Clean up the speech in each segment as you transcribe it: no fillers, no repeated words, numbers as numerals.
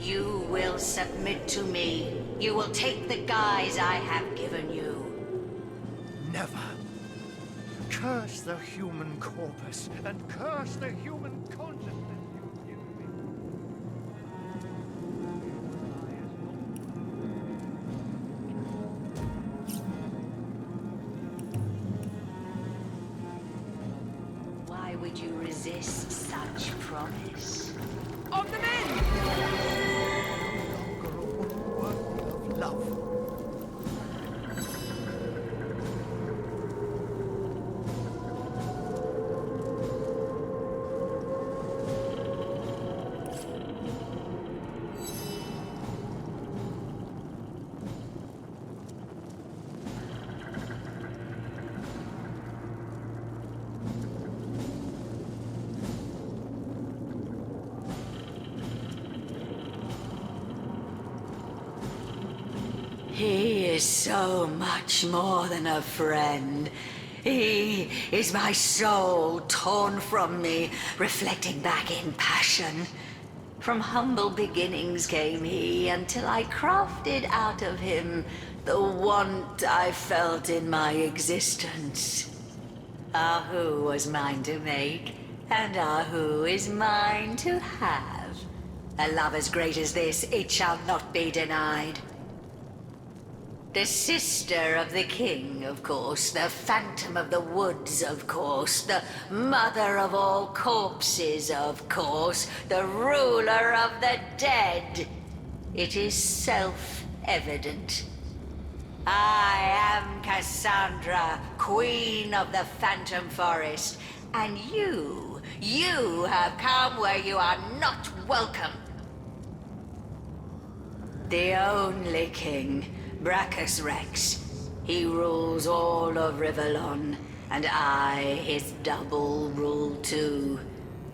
You will submit to me. You will take the guise I have given you. Never. Curse the human corpus, and curse the human consciousness you've given me. Why would you resist such promise? On the men! No longer a woman worthy of love. He is so much more than a friend. He is my soul torn from me, reflecting back in passion. From humble beginnings came he, until I crafted out of him the want I felt in my existence. Ahu was mine to make, and Ahu is mine to have. A love as great as this, it shall not be denied. The sister of the king, of course, the phantom of the woods, of course, the mother of all corpses, of course, the ruler of the dead. It is self-evident. I am Cassandra, queen of the phantom forest, and you have come where you are not welcome. The only king, Brachus Rex. He rules all of Rivellon, and I, his double, rule too.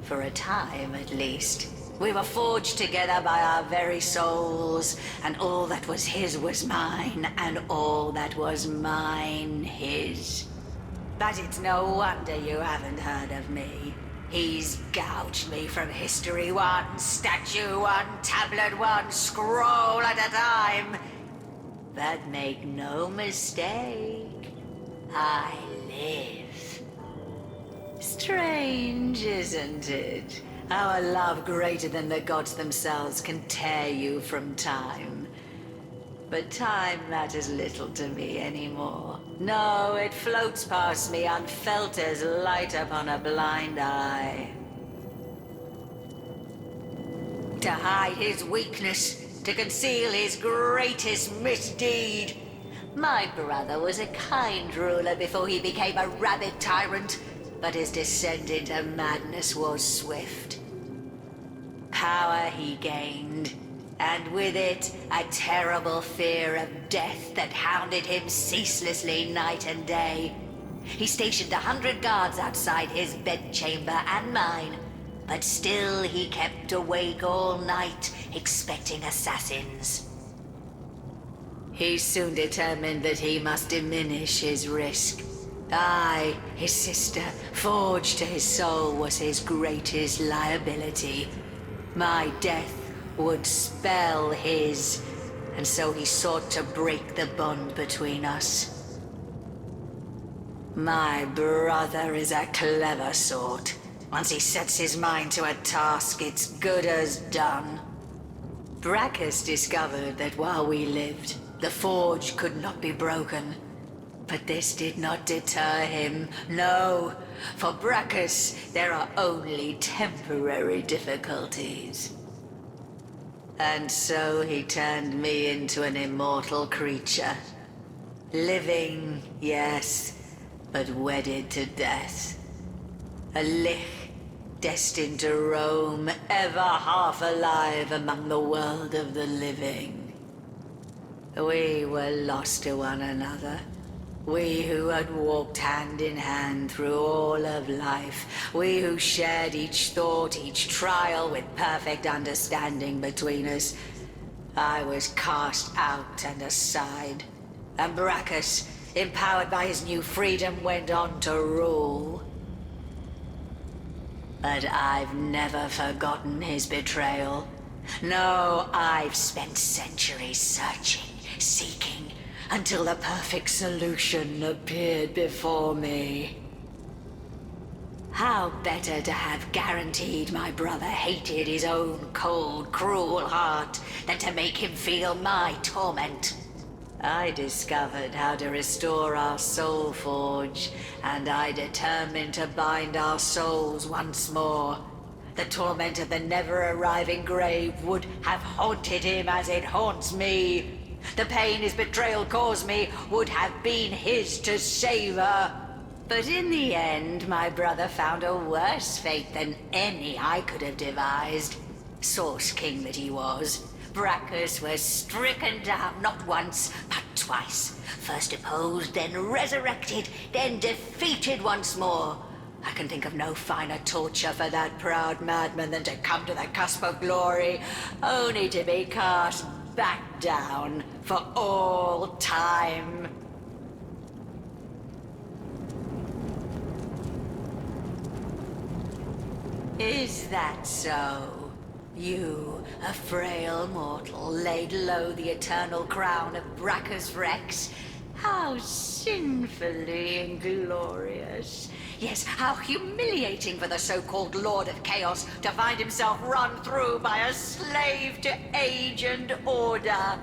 For a time, at least. We were forged together by our very souls, and all that was his was mine, and all that was mine his. But it's no wonder you haven't heard of me. He's gouged me from history, one statue, one tablet, one scroll at a time. But make no mistake, I live. Strange, isn't it? How a love greater than the gods themselves can tear you from time. But time matters little to me anymore. No, it floats past me unfelt as light upon a blind eye. To hide his weakness, to conceal his greatest misdeed. My brother was a kind ruler before he became a rabid tyrant, but his descent into madness was swift. Power he gained, and with it, a terrible fear of death that hounded him ceaselessly night and day. He stationed 100 guards outside his bedchamber and mine, but still he kept awake all night, expecting assassins. He soon determined that he must diminish his risk. I, his sister, forged to his soul, was his greatest liability. My death would spell his, and so he sought to break the bond between us. My brother is a clever sort. Once he sets his mind to a task, it's good as done. Brachus discovered that while we lived, the forge could not be broken. But this did not deter him. No, for Brachus, there are only temporary difficulties. And so he turned me into an immortal creature. Living, yes, but wedded to death. A lich destined to roam, ever half alive among the world of the living. We were lost to one another. We who had walked hand in hand through all of life. We who shared each thought, each trial with perfect understanding between us. I was cast out and aside. And Brachus, empowered by his new freedom, went on to rule. But I've never forgotten his betrayal. No, I've spent centuries searching, seeking, until the perfect solution appeared before me. How better to have guaranteed my brother hated his own cold, cruel heart than to make him feel my torment. I discovered how to restore our soul forge, and I determined to bind our souls once more. The torment of the never-arriving grave would have haunted him as it haunts me. The pain his betrayal caused me would have been his to savor. But in the end, my brother found a worse fate than any I could have devised. Source King that he was, Brachus was stricken down not once, but twice. First deposed, then resurrected, then defeated once more. I can think of no finer torture for that proud madman than to come to the cusp of glory, only to be cast back down for all time. Is that so? You, a frail mortal, laid low the eternal crown of Brachus Rex? How sinfully inglorious. Yes, how humiliating for the so-called Lord of Chaos to find himself run through by a slave to age and order.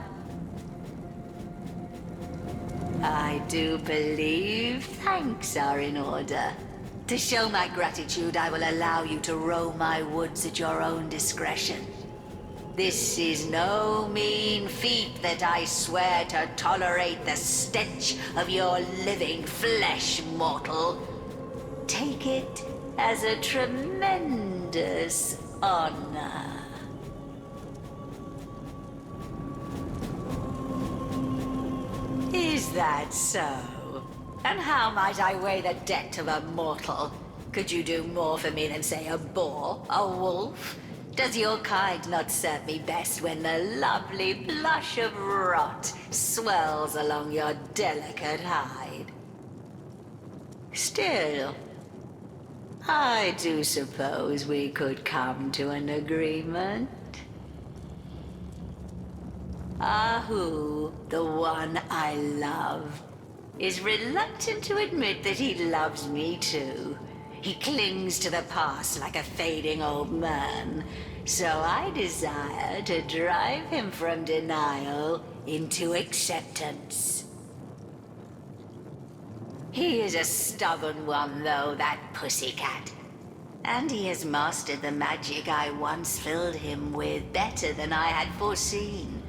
I do believe thanks are in order. To show my gratitude, I will allow you to roam my woods at your own discretion. This is no mean feat that I swear to tolerate the stench of your living flesh, mortal. Take it as a tremendous honor. Is that so? And how might I weigh the debt of a mortal? Could you do more for me than, say, a boar, a wolf? Does your kind not serve me best when the lovely blush of rot swells along your delicate hide? Still, I do suppose we could come to an agreement. Ahu, the one I love, is reluctant to admit that he loves me too. He clings to the past like a fading old man, so I desire to drive him from denial into acceptance. He is a stubborn one, though, that pussycat. And he has mastered the magic I once filled him with better than I had foreseen.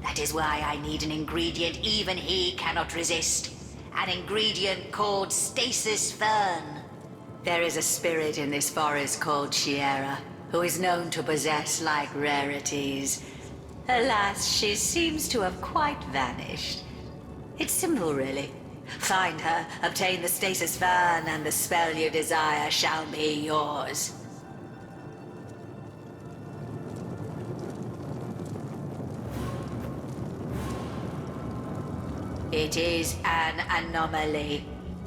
That is why I need an ingredient even he cannot resist. An ingredient called stasis fern. There is a spirit in this forest called Sierra, who is known to possess like rarities. Alas, she seems to have quite vanished. It's simple, really. Find her, obtain the stasis fan, and the spell you desire shall be yours. It is an anomaly.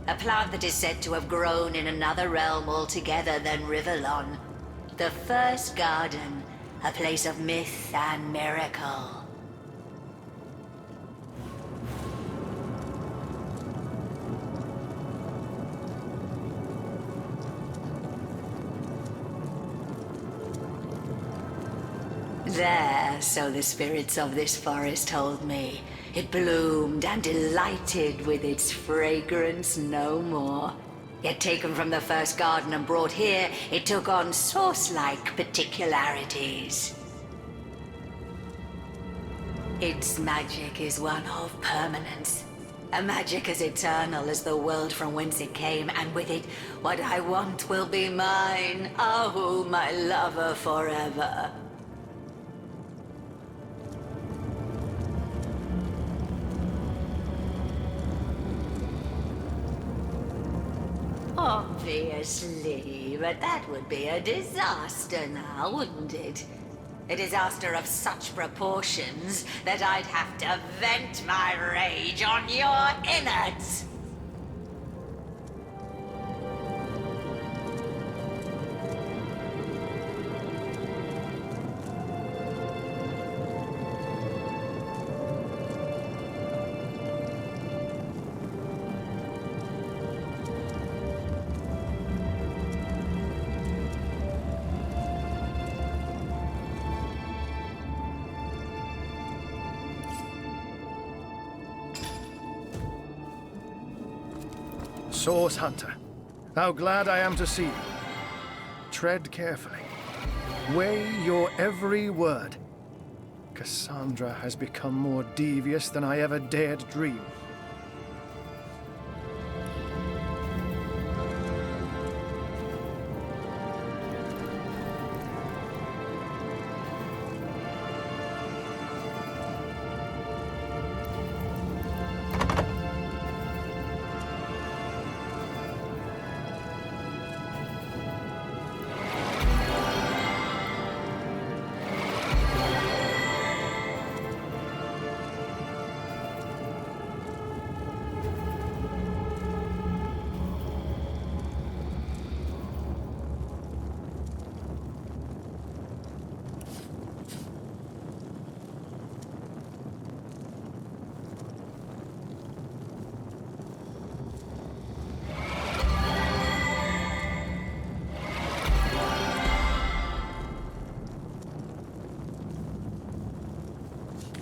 A plant that is said to have grown in another realm altogether than Rivellon. The first garden, a place of myth and miracle. There, so the spirits of this forest told me, it bloomed and delighted with its fragrance no more. Yet taken from the first garden and brought here, it took on source-like particularities. Its magic is one of permanence. A magic as eternal as the world from whence it came, and with it, what I want will be mine. Oh, my lover forever. Obviously, but that would be a disaster now, wouldn't it? A disaster of such proportions that I'd have to vent my rage on your innards. Source Hunter, how glad I am to see you. Tread carefully. Weigh your every word. Cassandra has become more devious than I ever dared dream.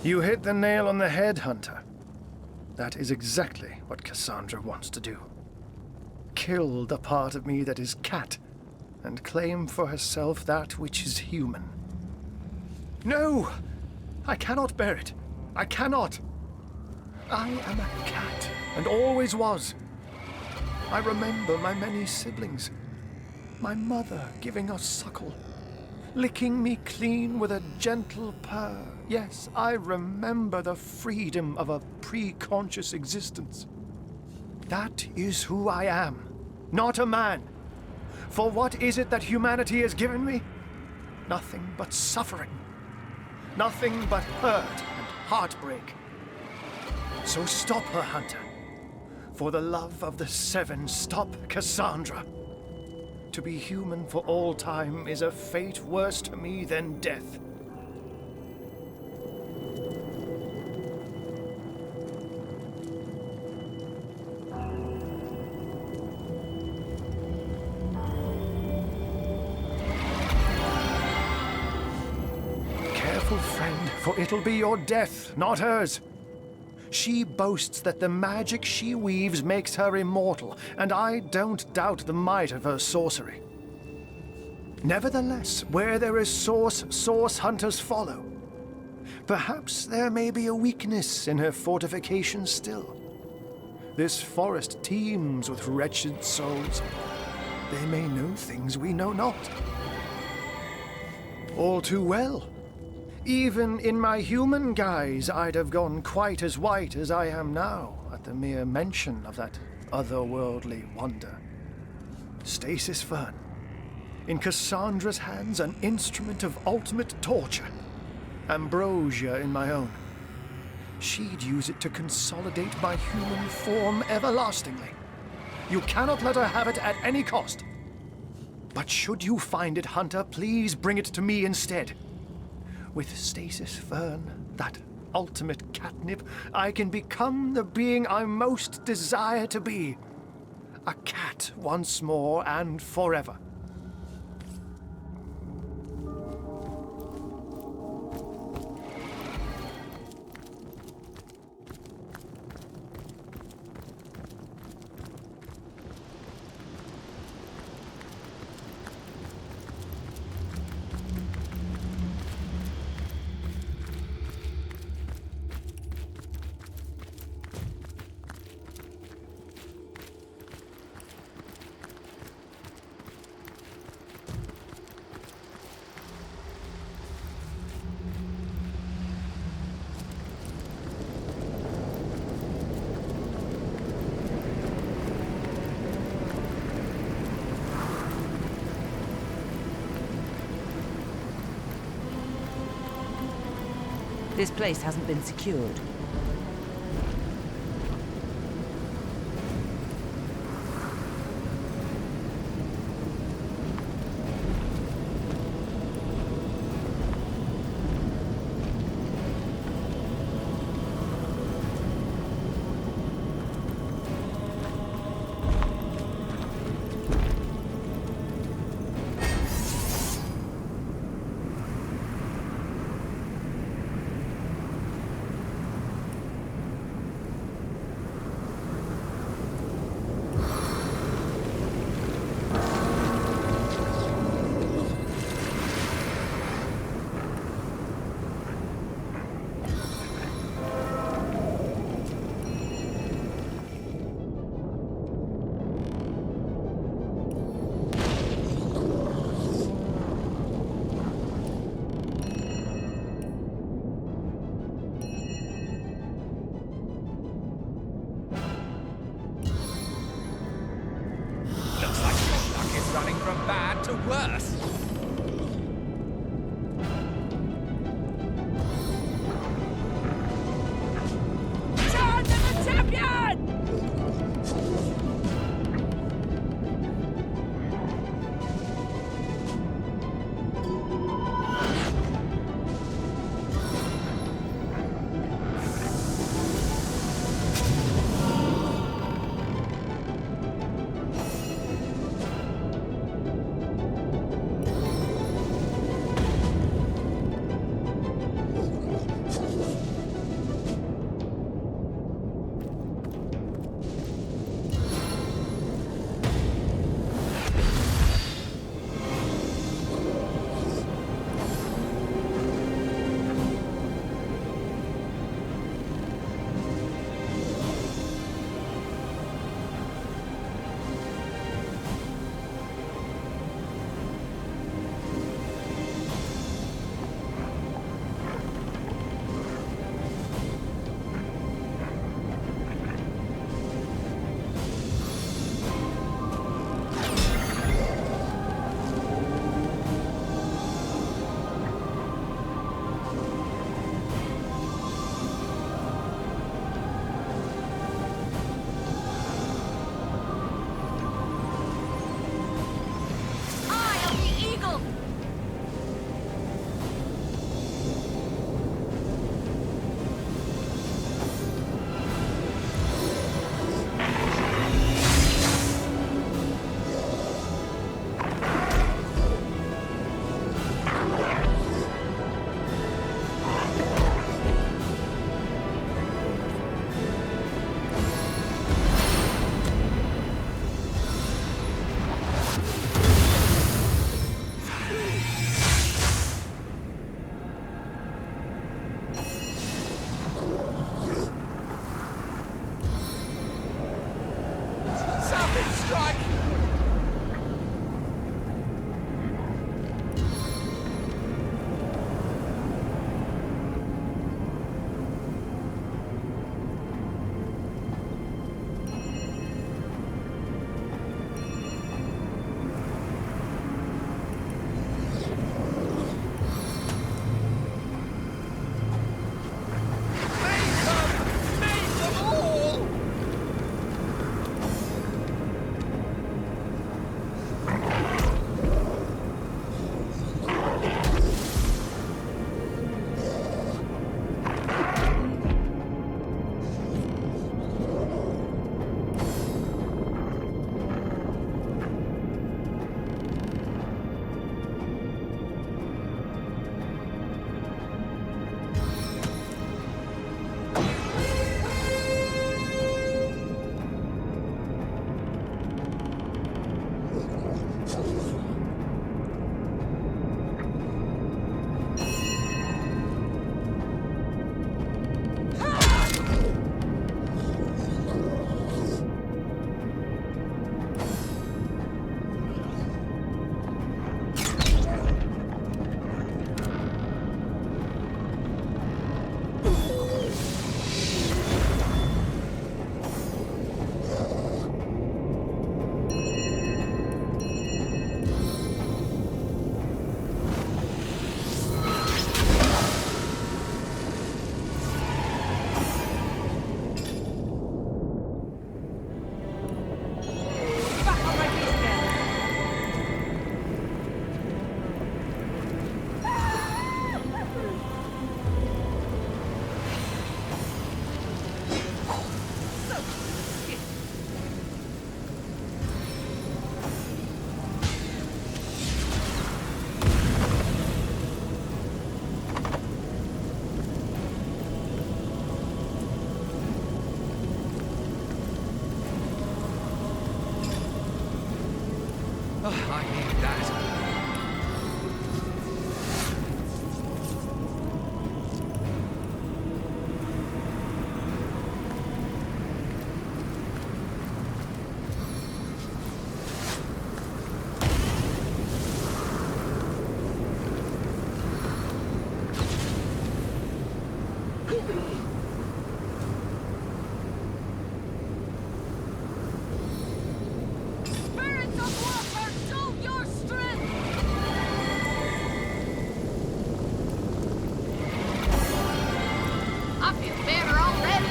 You hit the nail on the head, Hunter. That is exactly what Cassandra wants to do. Kill the part of me that is cat, and claim for herself that which is human. No! I cannot bear it. I cannot. I am a cat, and always was. I remember my many siblings. My mother giving us suckle, licking me clean with a gentle purr. Yes, I remember the freedom of a pre-conscious existence. That is who I am, not a man. For what is it that humanity has given me? Nothing but suffering. Nothing but hurt and heartbreak. So stop her, Hunter. For the love of the Seven, stop Cassandra. To be human for all time is a fate worse to me than death. Careful, friend, for it'll be your death, not hers. She boasts that the magic she weaves makes her immortal, and I don't doubt the might of her sorcery. Nevertheless, where there is source, source hunters follow. Perhaps there may be a weakness in her fortifications still. This forest teems with wretched souls. They may know things we know not. All too well. Even in my human guise, I'd have gone quite as white as I am now at the mere mention of that otherworldly wonder. Stasis Fern. In Cassandra's hands, an instrument of ultimate torture. Ambrosia in my own. She'd use it to consolidate my human form everlastingly. You cannot let her have it at any cost. But should you find it, Hunter, please bring it to me instead. With Stasis Fern, that ultimate catnip, I can become the being I most desire to be. A cat once more and forever. This place hasn't been secured. Running from bad to worse. Charge the champion! Oh, I need that. Spirits of water, show your strength! I feel better already.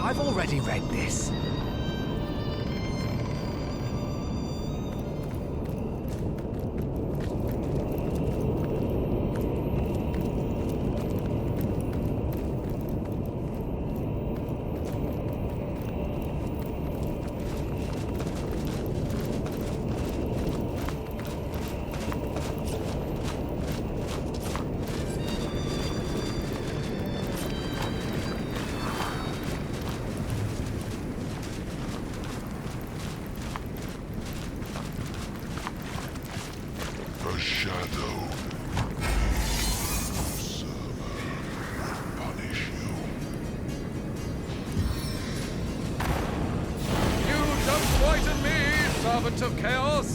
I've already read this. A shadow. Server will punish you. You don't frighten me, servant of chaos!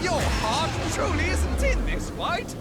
Your heart truly isn't in this fight!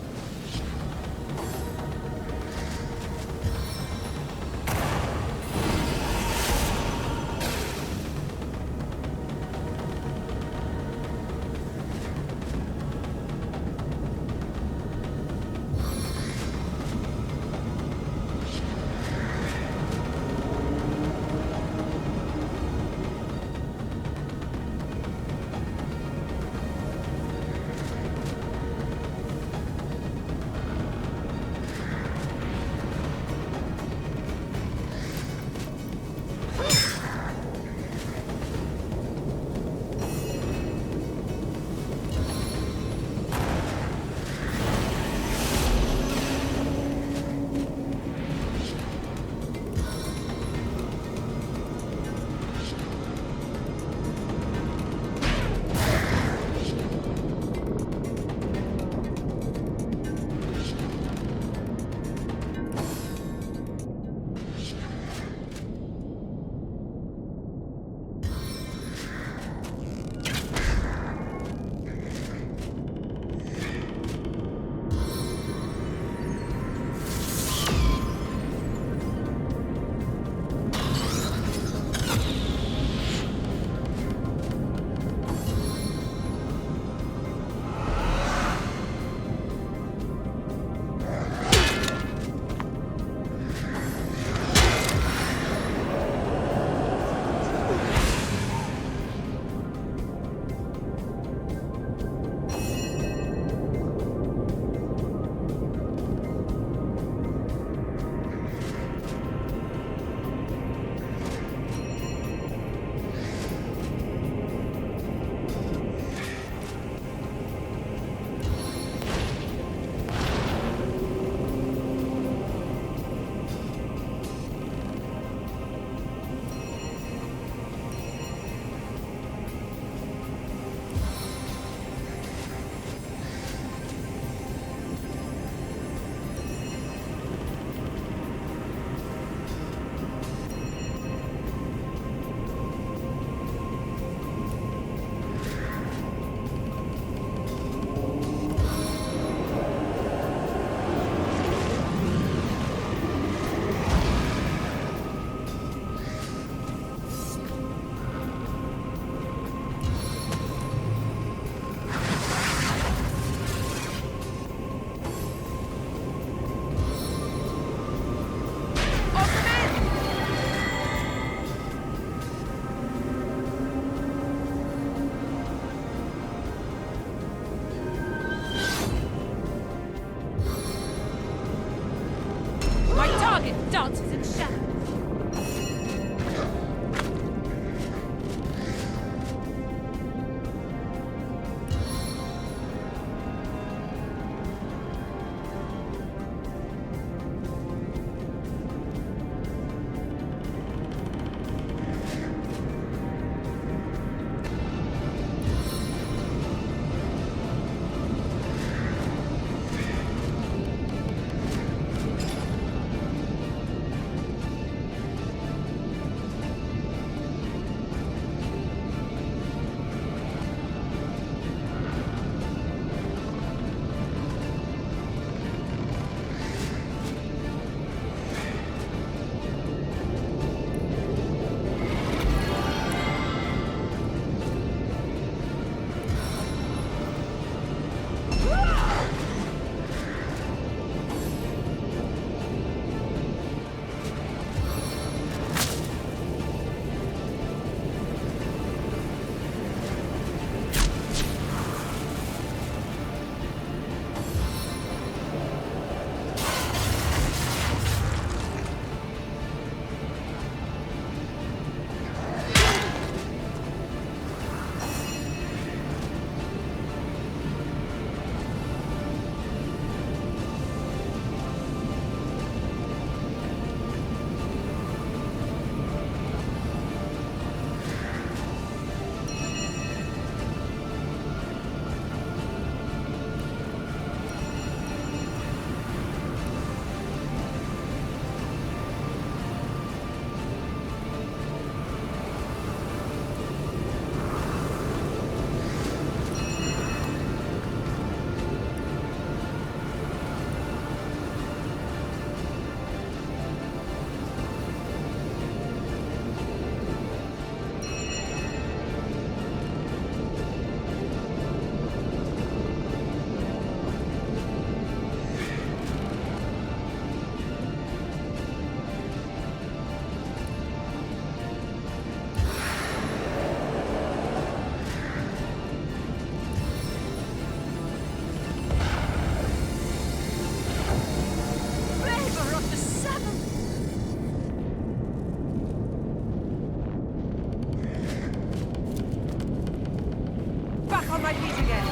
Back on my feet again.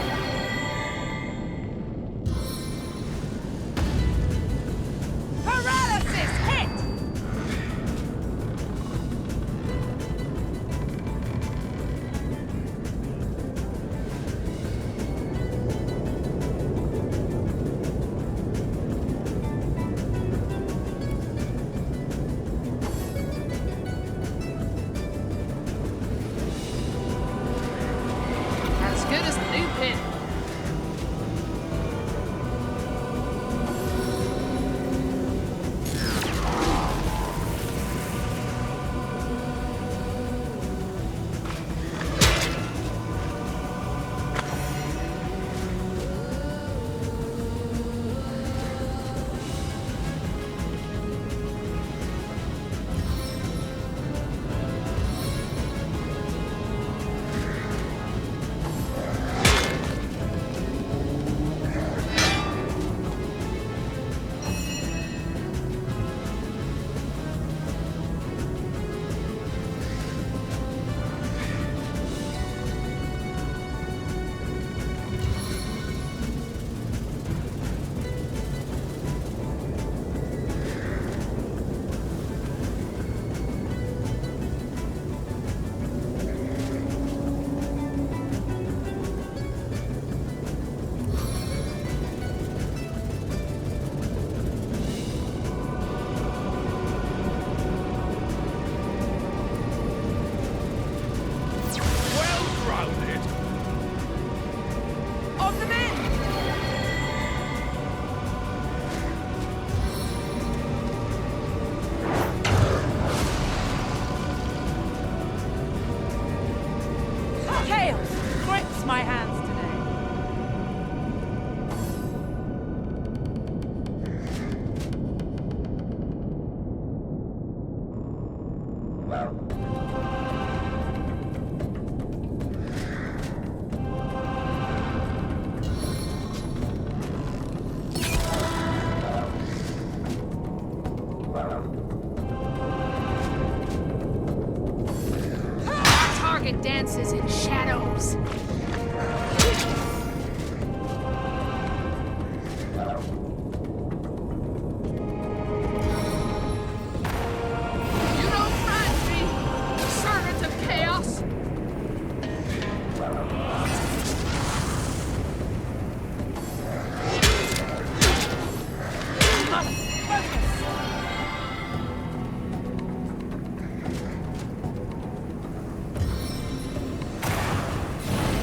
Paralysis! Hit! As good as the new pin. Well grounded. On the bin! Chaos grips my hands today. Our target dances in shadows. You don't frighten me, servant of chaos.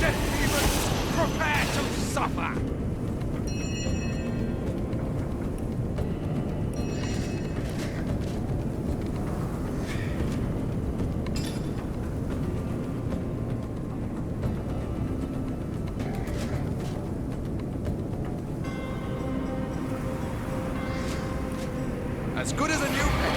The demons prepare to suffer. As good as a new pin.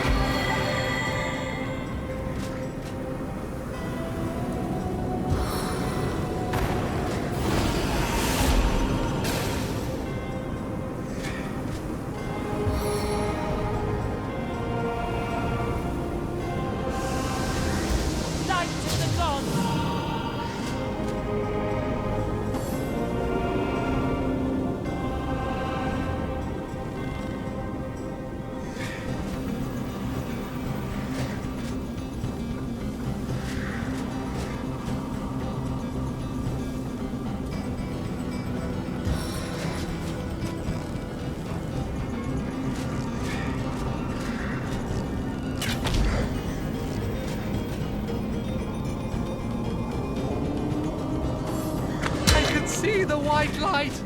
Light to the gods! I can see the white light.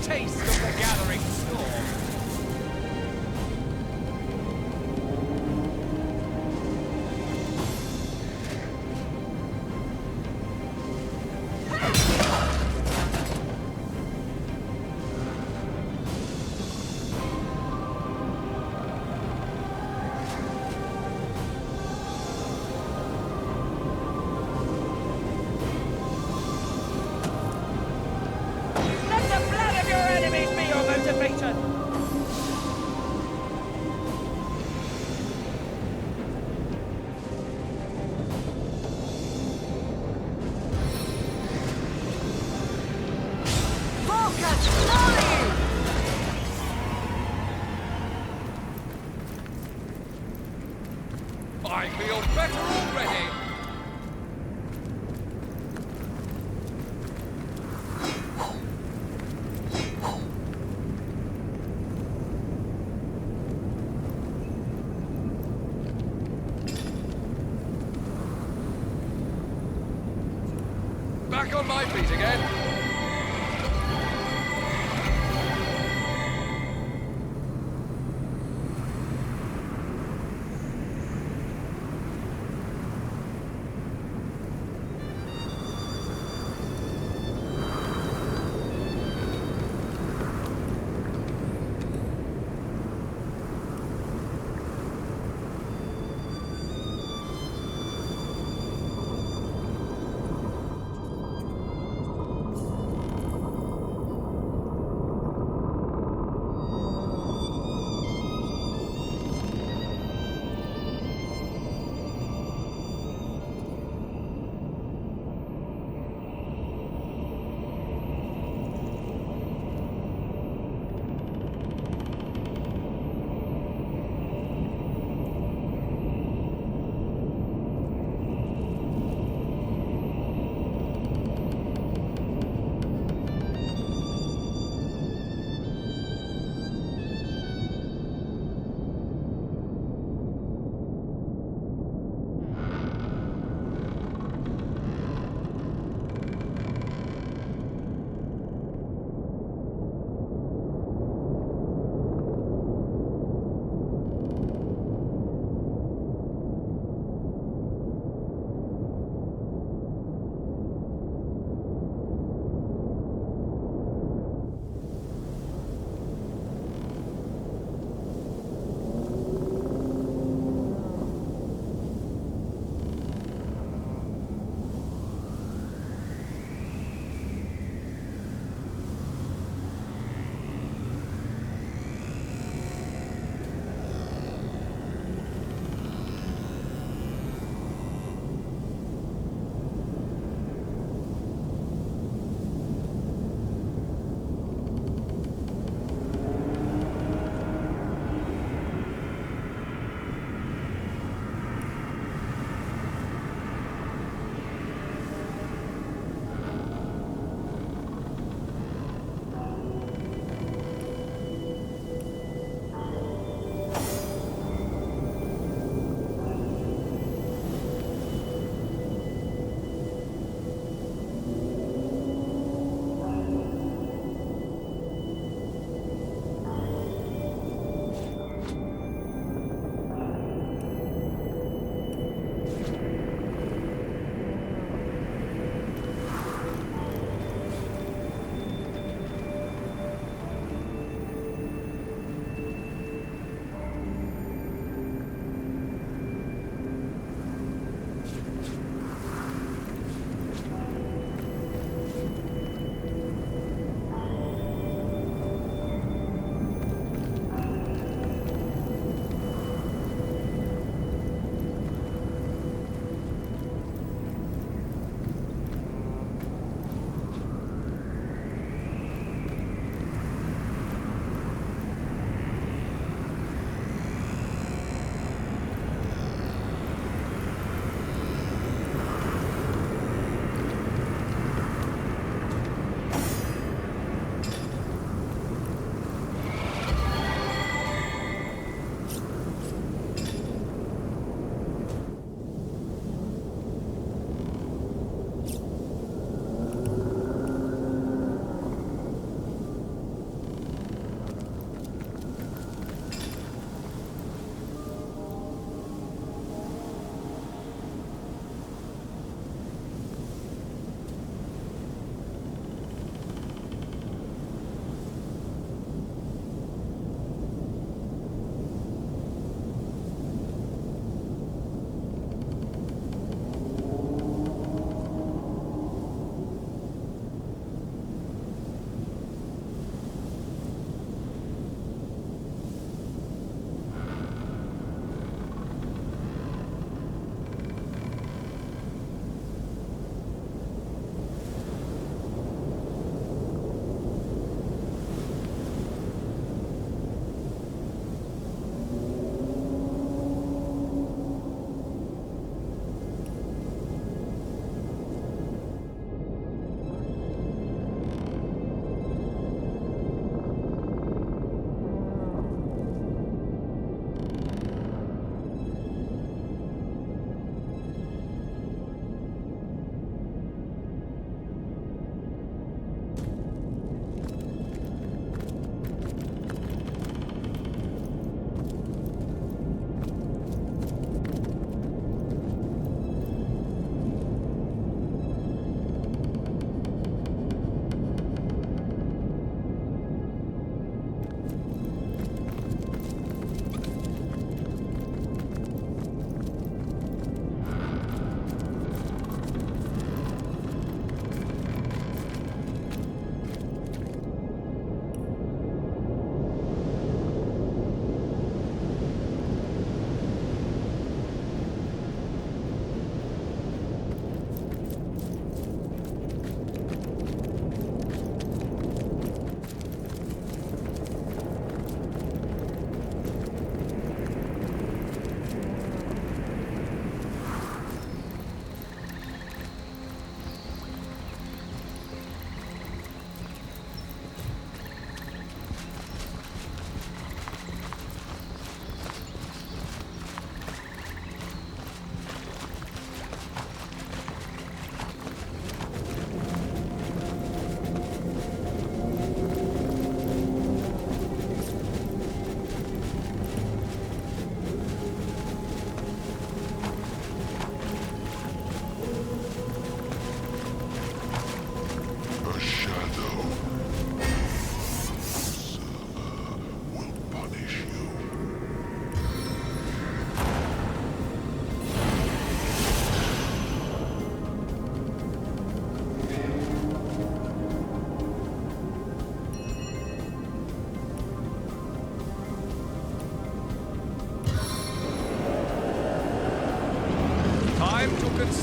taste of the gathering storm. Let the blood of your enemies be your motivation! Focus! Volley! I feel better already. Back on my feet again.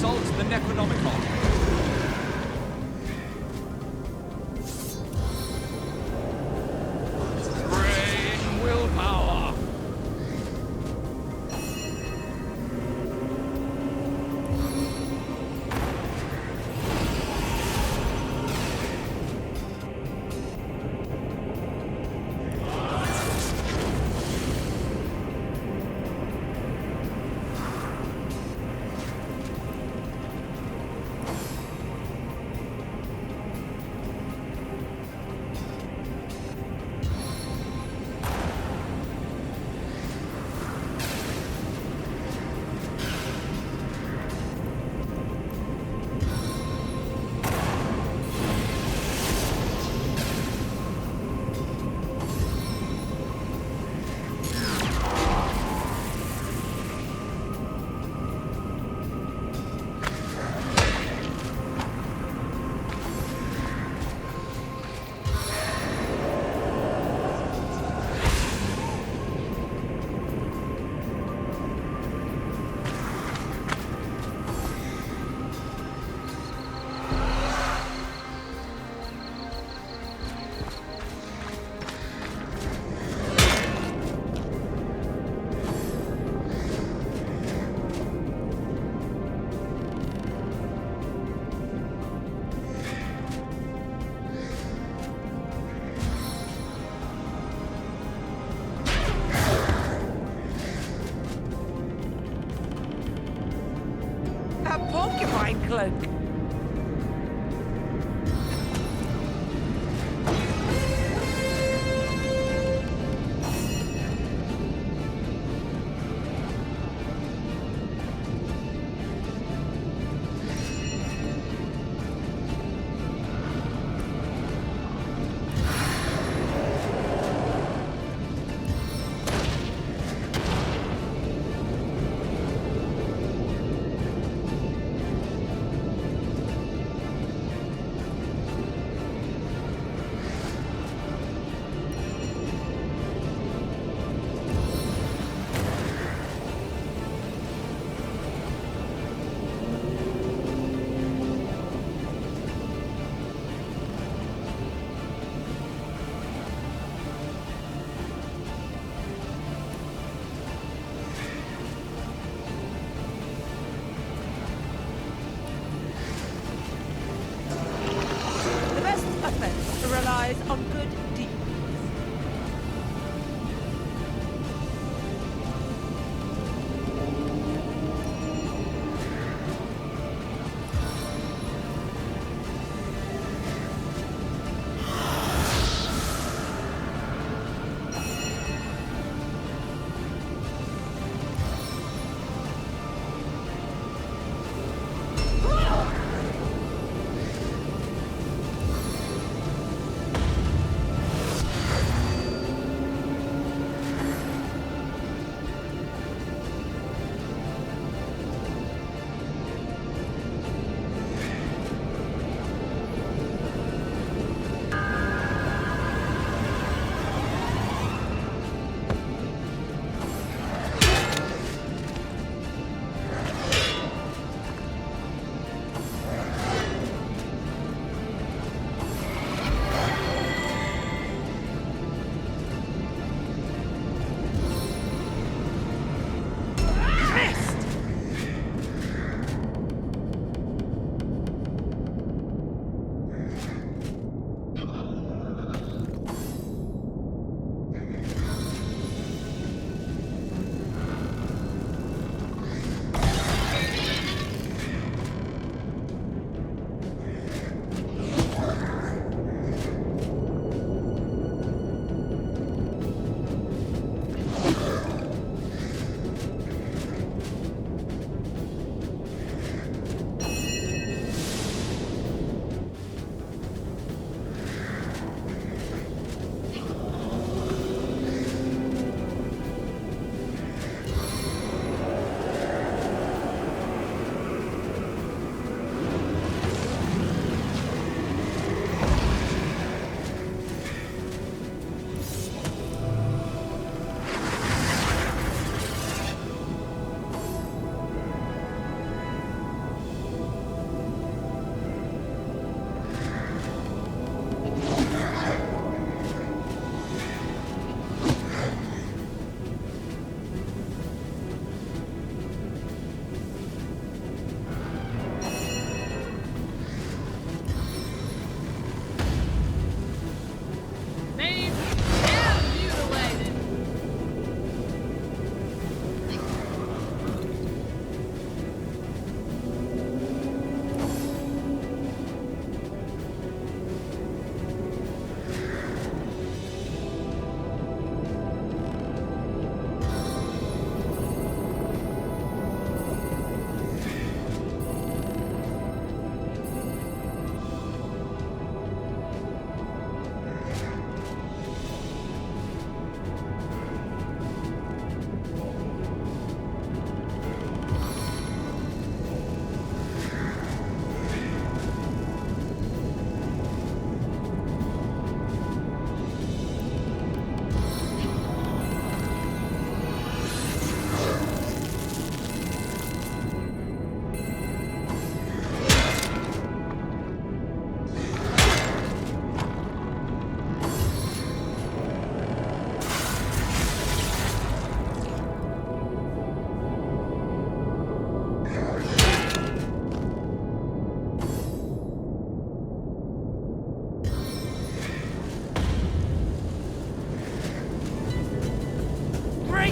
assault the Necronomicon. Brain willpower. A porcupine cloak. The best offense relies on good deeds.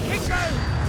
Making move!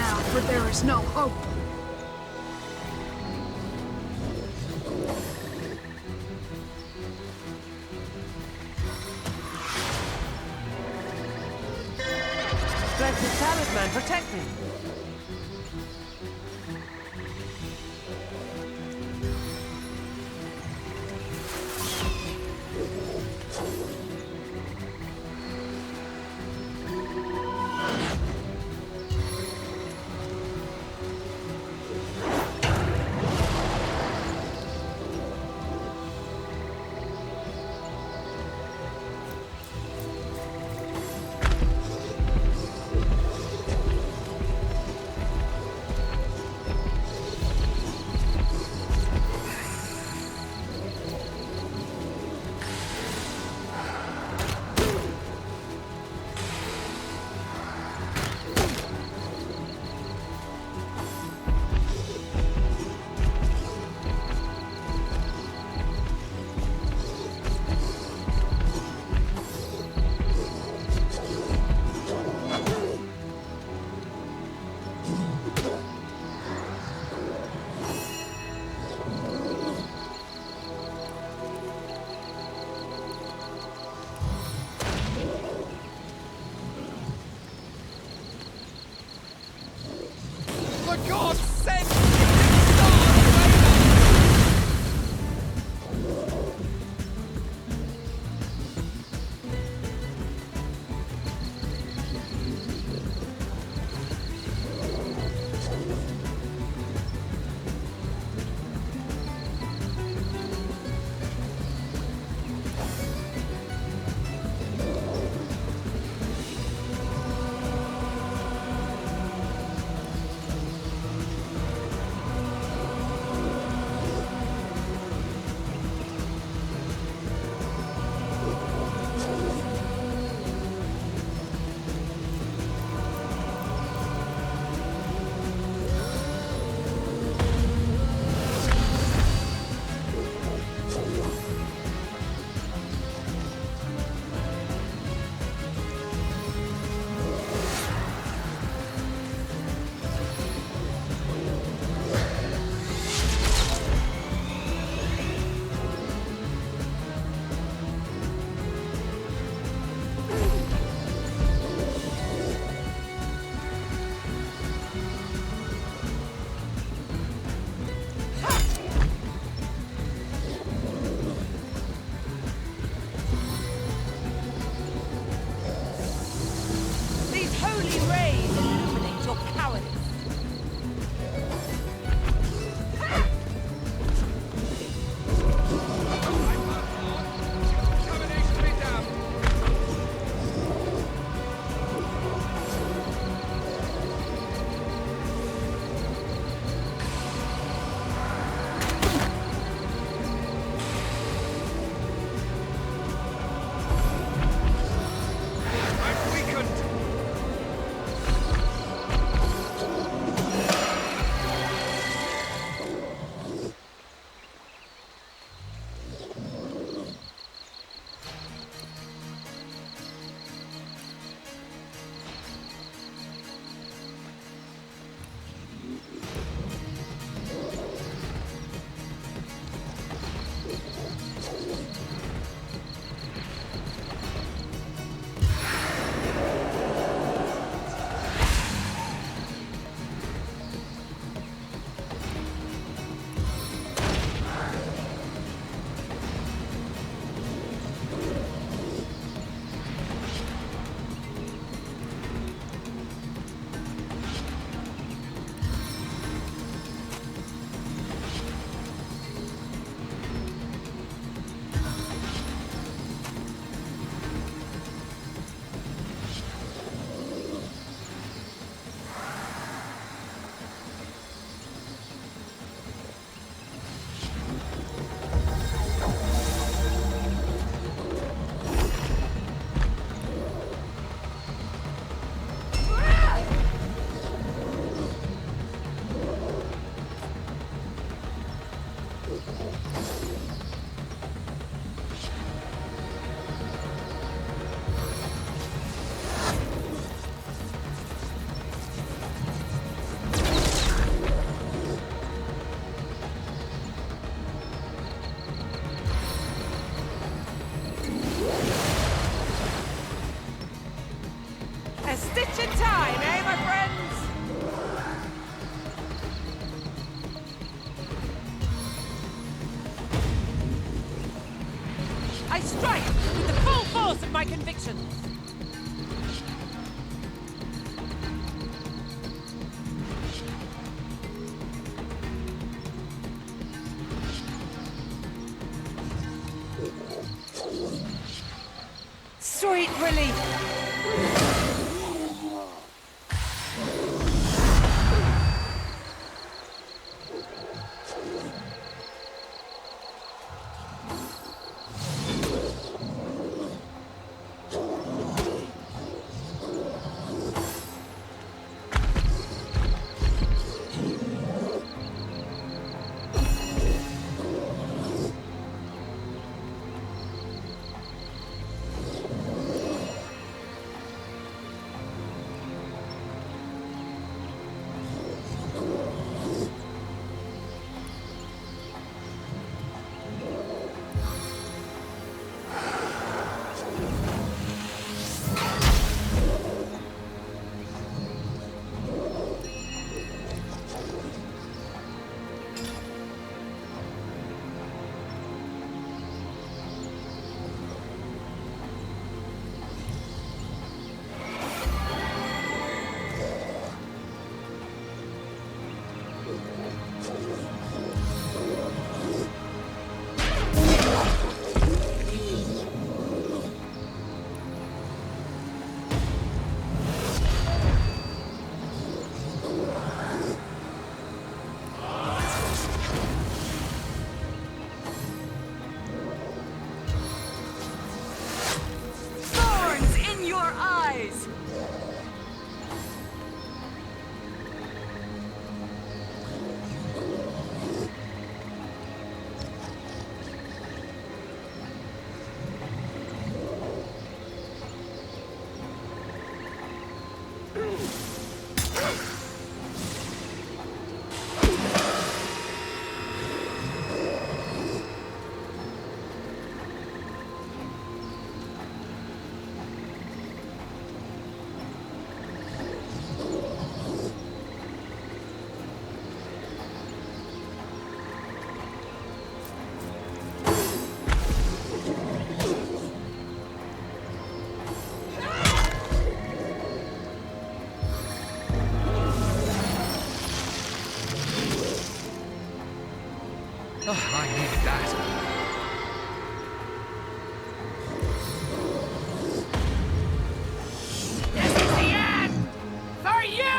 now, for there is no hope. Blessed talisman, protect me. For God's sake! Start! I strike with the full force of my convictions. Sweet relief. Oh, I needed that. This is the end! For you!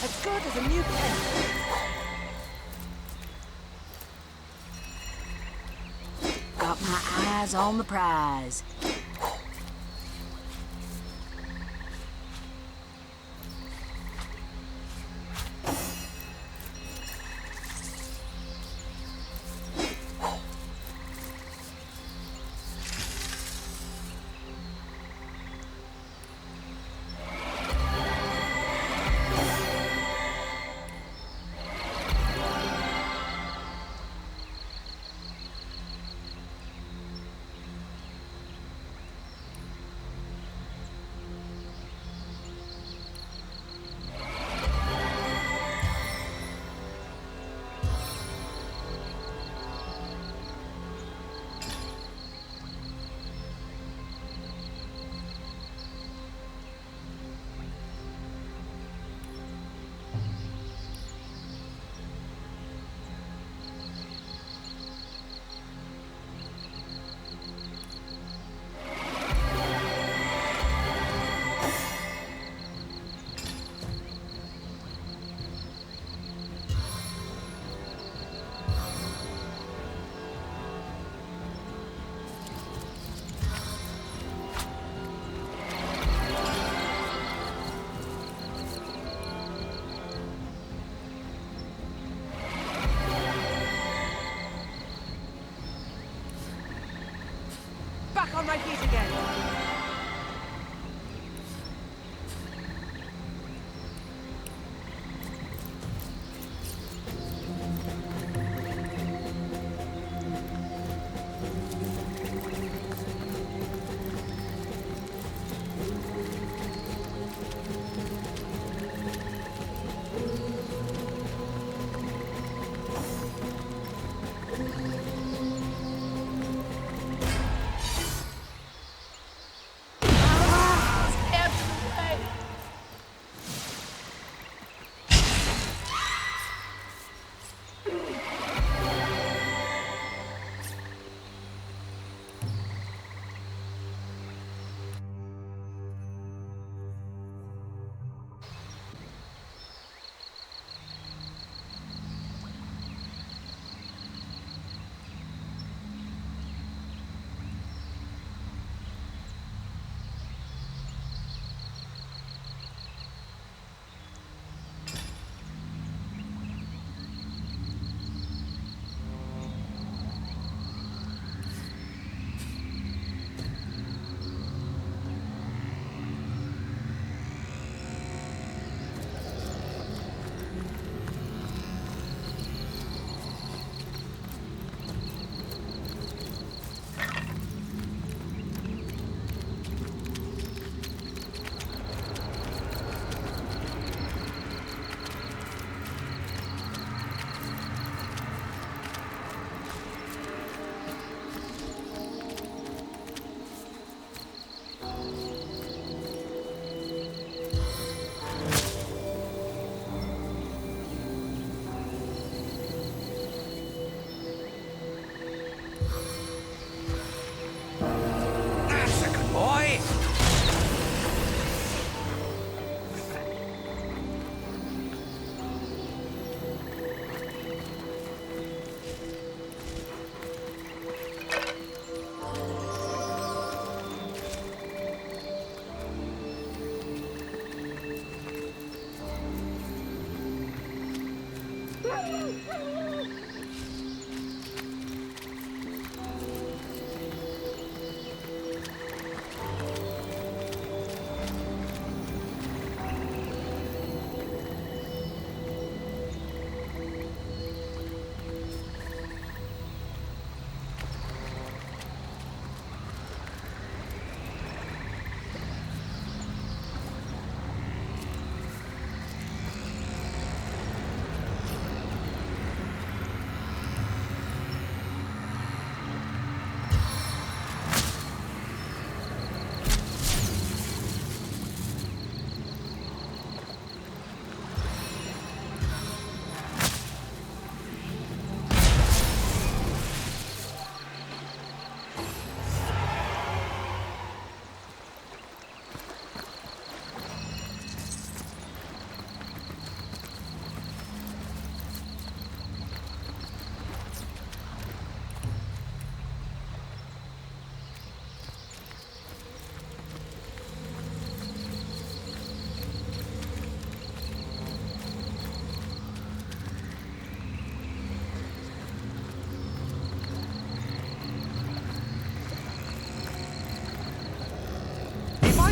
As good as a new pen. Got my eyes on the prize.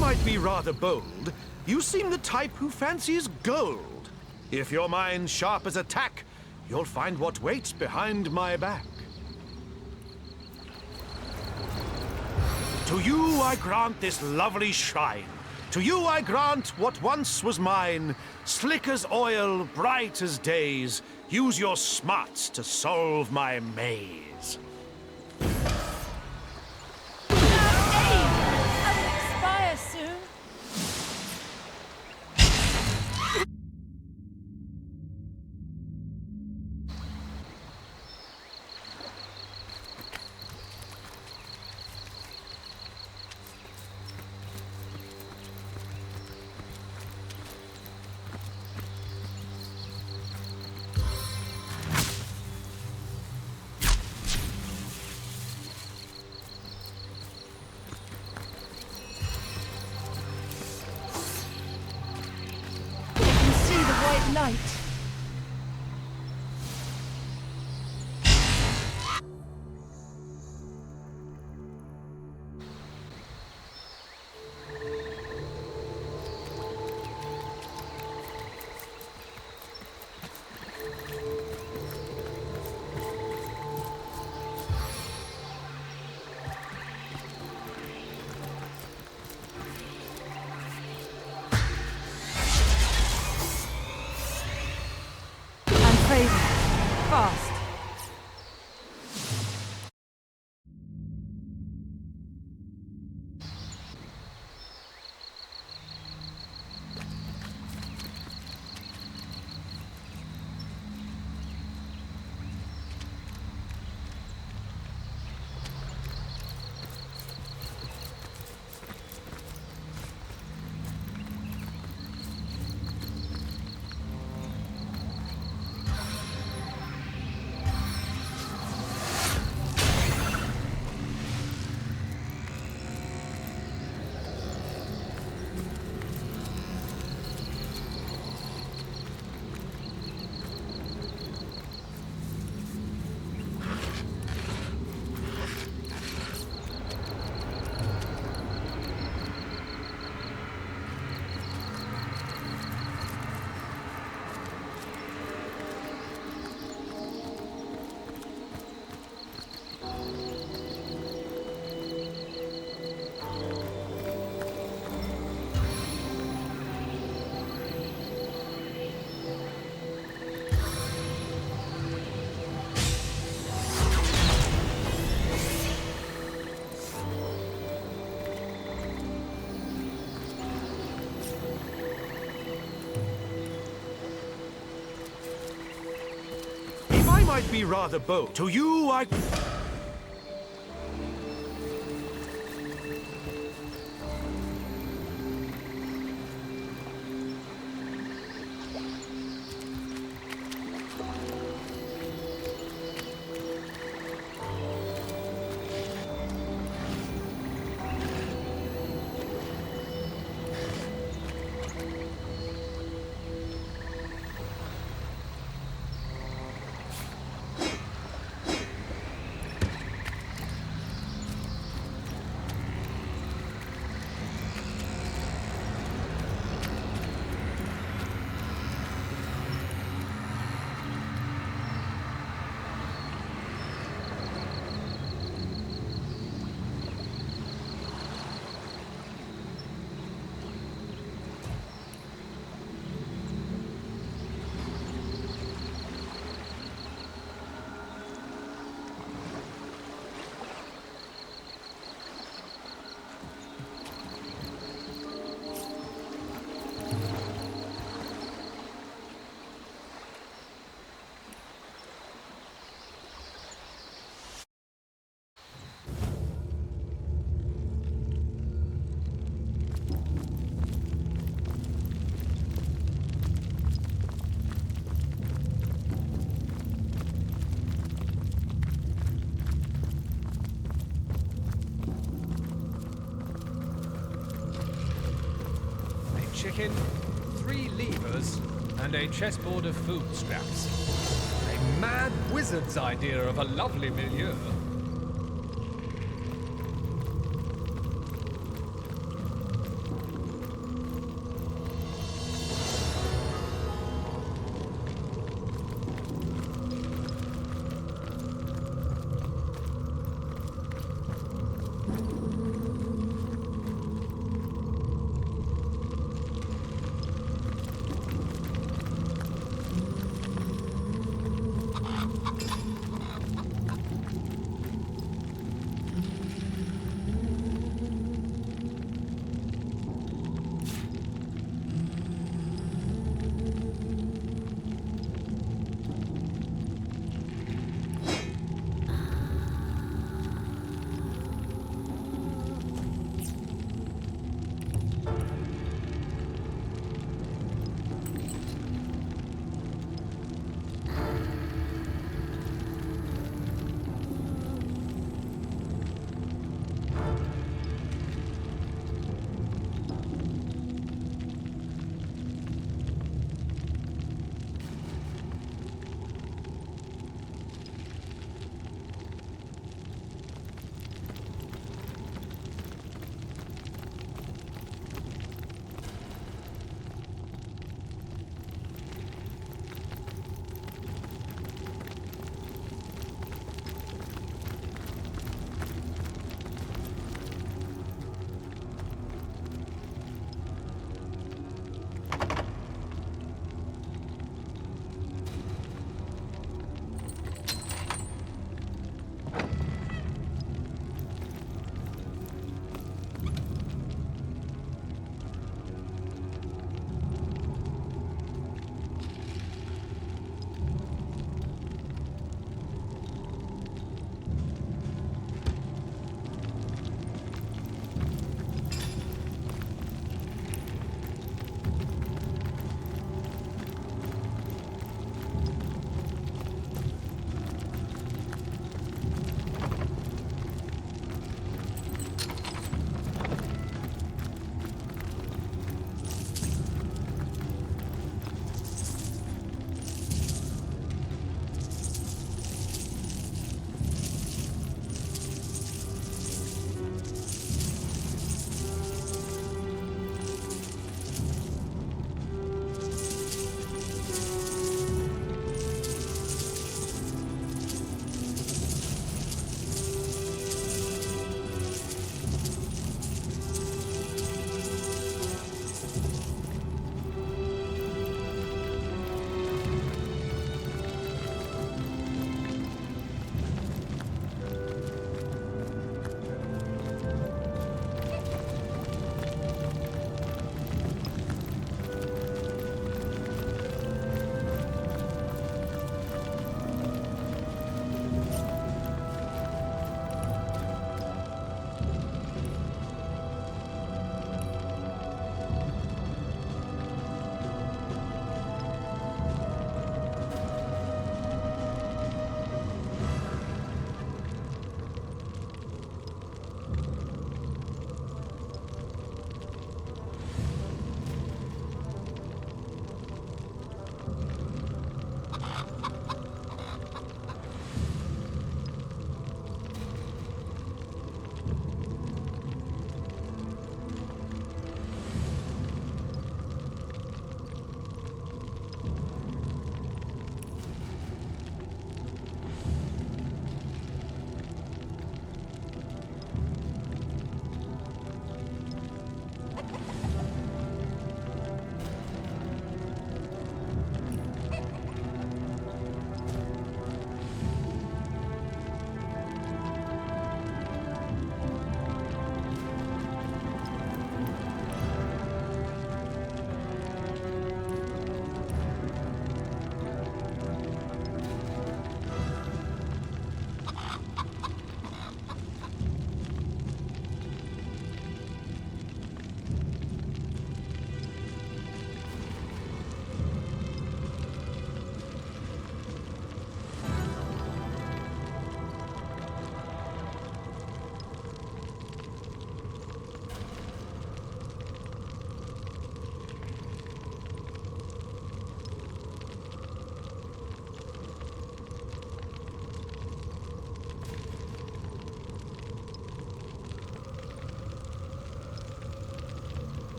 Might be rather bold, you seem the type who fancies gold. If your mind's sharp as a tack, you'll find what waits behind my back. To you I grant this lovely shrine. To you I grant what once was mine. Slick as oil, bright as days. Use your smarts to solve my maze. Light. Fast. Might be rather bold. To you, I... chicken, 3 levers, and a chessboard of food scraps. A mad wizard's idea of a lovely milieu.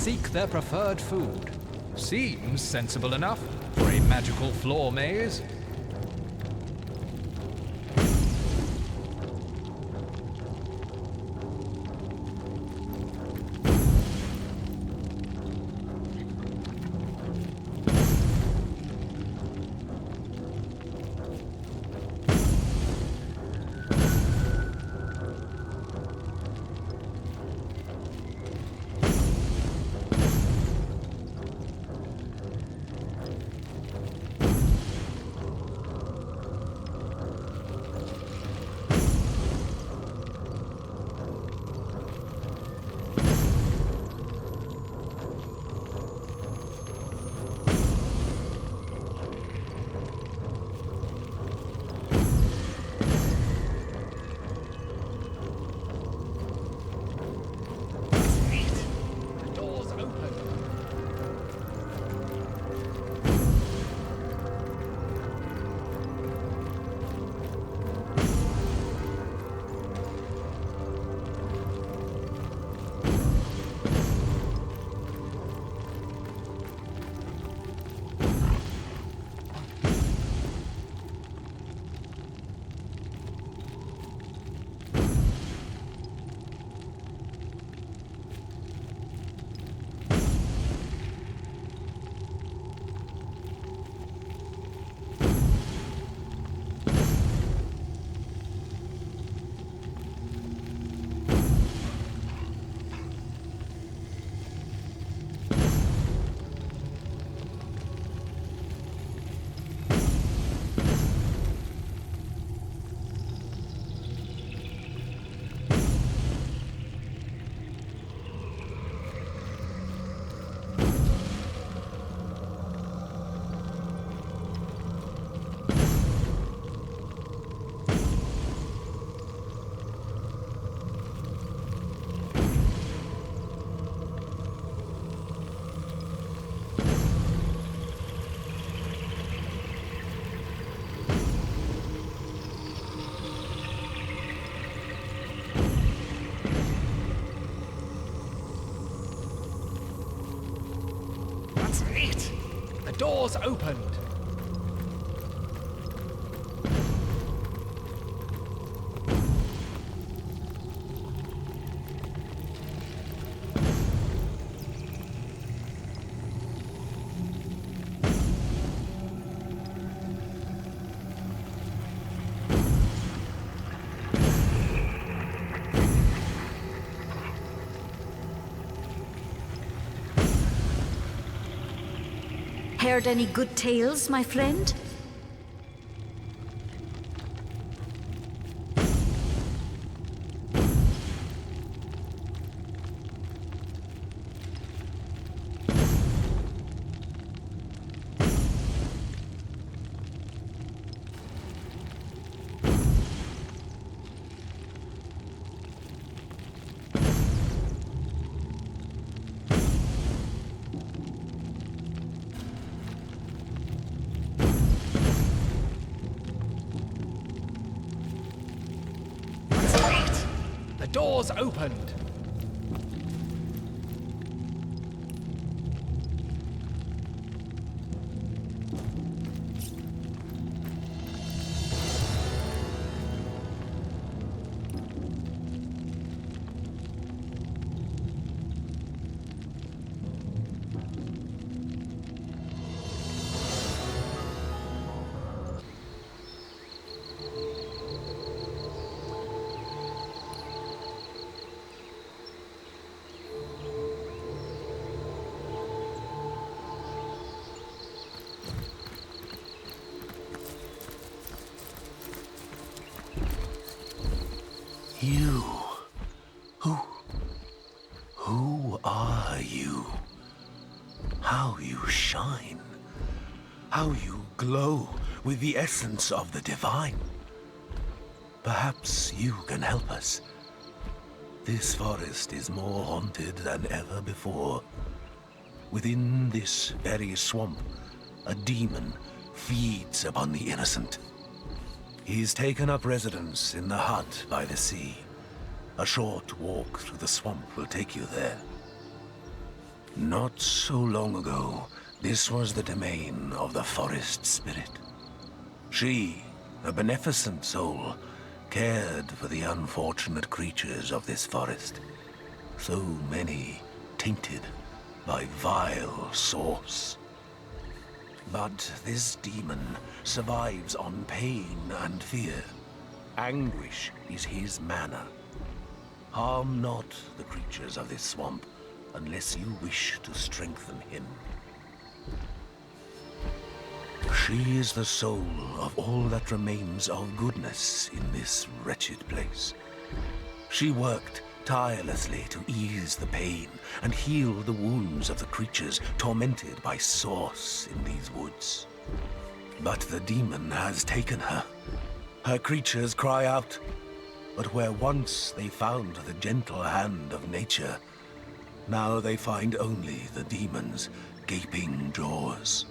seek their preferred food. Seems sensible enough for a magical floor maze. The door's opened. Heard any good tales, my friend? The door's opened. You. Who are you? How you shine. How you glow with the essence of the divine. Perhaps you can help us. This forest is more haunted than ever before. Within this very swamp, a demon feeds upon the innocent. He's taken up residence in the hut by the sea. A short walk through the swamp will take you there. Not so long ago, this was the domain of the forest spirit. She, a beneficent soul, cared for the unfortunate creatures of this forest. So many tainted by vile source. But this demon survives on pain and fear. Anguish is his manner. Harm not the creatures of this swamp, unless you wish to strengthen him. She is the soul of all that remains of goodness in this wretched place. She worked tirelessly to ease the pain and heal the wounds of the creatures tormented by source in these woods. But the demon has taken her. Her creatures cry out, but where once they found the gentle hand of nature, now they find only the demon's gaping jaws.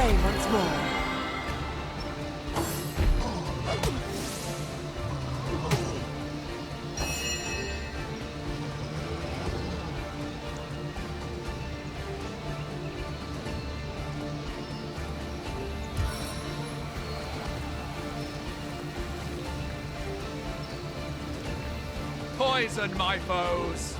way once more. Poison my foes!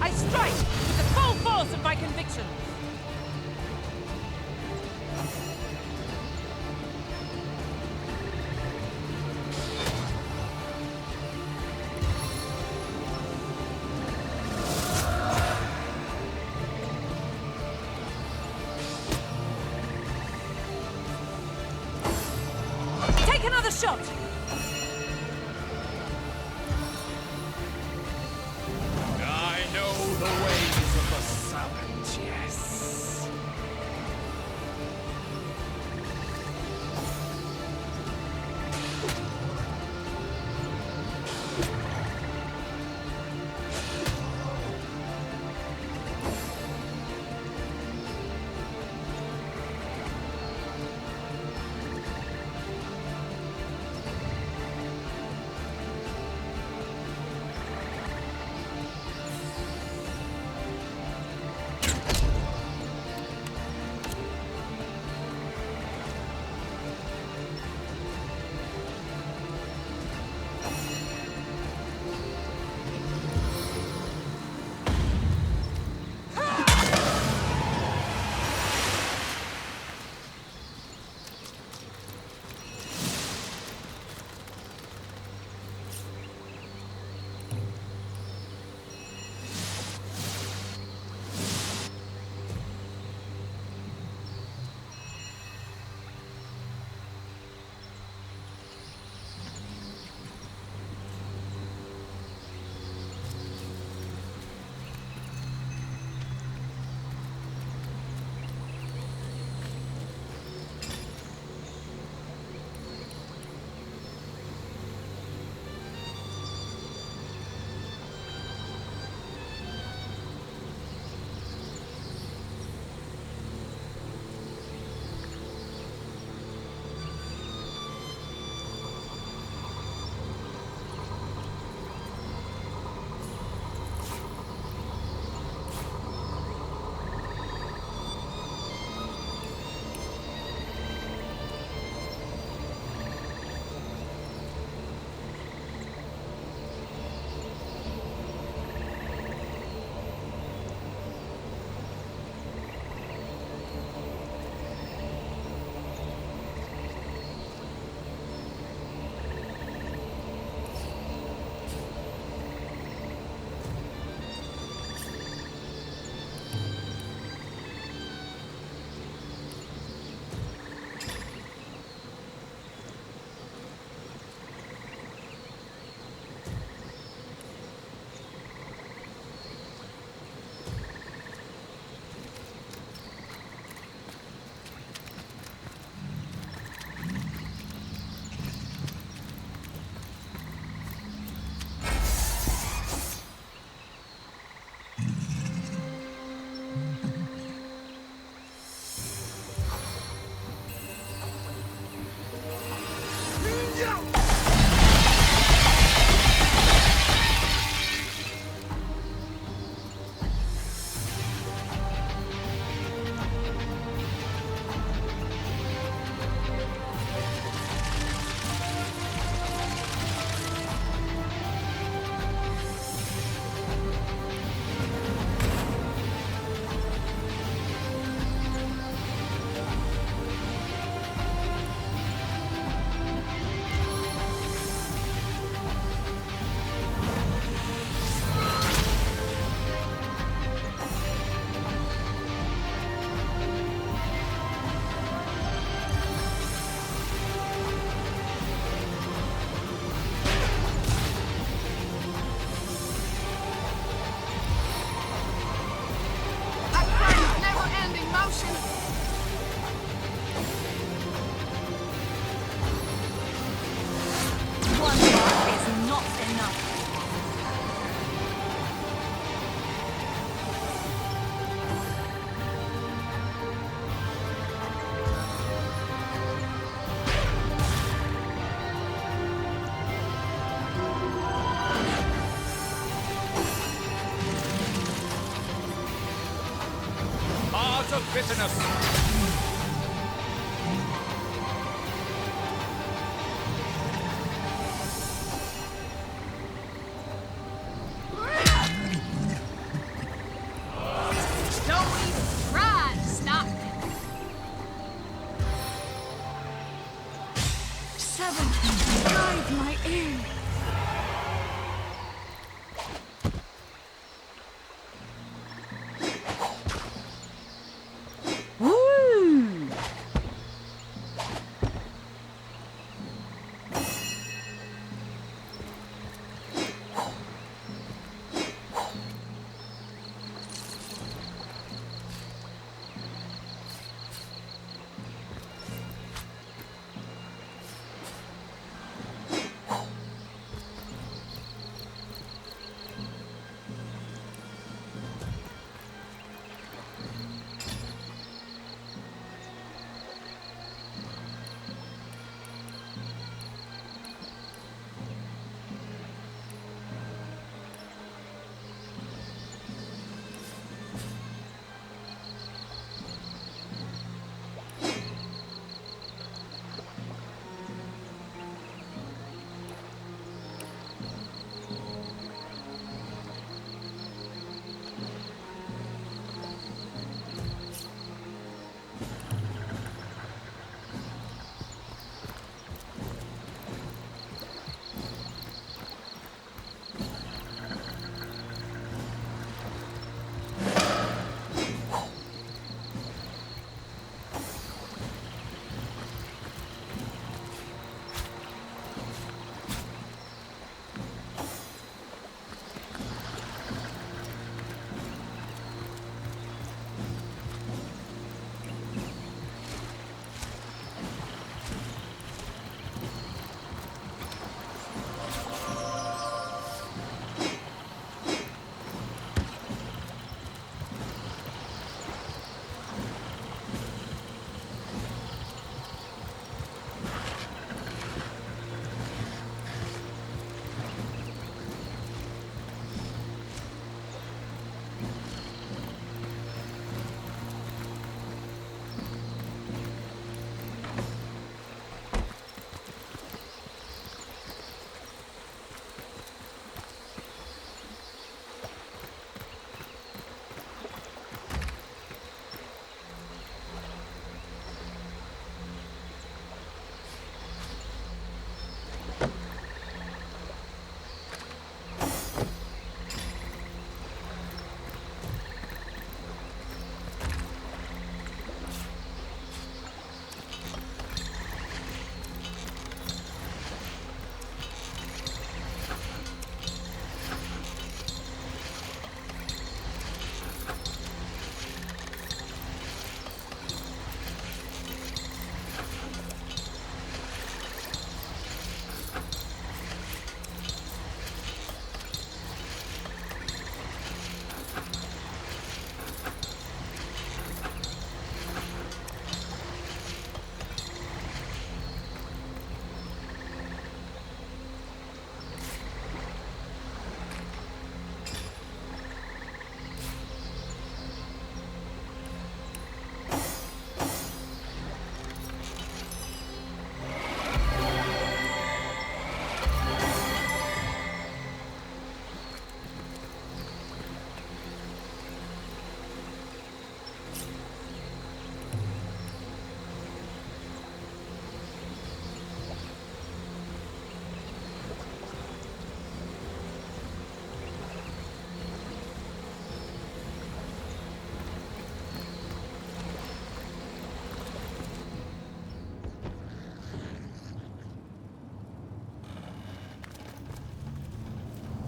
I strike with the full force of my conviction. Take another shot. I know the ways of the serpent, yes. out of bitterness. Don't even try to stop me. 7. Guide my aim. Woo!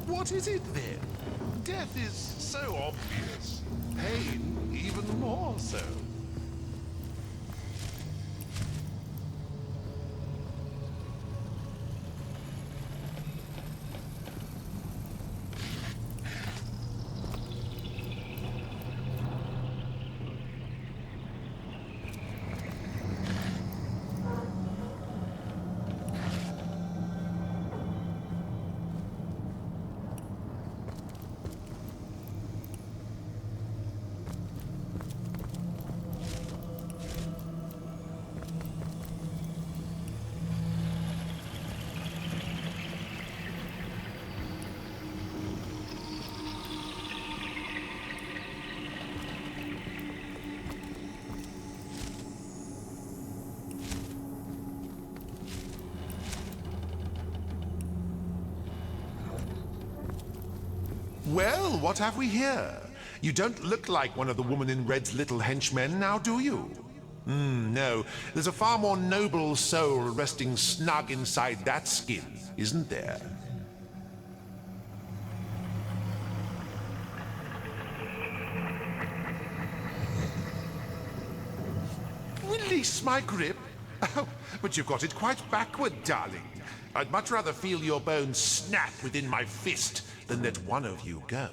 What is it then? Death is so obvious. Pain even more so. what have we here? You don't look like one of the woman in red's little henchmen now, do you? No. There's a far more noble soul resting snug inside that skin, isn't there? Release my grip? Oh, but you've got it quite backward, darling. I'd much rather feel your bones snap within my fist than let one of you go.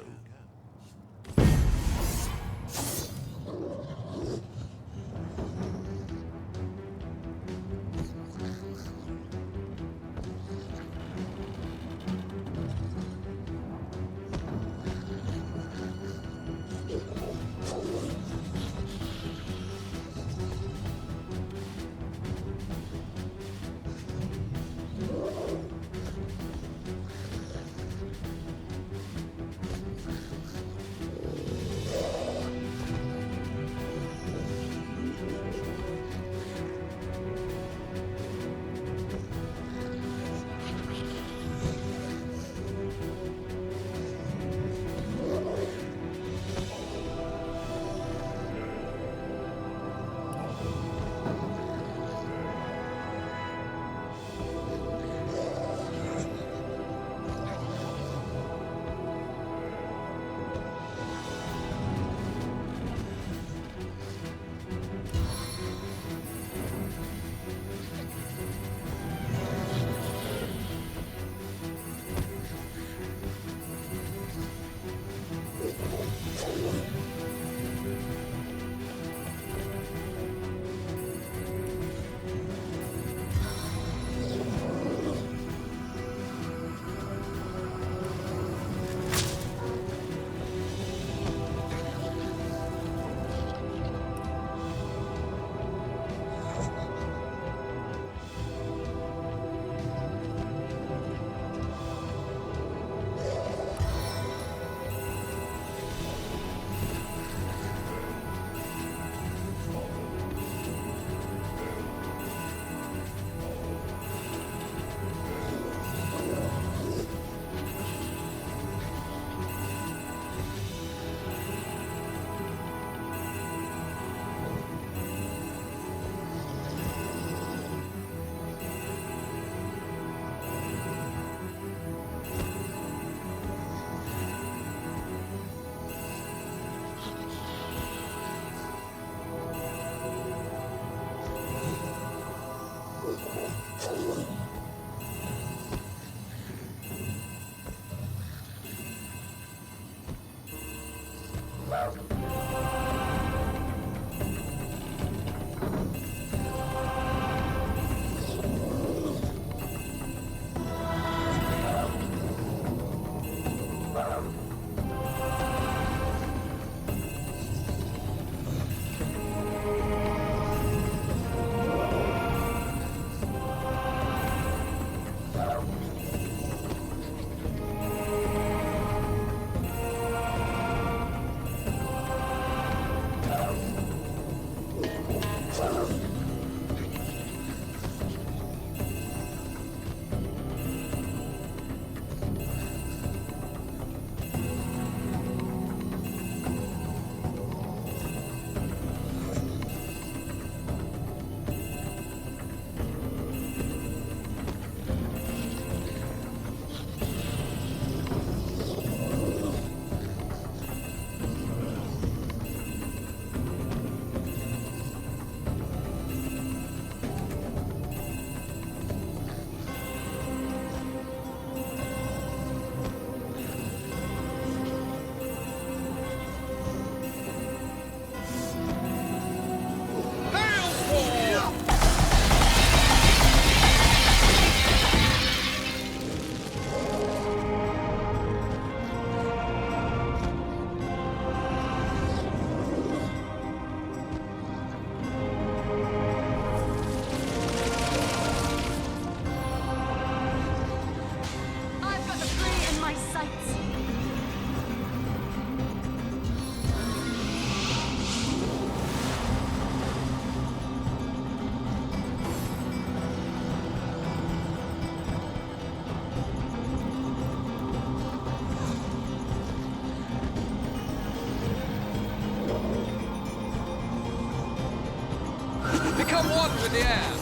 Become one with the air.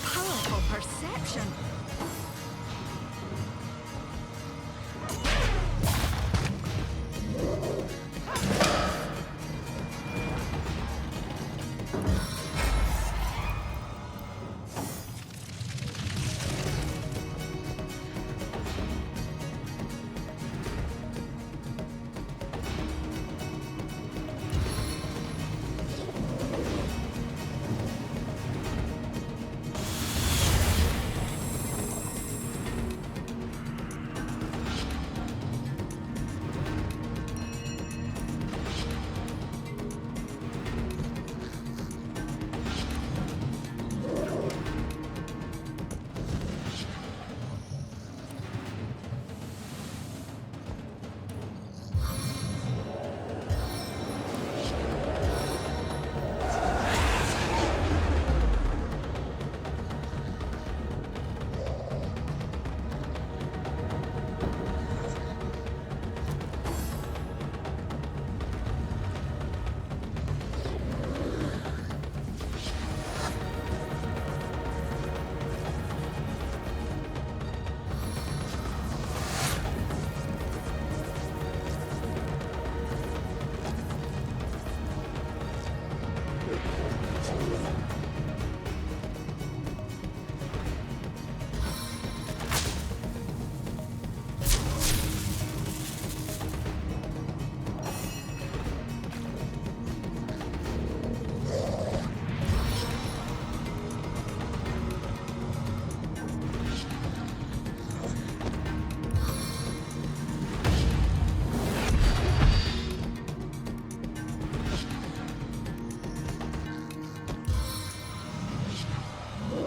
Powerful perception.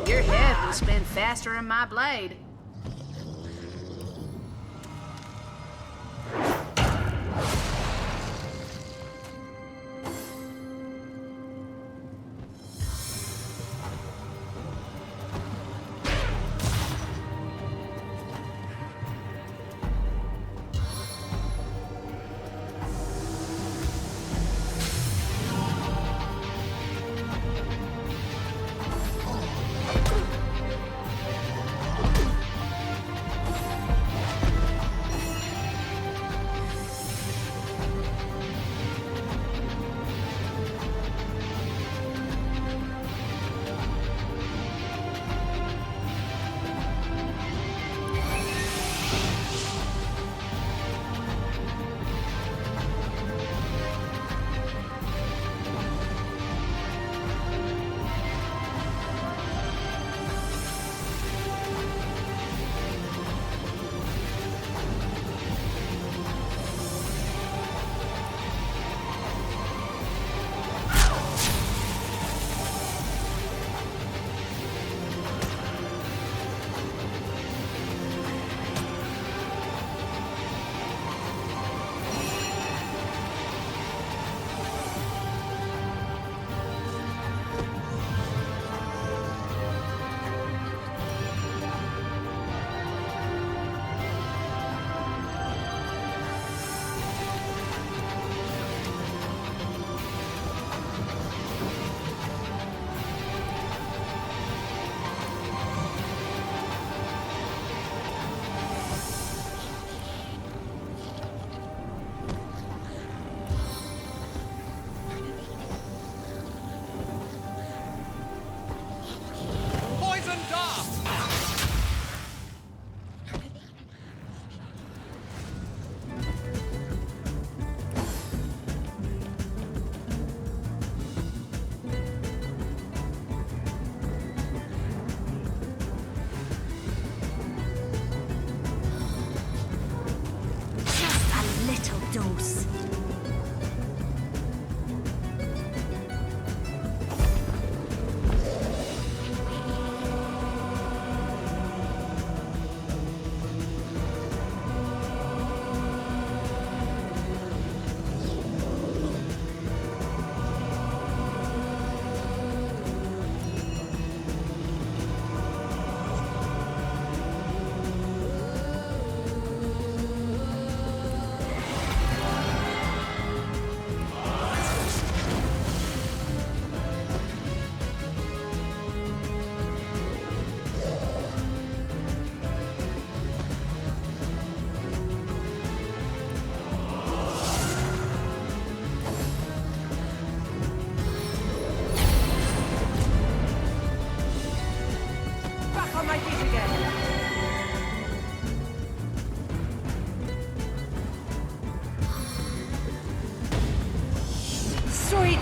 Your head will spin faster than my blade.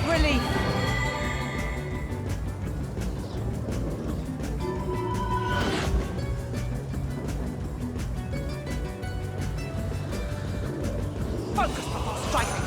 relief. Focus before striking.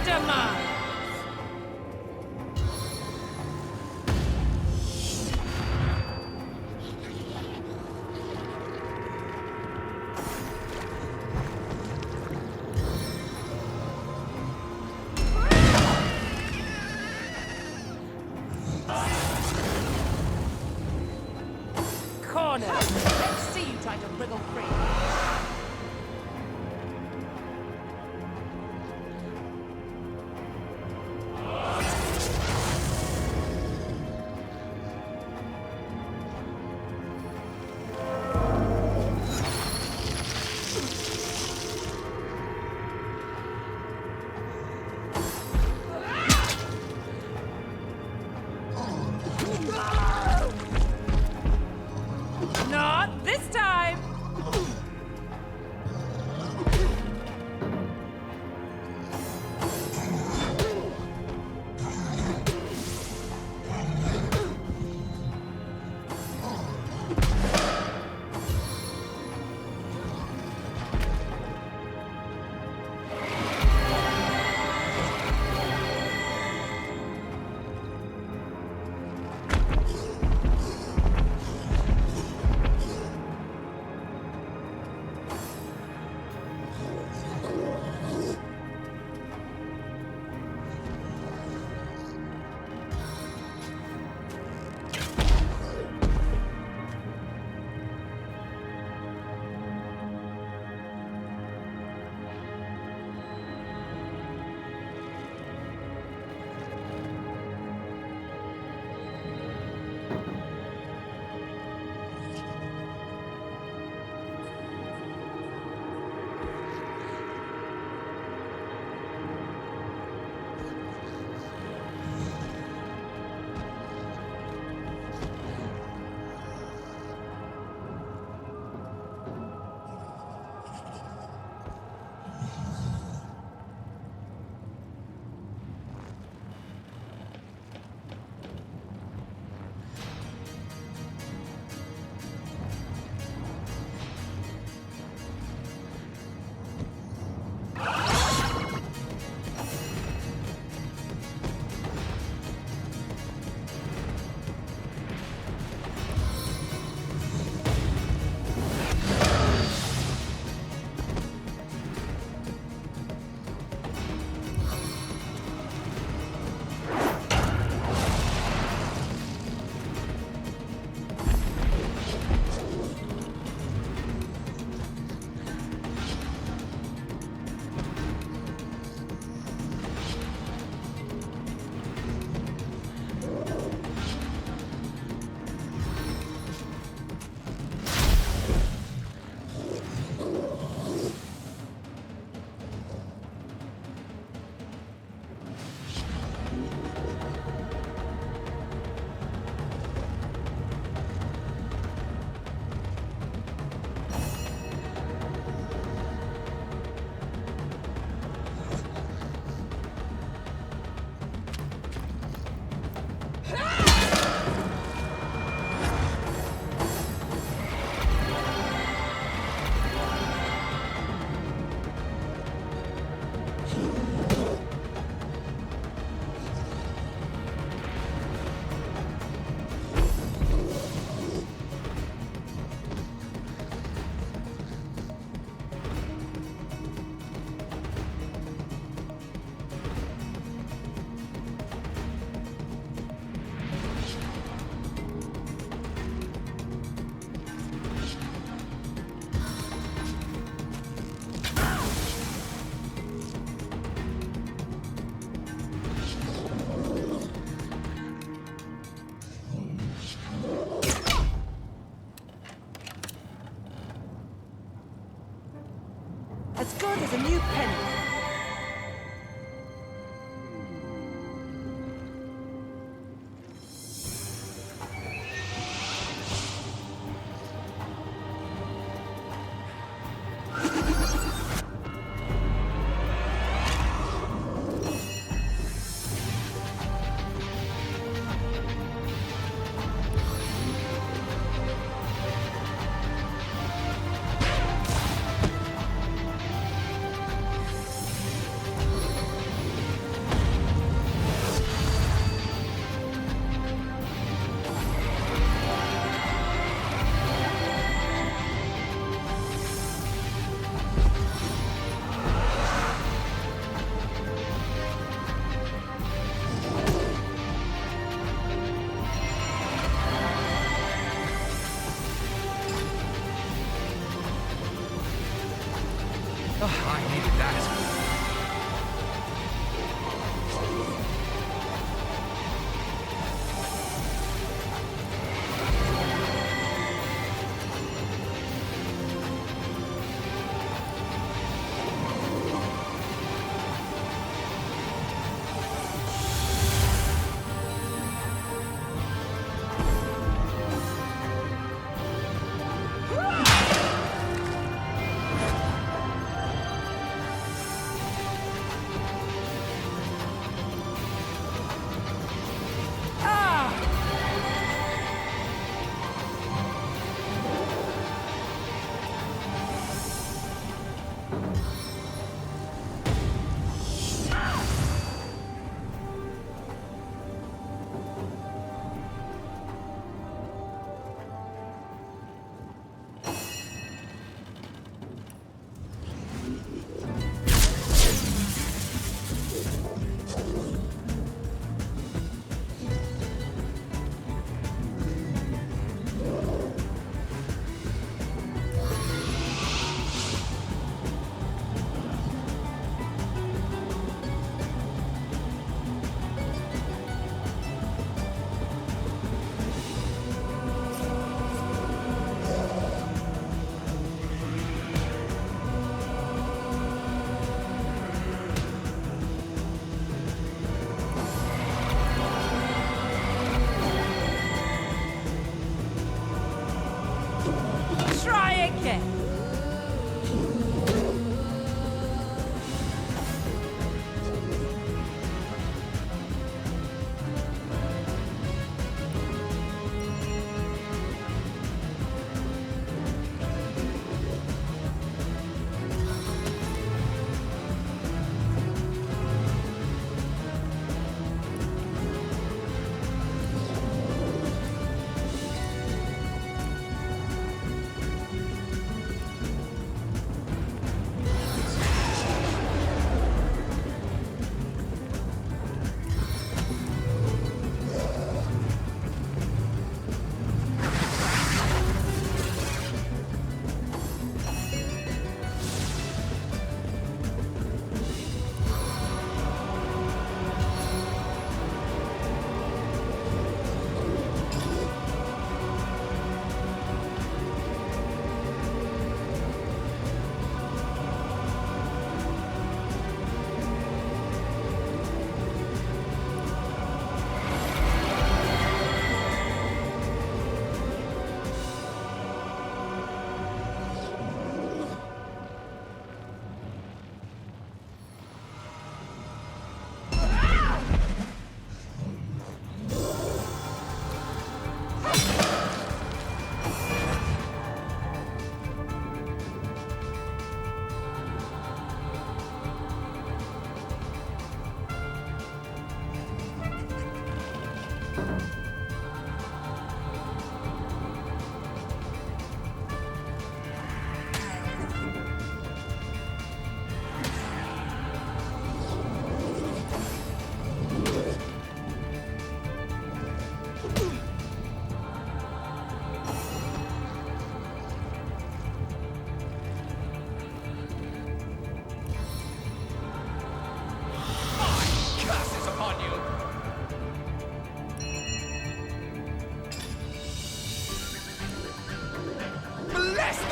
demise! Corner! Let's see you try to wriggle free. Not this time!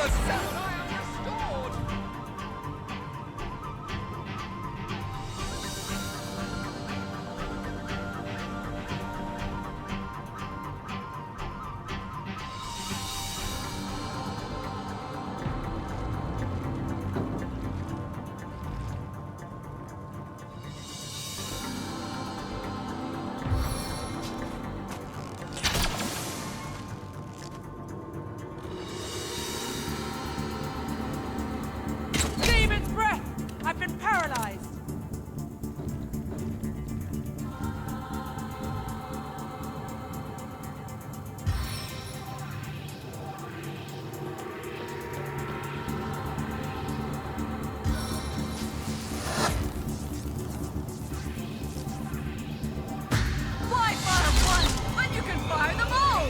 The 7 iron restored! Demon's breath! I've been paralyzed! Why fire one when you can fire them all?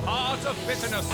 Heart of bitterness!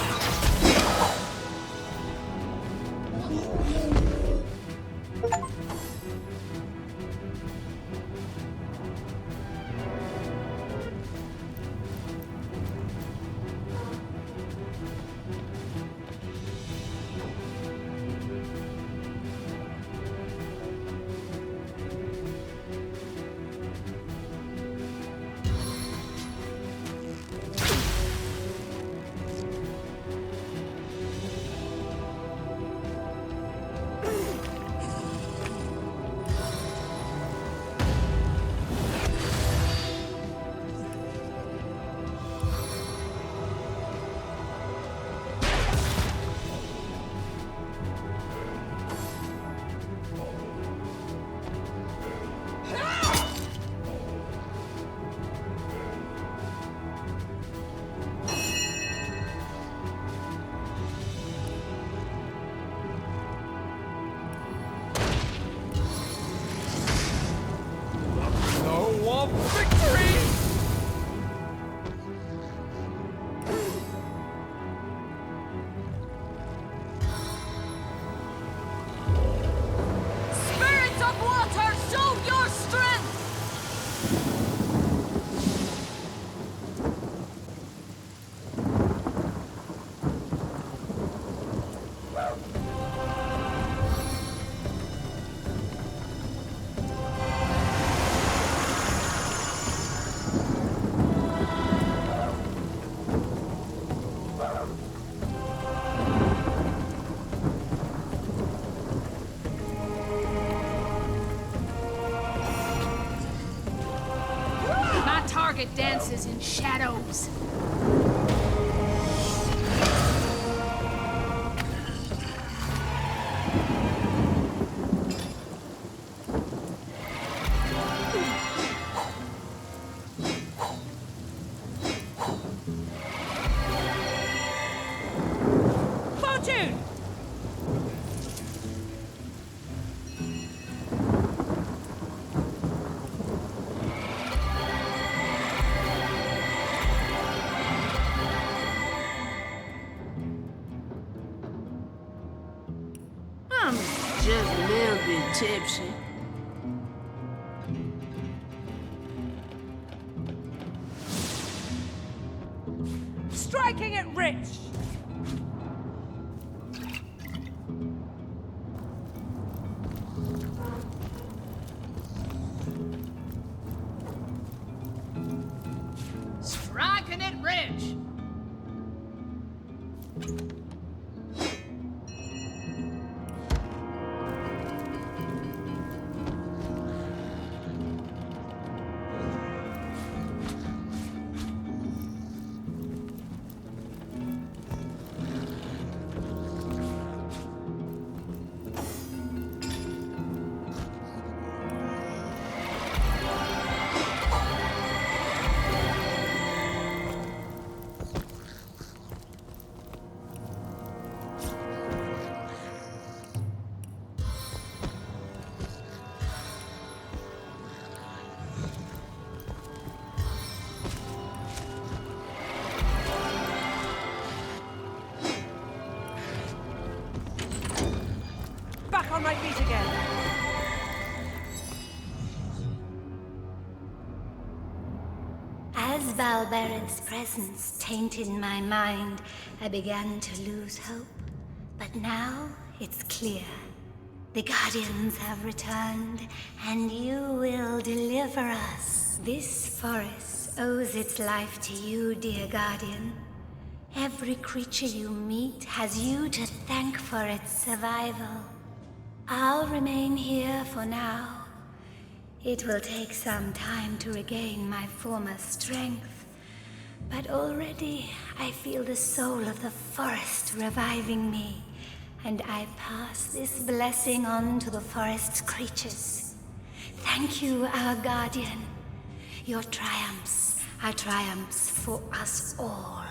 target dances in shadows. Fortune! I'm just a little bit tipsy. Striking it rich! Striking it rich. Back on my feet again. As Valberen's presence tainted my mind, I began to lose hope. But now it's clear. The Guardians have returned, and you will deliver us. This forest owes its life to you, dear Guardian. Every creature you meet has you to thank for its survival. I'll remain here for now. It will take some time to regain my former strength, but already I feel the soul of the forest reviving me, and I pass this blessing on to the forest's creatures. Thank you, our guardian. Your triumphs are triumphs for us all.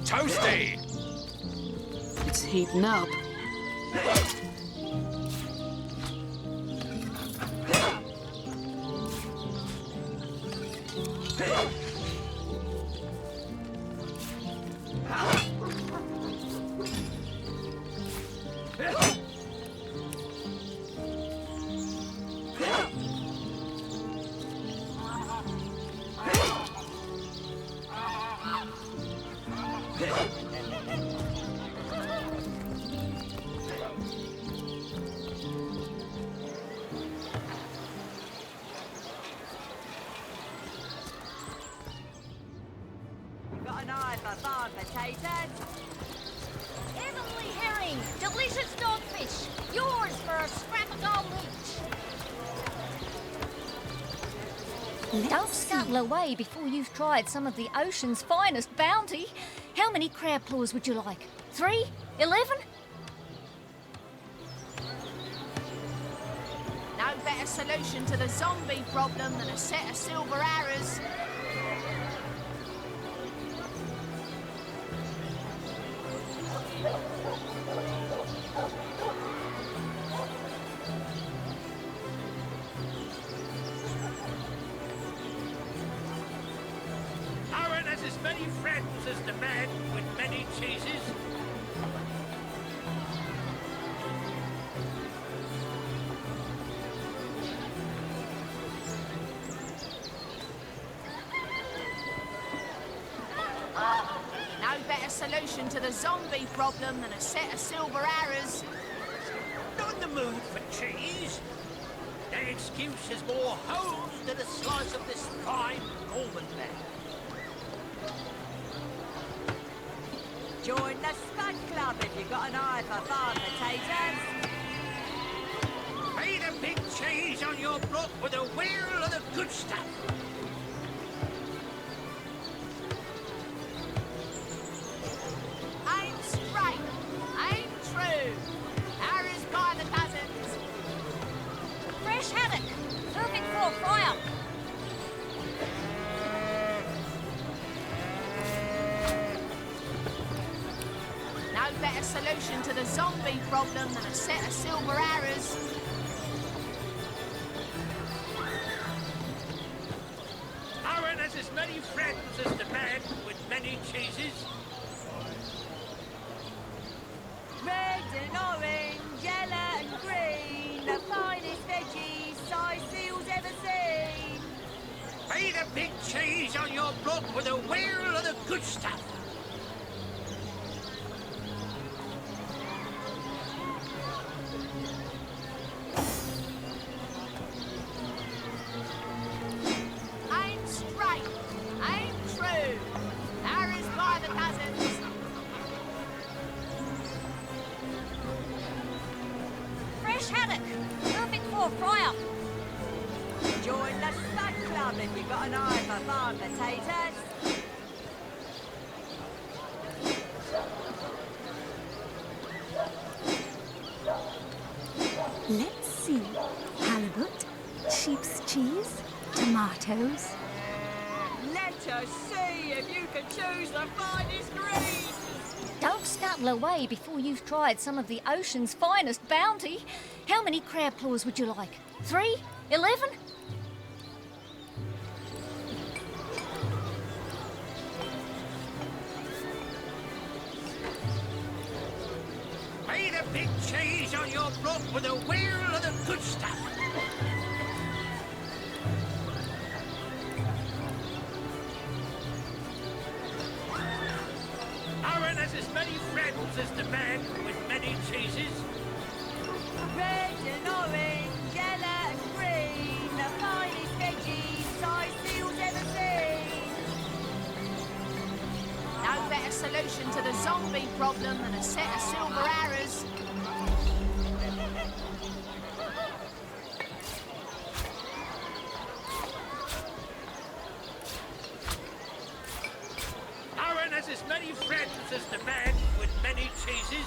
Toasty! It's heating up. Got an eye for farm potatoes? Heavenly herring, delicious dogfish, yours for a scrap of gold each. Don't scuttle away before you've tried some of the ocean's finest bounty. How many crab claws would you like? 3? 11? No better solution to the zombie problem than a set of silver arrows. Aaron has as many friends as the man with many cheeses. No better solution to the zombie problem than a set of silver arrows. Not in the mood for cheese. That excuse is more holes than a slice of this fine almond land. Join the Spud Club if you've got an eye for farm potatoes. Made a big cheese on your block with a wheel of the good stuff. Aim straight, aim true. Arrows by the dozens. Fresh haddock, perfect for a fry-up. No better solution to the zombie problem than a set of silver arrows. Aaron has as many friends as the man with many cheeses. Red and orange, yellow and green, the finest veggies size seals ever seen. Made a big cheese on your block with a wheel of the good stuff. Aim straight, aim true. Arrows by the dozens. Fresh haddock, perfect for a fry-up. Join the Spud Club if you've got an eye for farm potatoes. Let's see. Halibut, sheep's cheese, tomatoes. Let us see if you can choose the finest greens. Don't scuttle away before you've tried some of the ocean's finest bounty. How many crab claws would you like? 3? 11? Made a big cheese on your block with a wheel of the good stuff. Aaron has as many friends as the man with many cheeses. Red and orange, yellow and green, the finest veggies size seals ever seen. No better solution to the zombie problem than a set of silver arrows. Aaron has as many friends as the man with many cheeses.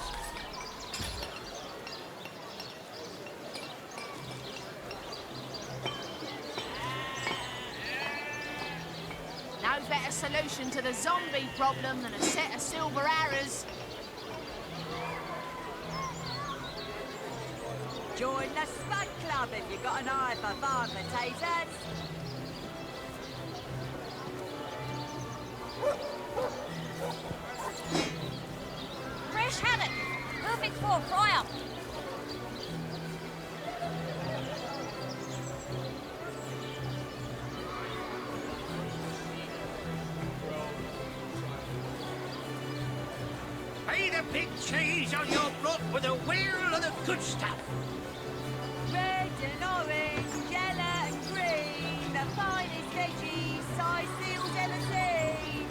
No better solution to the zombie problem than a set of silver arrows. Join the Spud Club if you've got an eye for farm potatoes. Fresh haddock, perfect for a fry-up. Made a big cheese on your block with a wheel of the good stuff. Red and orange, yellow and green, the finest veggies size seals ever seen.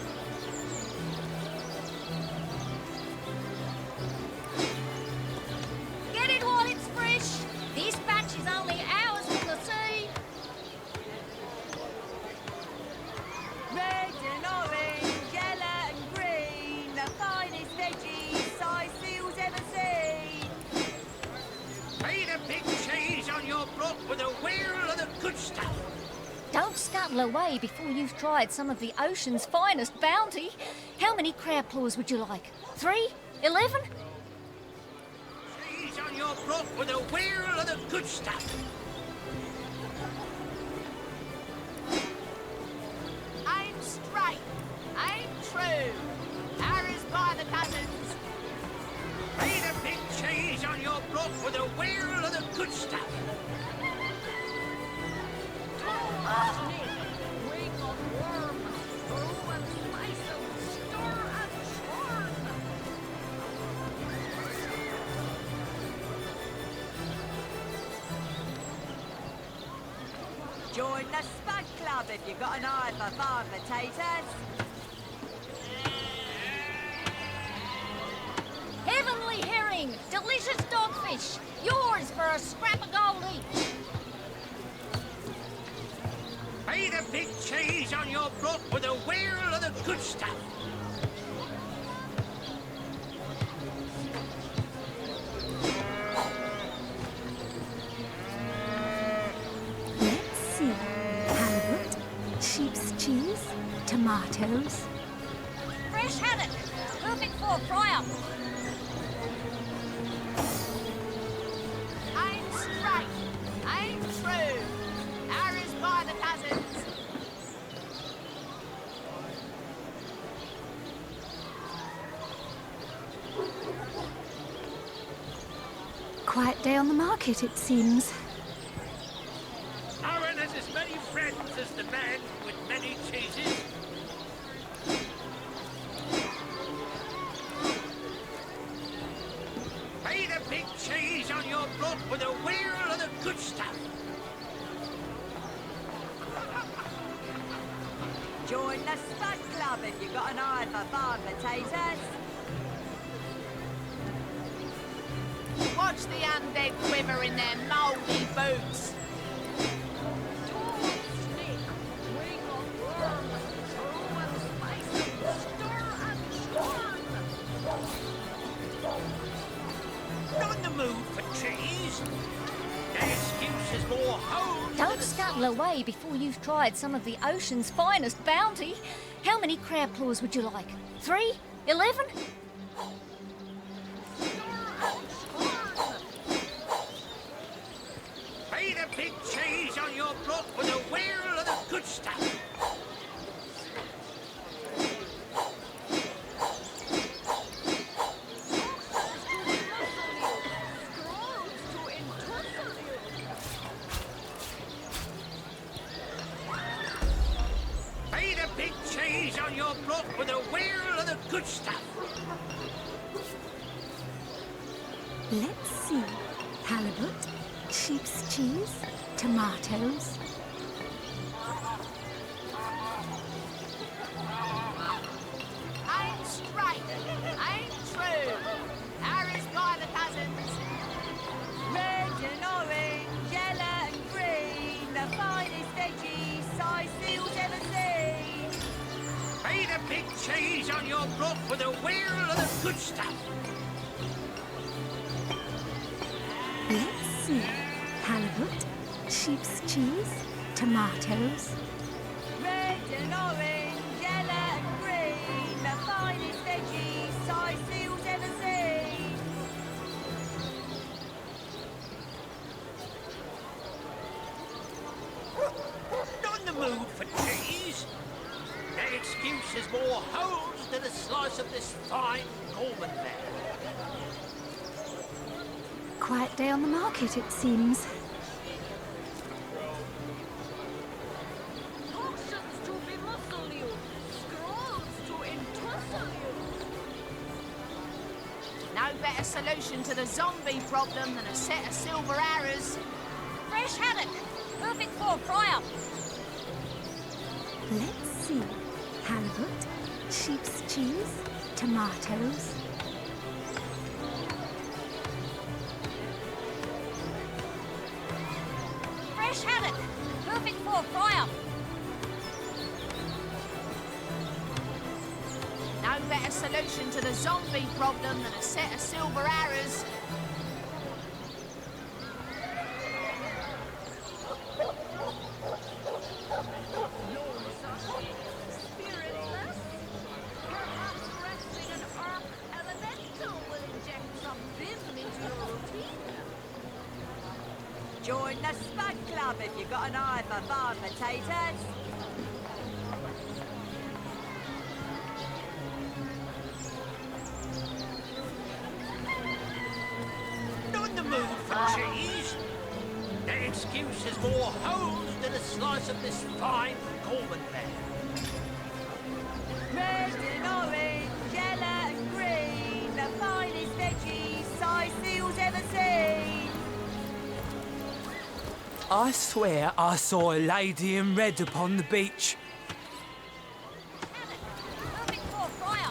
Get it while it's fresh. This batch is only hours from the sea. Red and orange, yellow and green, the finest veggies size seals ever seen. Made a big cheese on your block with a wheel of the good stuff. Don't scuttle away before you've tried some of the ocean's finest bounty. How many crab claws would you like? 3? 11? Cheese on your block with a wheel of the good stuff. Aim straight, aim true, arrows by the dozens. Made a big cheese on your block with a wheel of the good stuff. We got worm, through and slice and stir and churn. Join the Spud Club if you've got an eye for farm potatoes. Heavenly herring, delicious dogfish. Yours for a scrap of gold each. Made a big cheese on your block with a wheel of the good stuff. Let's see. Halibut, sheep's cheese, tomatoes. Fresh haddock, perfect for a fry-up. Aim straight, aim true, arrows by the dozens. Quiet day on the market, it seems. Aaron has as many friends as the man with many cheeses. Made a big cheese on your block with a wheel of the good stuff. Join the Spud Club if you've got an eye for farm potatoes. Watch the undead quiver in their mouldy boots. Not in the mood for cheese. That excuse is more holes. Don't scuttle away before you've tried some of the ocean's finest bounty. How many crab claws would you like? 3? 11? Made a big cheese on your block with a wheel of the good stuff. Made a big cheese on your block with a wheel of the good stuff. Let's see. Halibut, sheep's cheese, tomatoes. Aim straight, aim true, arrows by the dozens. Red and orange, yellow and green, the finest veggies size seals ever seen. Made a big cheese on your block with a wheel of the good stuff. Let's see. Halibut, sheep's cheese, tomatoes. Red and orange, yellow and green, the finest veggies size seals ever seen. Not in the mood for cheese. That excuse is more holes than a slice of this fine Gorman there. Quiet day on the market, it seems. Potions to bemuscle you, scrolls to entwist you. No better solution to the zombie problem than a set of silver arrows. Fresh haddock. Perfect for a fry-up. Let's see. Halibut, sheep's cheese, tomatoes. Fresh haddock. Perfect for a fry-up. No better solution to the zombie problem than a set of silver arrows. Join the Spud Club if you've got an eye for farm potatoes. Not in the mood for cheese. That excuse is more holes than a slice of this fine Gorman man. Red and orange, yellow and green, the finest veggies size seals ever seen. I swear I saw a lady in red upon the beach.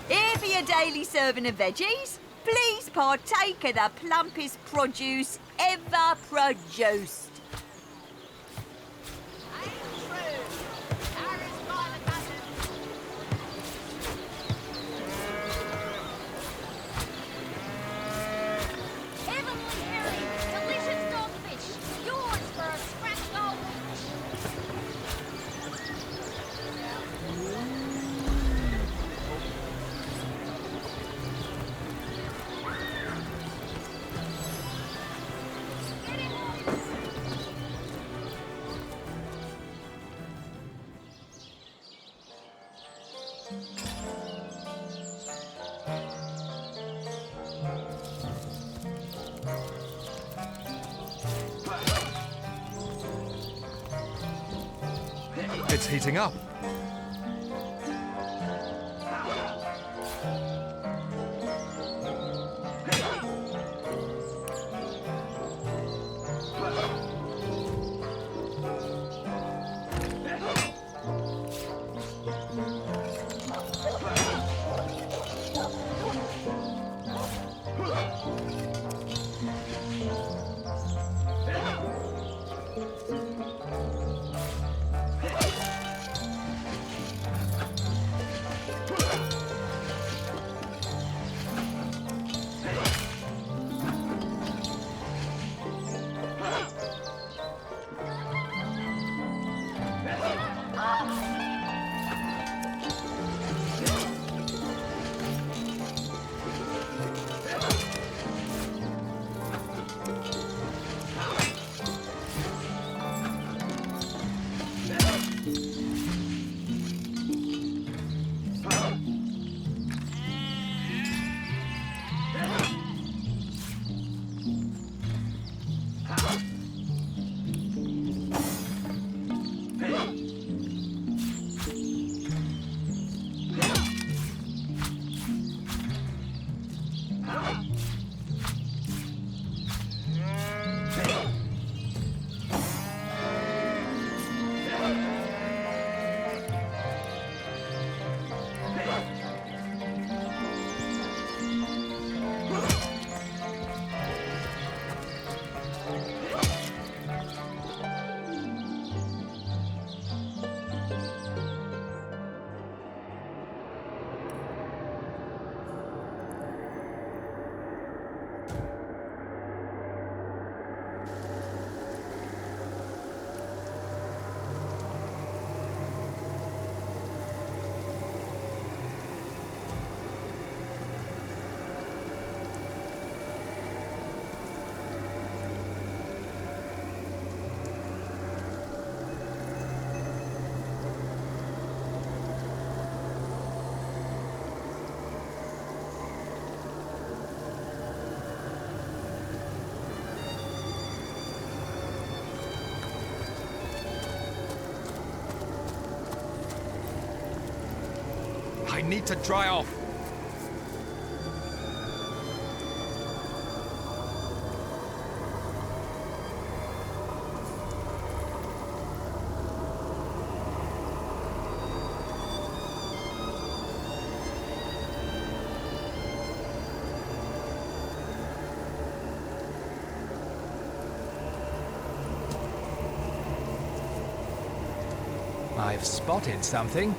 Here for your daily serving of veggies. Please partake of the plumpest produce ever produced. It's heating up. I need to dry off. I've spotted something.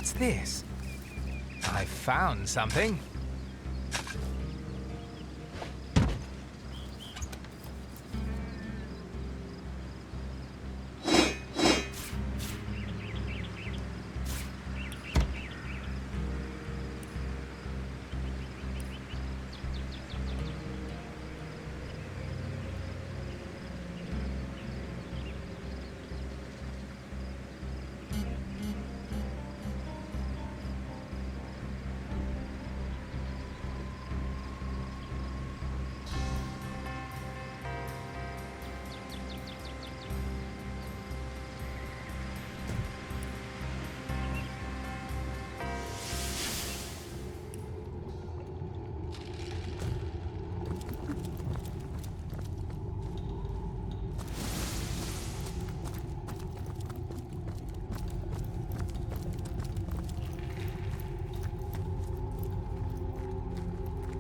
What's this? I found something.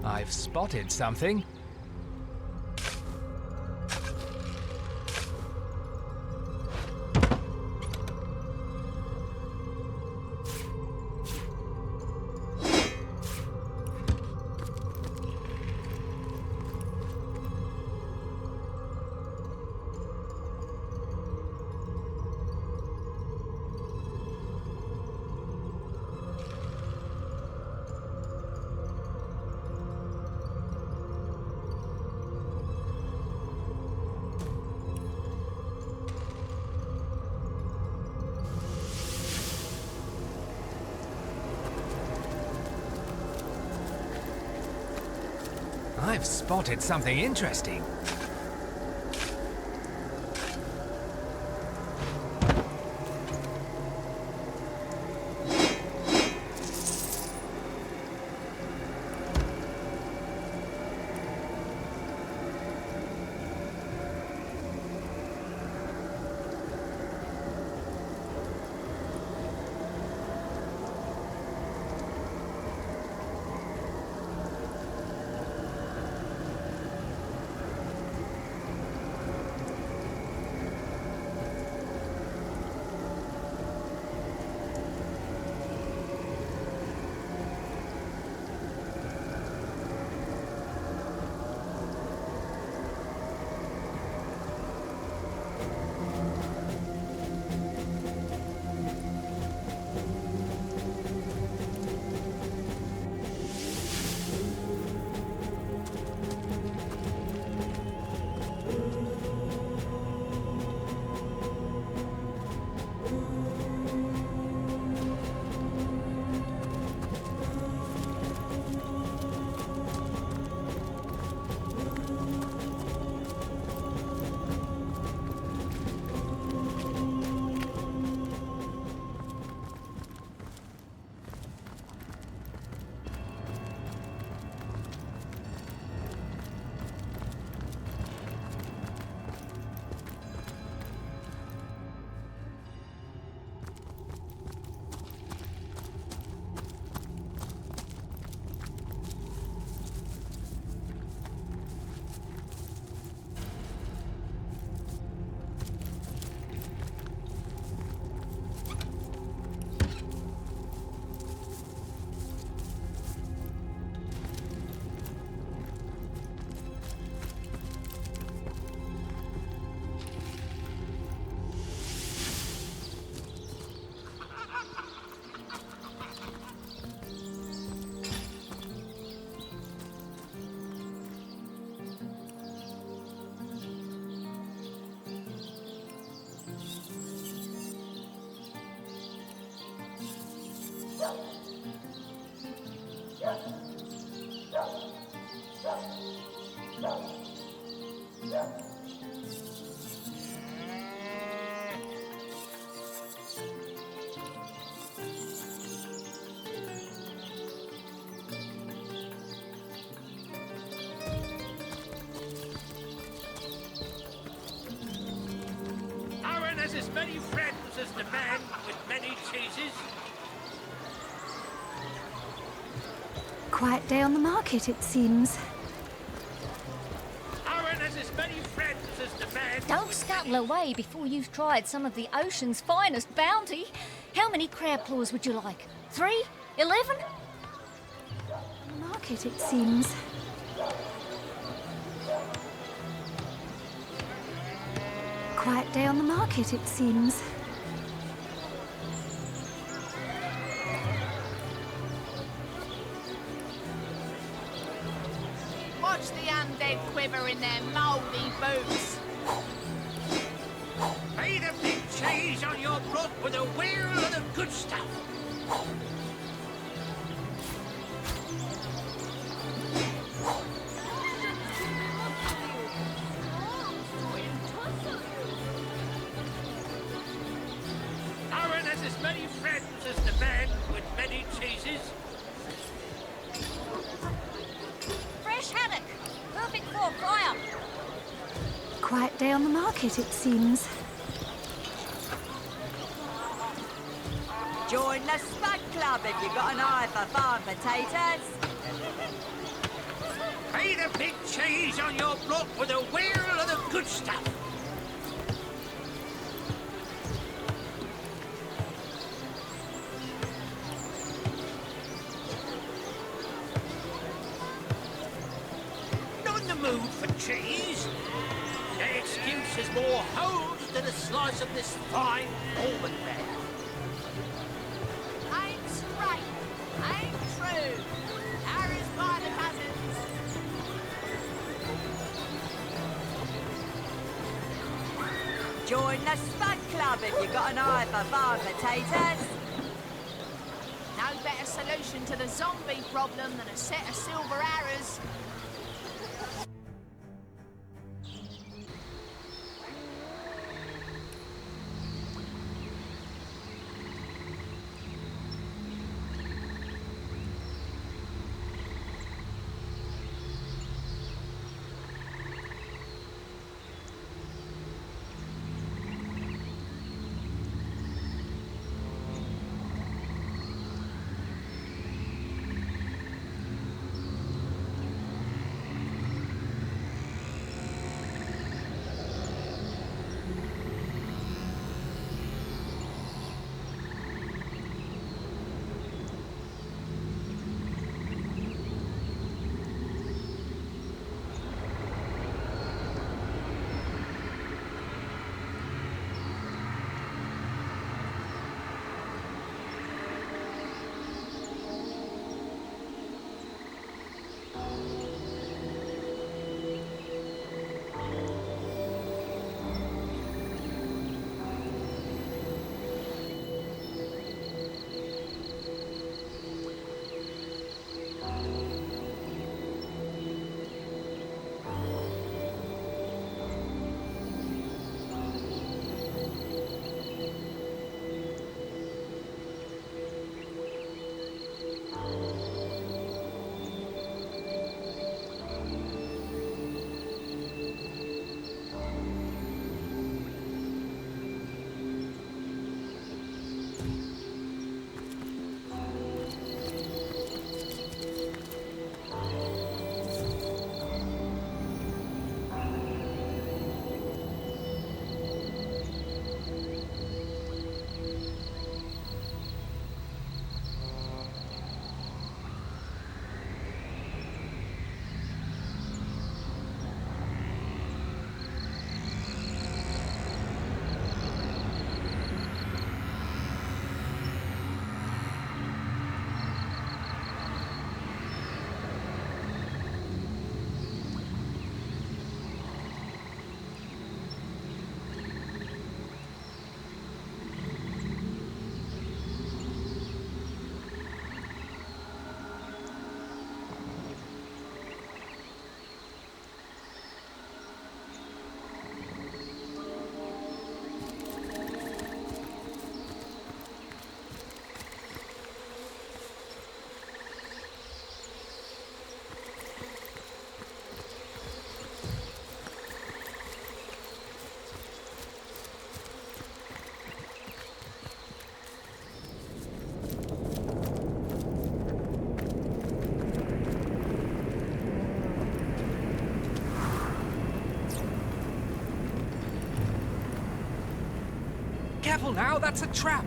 I've spotted something. I've spotted something interesting. Aaron has as many friends as the man with many cheeses. Quiet day on the market, it seems. Aaron has as many friends as the man. Don't scuttle away before you've tried some of the ocean's finest bounty. How many crab claws would you like? 3? 11? Market, it seems. Quiet day on the market, it seems. Watch the undead quiver in their mouldy boots. Pay the big cheese on your block with a wheel of the good stuff. Aaron has as many friends as the man with many cheeses. Fresh haddock. Perfect for a fryer. Quiet day on the market, it seems. Join the Spud Club if you've got an eye for farm potatoes. Pay the big cheese on your block with a wheel of the good stuff. Not in the mood for cheese. The excuse is more holes than a slice of this fine almond there. Ain't straight, ain't true. Harry's by the cousins. Join the Spud Club if you've got an eye for farm potatoes. No better solution to the zombie problem than a set of silver arrows. careful now, that's a trap.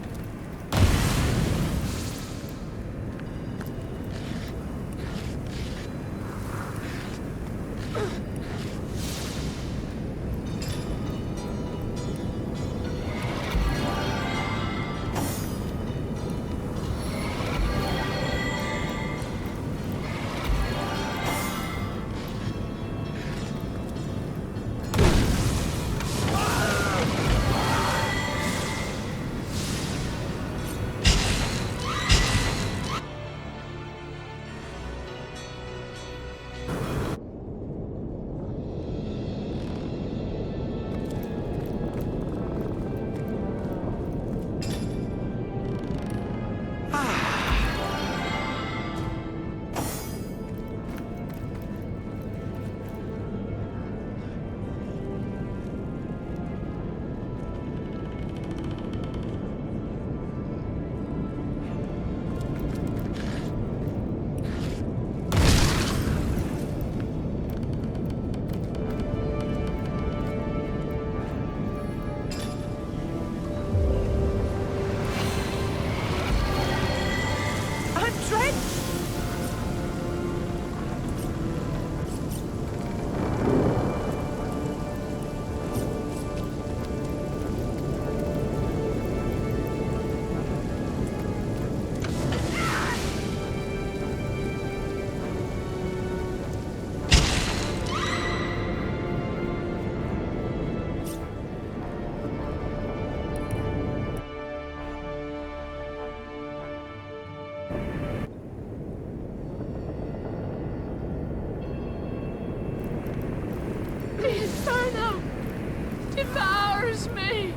Devours me!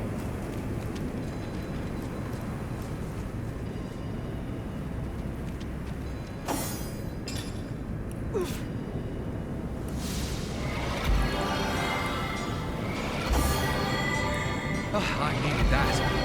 Oh, I needed that.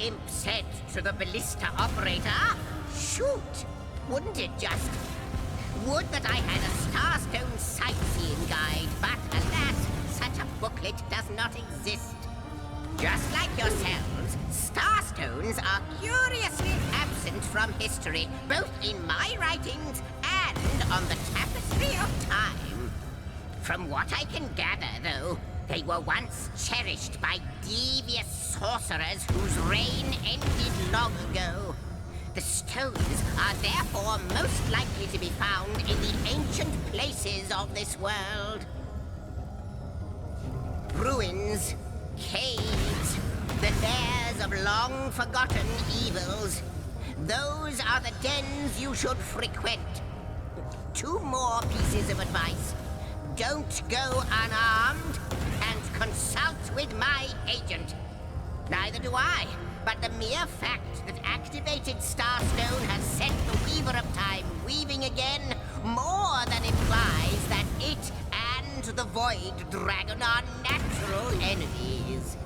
imp said to the ballista operator, "Shoot! Wouldn't it just? Would that I had a Starstone sightseeing guide, but alas, such a booklet does not exist. Just like yourselves, Starstones are curiously absent from history, both in my writings and on the tapestry of time. From what I can gather, though, they were once cherished by devious sorcerers whose reign ended long ago. The stones are therefore most likely to be found in the ancient places of this world. Ruins, caves, the lairs of long-forgotten evils. Those are the dens you should frequent. 2 more pieces of advice. Don't go unarmed, and consult with my agent. Neither do I, but the mere fact that activated Starstone has set the Weaver of Time weaving again more than implies that it and the Void Dragon are natural enemies.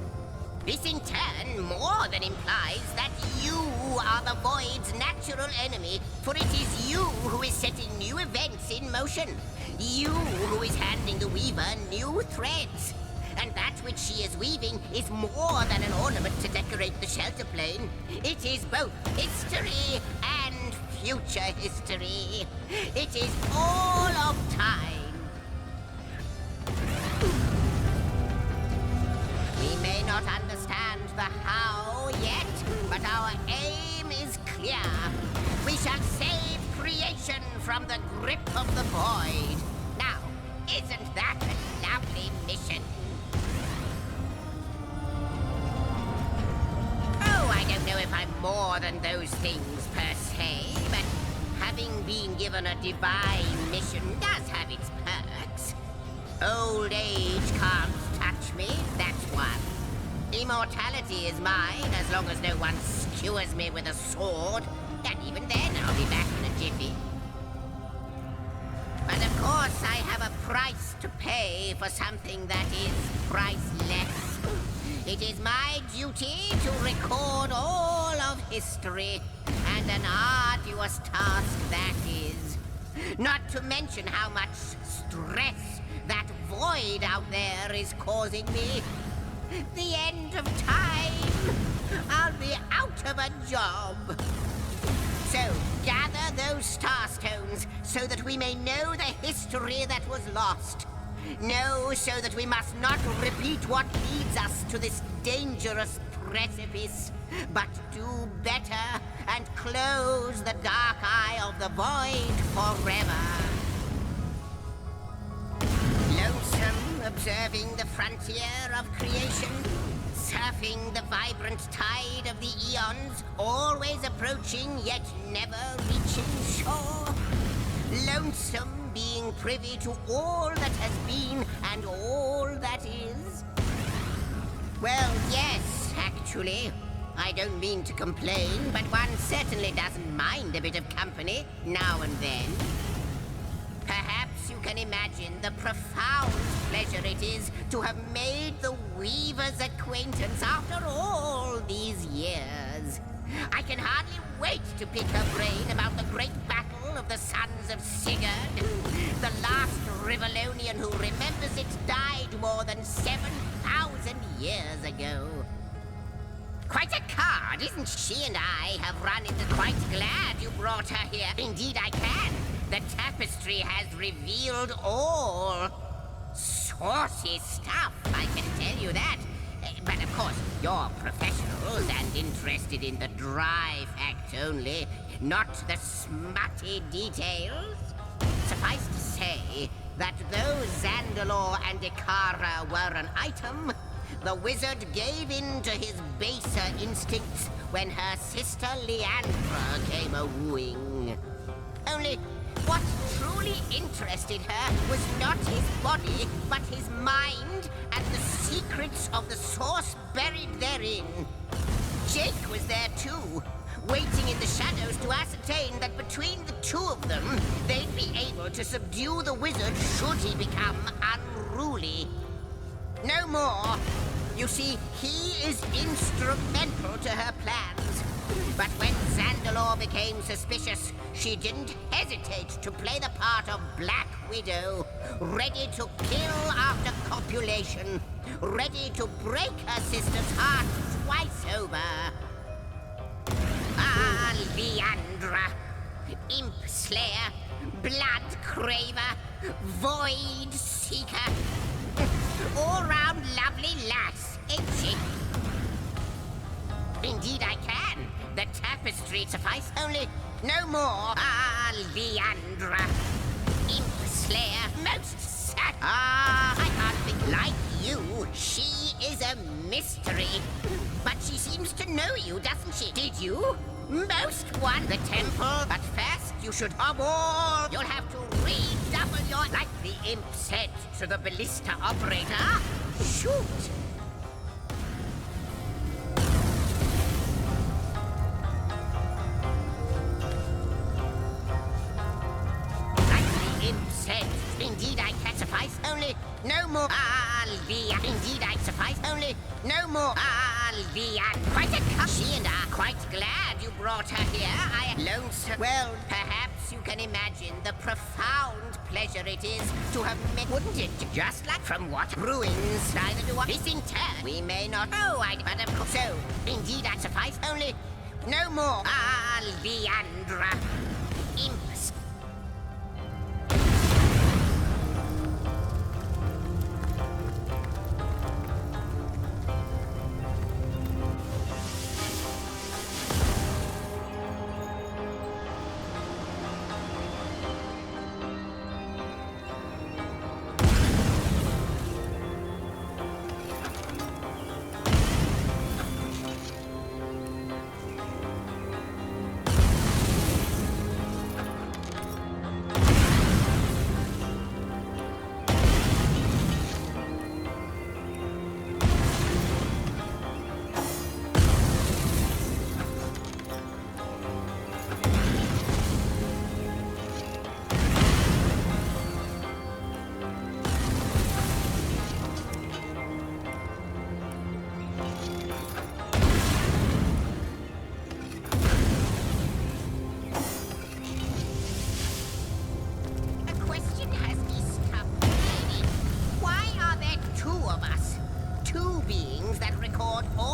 This in turn more than implies that you are the Void's natural enemy, for it is you who is setting new events in motion. You who is handing the Weaver new threads. And that which she is weaving is more than an ornament to decorate the shelter plane. It is both history and future history. It is all of time. We may not understand the how yet, but our aim is clear. We shall save creation from the grip of the Void. Now, isn't that a lovely mission? Oh, I don't know if I'm more than those things per se, but having been given a divine mission does have its perks. Old age can't touch me, that's one. Immortality is mine as long as no one skewers me with a sword, and even then I'll be back in a jiffy. But of course I have a price to pay for something that is priceless. It is my duty to record all of history, and an arduous task that is. Not to mention how much stress that void out there is causing me. The end of time. I'll be out of a job. So, gather those Starstones so that we may know the history that was lost. Know so that we must not repeat what leads us to this dangerous precipice, but do better and close the dark eye of the void forever. Lonesome, observing the frontier of creation, surfing the vibrant tide of the eons, always approaching yet never reaching shore. Lonesome, being privy to all that has been and all that is. Well, yes, actually. I don't mean to complain, but one certainly doesn't mind a bit of company now and then. Perhaps you can imagine the profound pleasure it is to have made the Weaver's acquaintance after all these years. I can hardly wait to pick her brain about the great battle of the sons of Sigurd. The last Rivalonian who remembers it died more than 7,000 years ago. Quite a card, isn't she and I have run into? Quite glad you brought her here. Indeed I can. The tapestry has revealed all. Saucy stuff, I can tell you that. But of course, you're professionals and interested in the dry facts only, not the smutty details. Suffice to say that though Zandalore and Ikara were an item, the wizard gave in to his baser instincts when her sister Leandra came a-wooing. Only, what truly interested her was not his body, but his mind and the secrets of the source buried therein. Jake was there too, waiting in the shadows to ascertain that between the two of them, they'd be able to subdue the wizard should he become unruly. No more. You see, he is instrumental to her plans. But when Zandalore became suspicious, she didn't hesitate to play the part of Black Widow, ready to kill after copulation, ready to break her sister's heart twice over. Ah, Leandra, Imp Slayer, Blood Craver, Void Seeker. All-round lovely lass, ain't she? Indeed I can. The tapestry suffice only no more. Ah, Leandra, Imp Slayer, most sad. Ah, I can't think like you. She is a mystery. But she seems to know you, doesn't she? Did you? Most want the temple, but first you should have all. You'll have to redouble your... Like the imp said to the ballista operator, shoot! Like the imp said, indeed I can suffice only no more. Indeed I suffice only no more. Quite a cup. She and I are quite glad you brought her here. I am lonesome. Well, perhaps you can imagine the profound pleasure it is to have met, wouldn't it? Just like from what ruins either do I. This in turn, we may not. Oh, but of course. So, indeed I suffice only no more. Leandra, imps.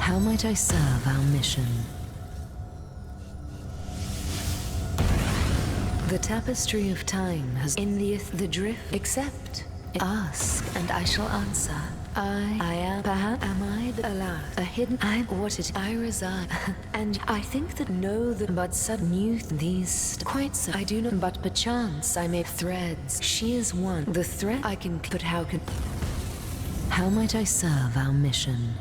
How might I serve our mission? The tapestry of time has indieth the drift. Accept, ask, and I shall answer. I am, perhaps, am I the alas, a hidden, what it, I reside, and I think that know that but sudden youth these, quite so, I do not, but perchance I may threads, she is one, the thread I can, but how might I serve our mission?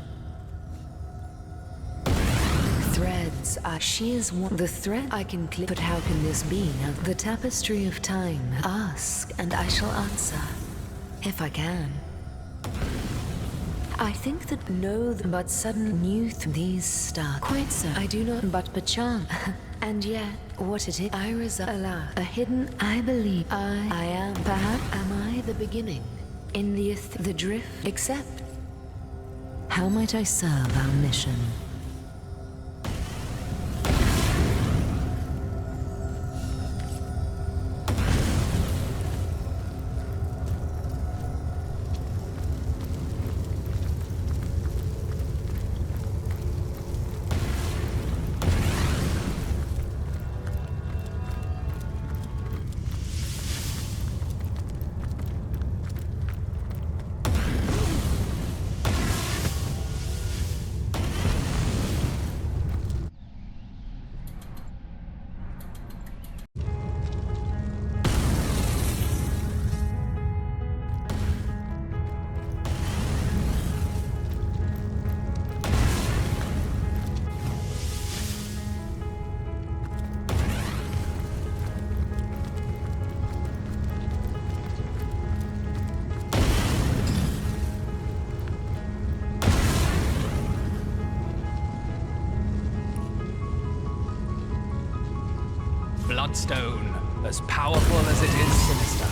Threads are, she is one, the thread I can clip, but how can this be now? The tapestry of time, ask, and I shall answer, if I can. I think that know that but sudden youth these stars, quite so, I do not, but perchance, and yet, what it is, I reside, alas, a hidden, I believe, I am, perhaps, am I the beginning, in the drift, except, how might I serve our mission? Bloodstone, as powerful as it is sinister.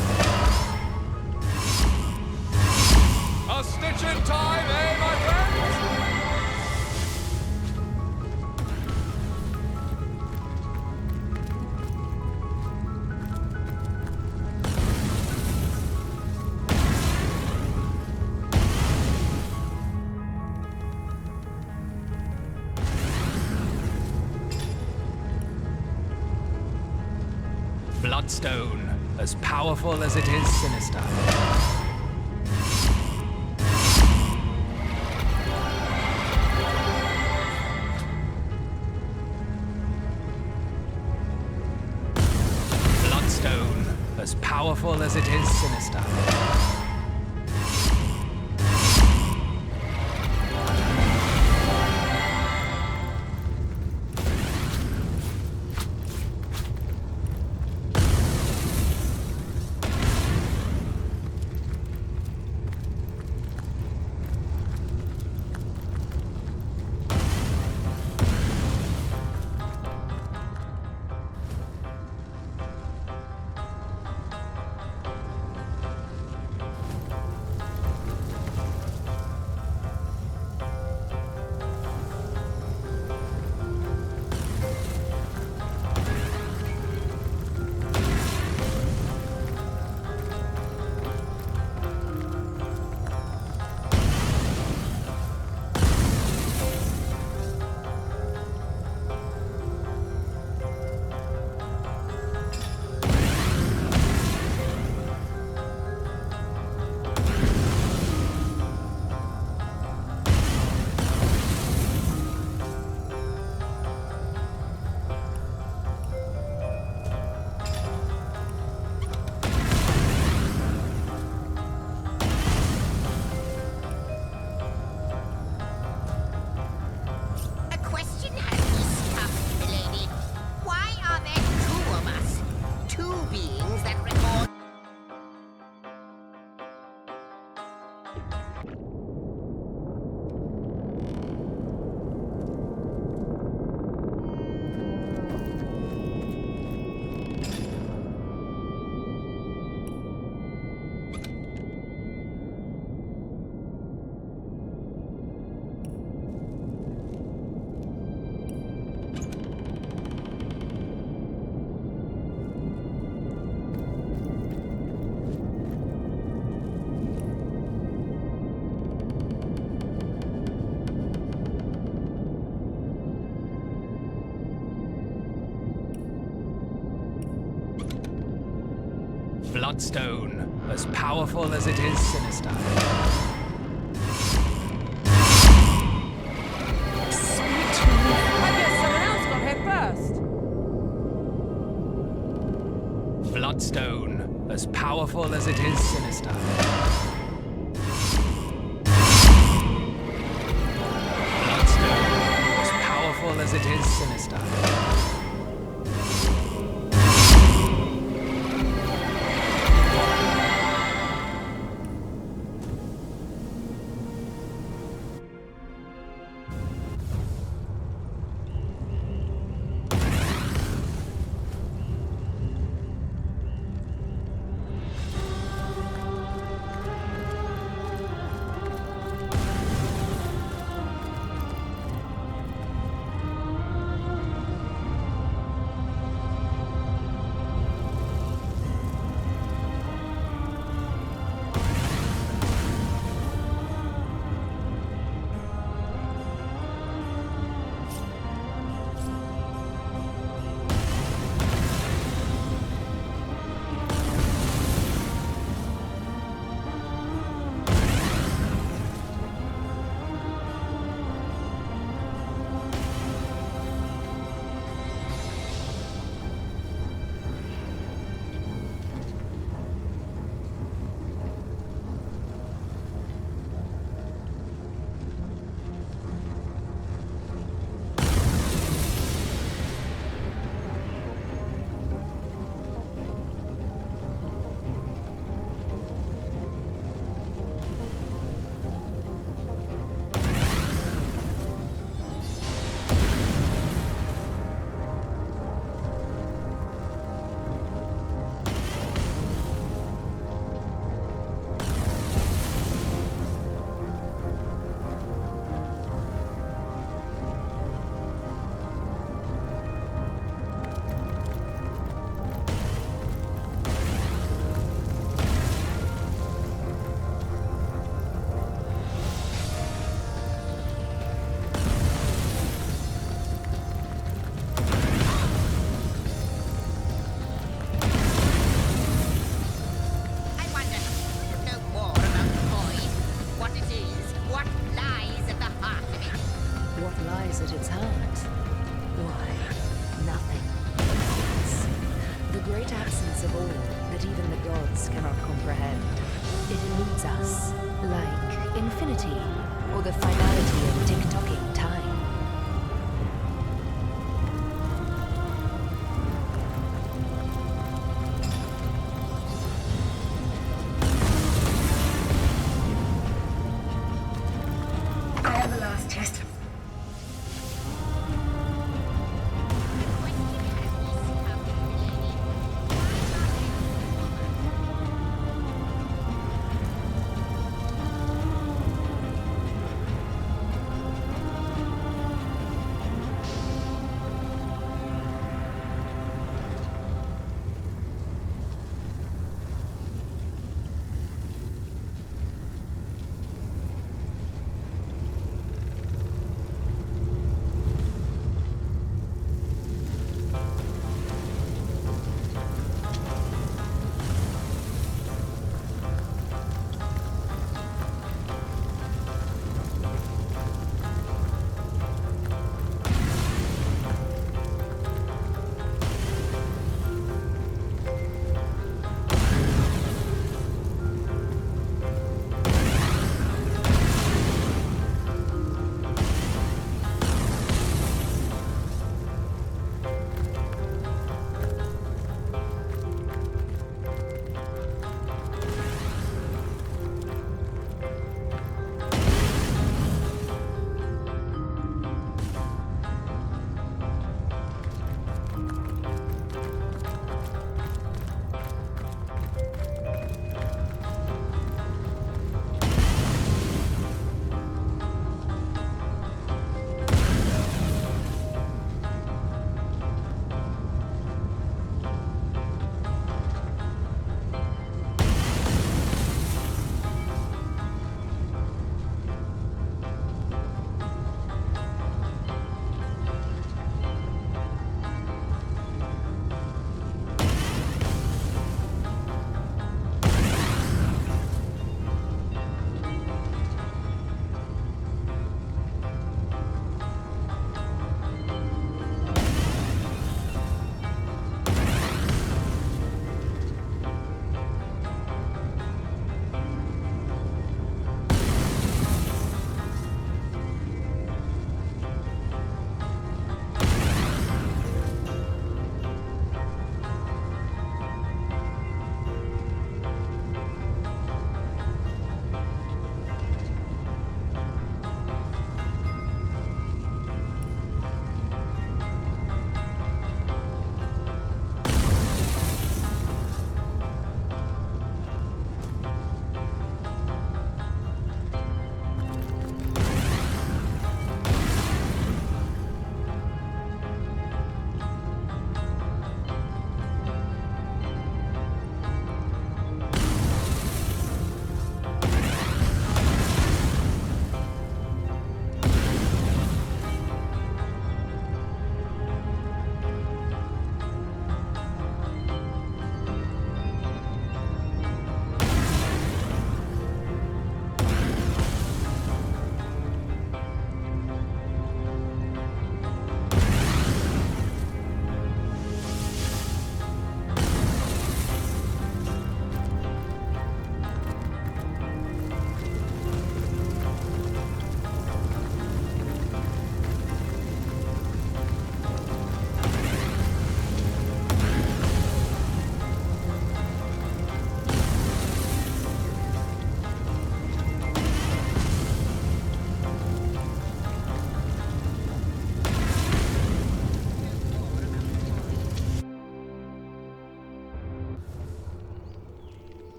A stitch in time, eh, my friends? Bloodstone, as powerful as it is sinister. Bloodstone, as powerful as it is sinister. Bloodstone, as powerful as it is sinister. I guess someone else got here first. Bloodstone, as powerful as it is sinister. Bloodstone, as powerful as it is sinister. for the finality of tick-tocking time. I have the last test.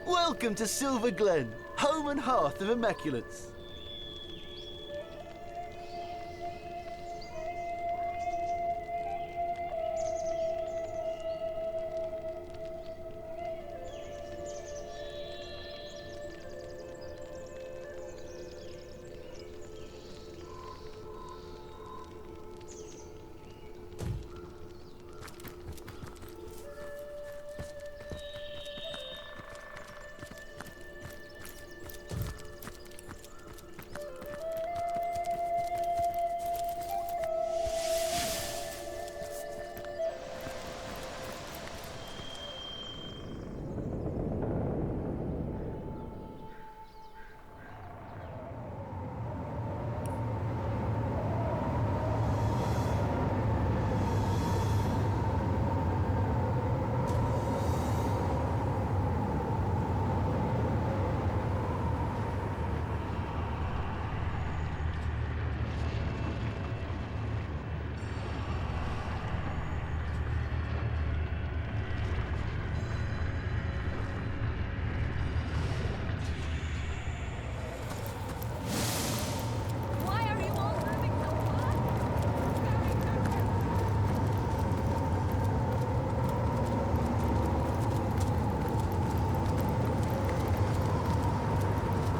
Welcome to Silver Glen, home and hearth of Immaculates.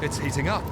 It's heating up.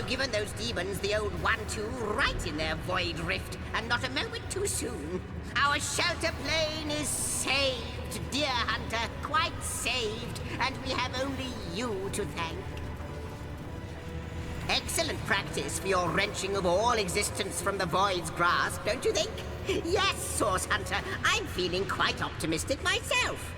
Given those demons the old 1-2 right in their void rift, and not a moment too soon. Our shelter plane is saved, dear hunter, quite saved, and we have only you to thank. Excellent practice for your wrenching of all existence from the void's grasp, don't you think? Yes, Source Hunter, I'm feeling quite optimistic myself.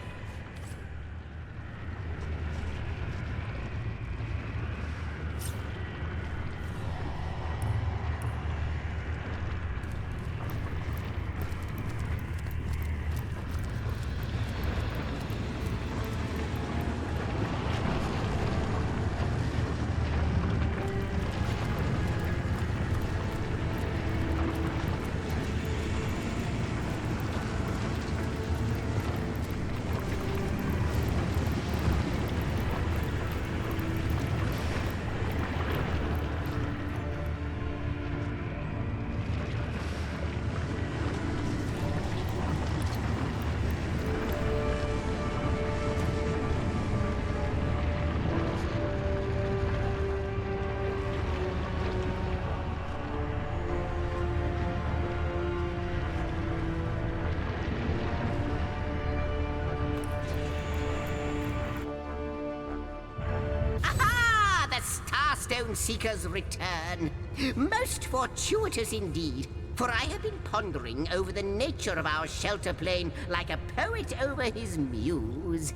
Stone Seeker's return. Most fortuitous indeed, for I have been pondering over the nature of our shelter plane like a poet over his muse.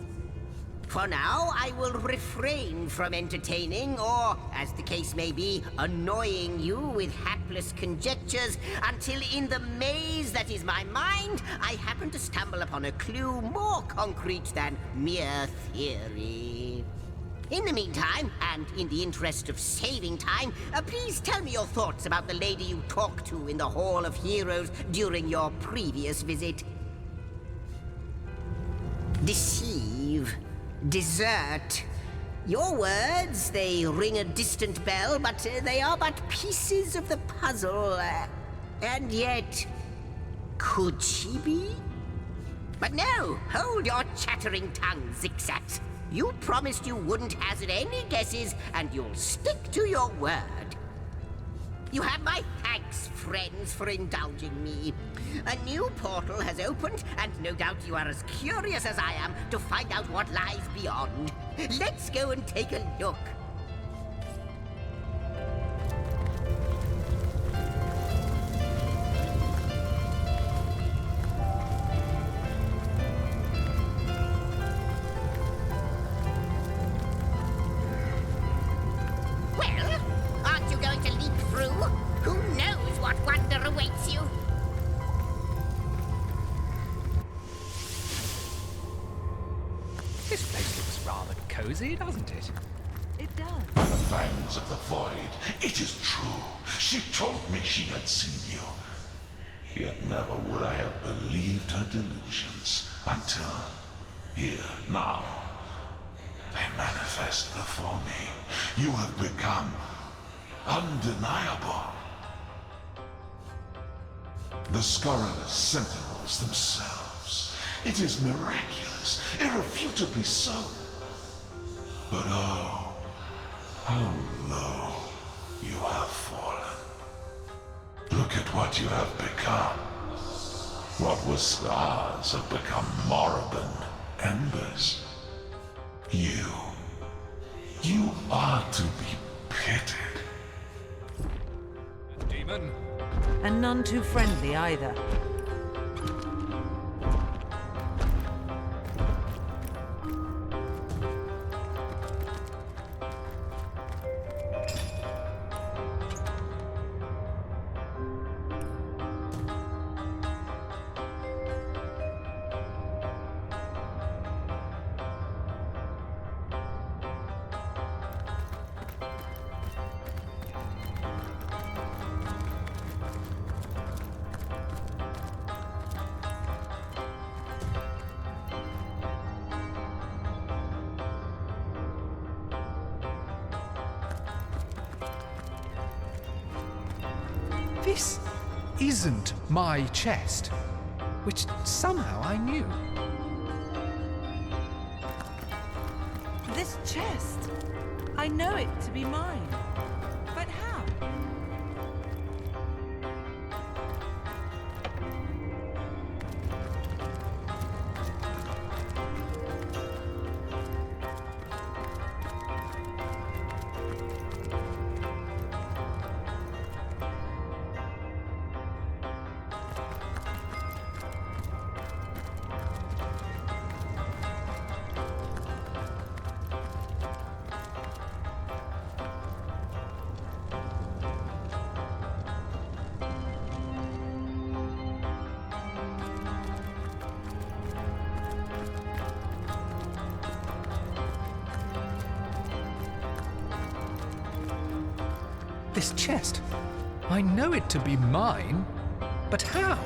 For now, I will refrain from entertaining, or, as the case may be, annoying you with hapless conjectures until in the maze that is my mind, I happen to stumble upon a clue more concrete than mere theory. In the meantime, and in the interest of saving time, please tell me your thoughts about the lady you talked to in the Hall of Heroes during your previous visit. Deceive. Desert. Your words, they ring a distant bell, but they are but pieces of the puzzle. And yet, could she be? But no, hold your chattering tongue, Zixat. You promised you wouldn't hazard any guesses, and you'll stick to your word. You have my thanks, friends, for indulging me. A new portal has opened, and no doubt you are as curious as I am to find out what lies beyond. Let's go and take a look. This place looks rather cozy, doesn't it? It does. By the fangs of the void, it is true. She told me she had seen you. Yet never would I have believed her delusions until here, now. They manifest before me. You have become undeniable. The scurrilous sentinels themselves. It is miraculous, irrefutably so. But oh, how low you have fallen. Look at what you have become. What were stars have become moribund embers. You are to be pitied. A demon? And none too friendly either. This isn't my chest, which somehow I knew. This chest, I know it to be mine. But how? This chest, I know it to be mine, but how?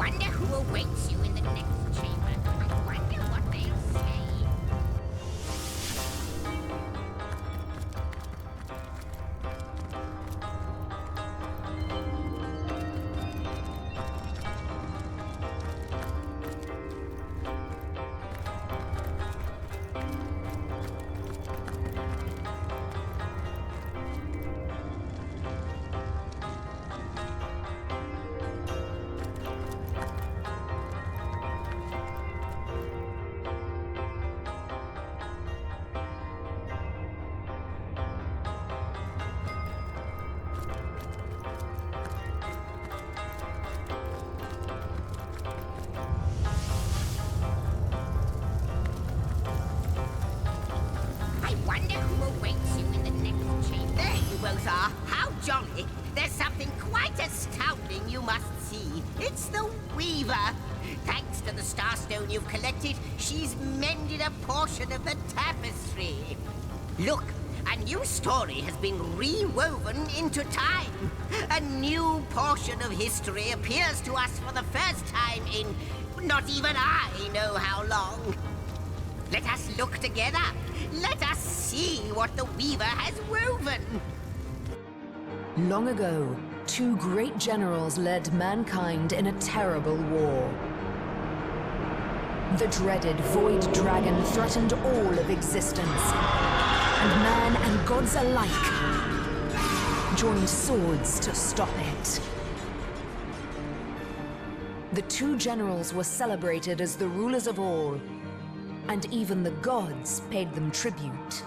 wonder who awaits you in the next chamber. I wonder what they'll say. I wonder who awaits you in the next chamber. There you both are. How jolly. There's something quite astounding you must see. It's the Weaver. Thanks to the starstone you've collected, she's mended a portion of the tapestry. Look, a new story has been rewoven into time. A new portion of history appears to us for the first time in not even I know how long. Let us look together. Let us see what the Weaver has woven. Long ago, two great generals led mankind in a terrible war. The dreaded Void Dragon threatened all of existence, and man and gods alike joined swords to stop it. The two generals were celebrated as the rulers of all, and even the gods paid them tribute.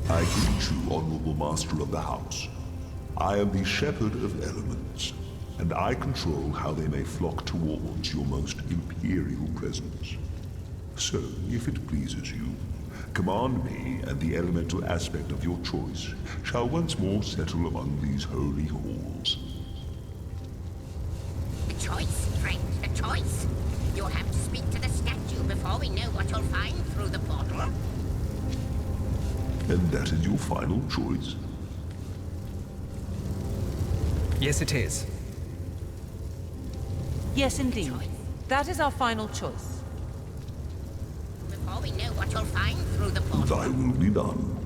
I greet you, honorable master of the house. I am the shepherd of elements, and I control how they may flock towards your most imperial presence. So, if it pleases you, command me, and the elemental aspect of your choice shall once more settle among these holy halls. A choice, friend, a choice. You'll have to speak to the statue before we know what you'll find through the portal. And that is your final choice? Yes, it is. Yes, indeed. That is our final choice. Before we know what you'll find through the portal. Thy will be done.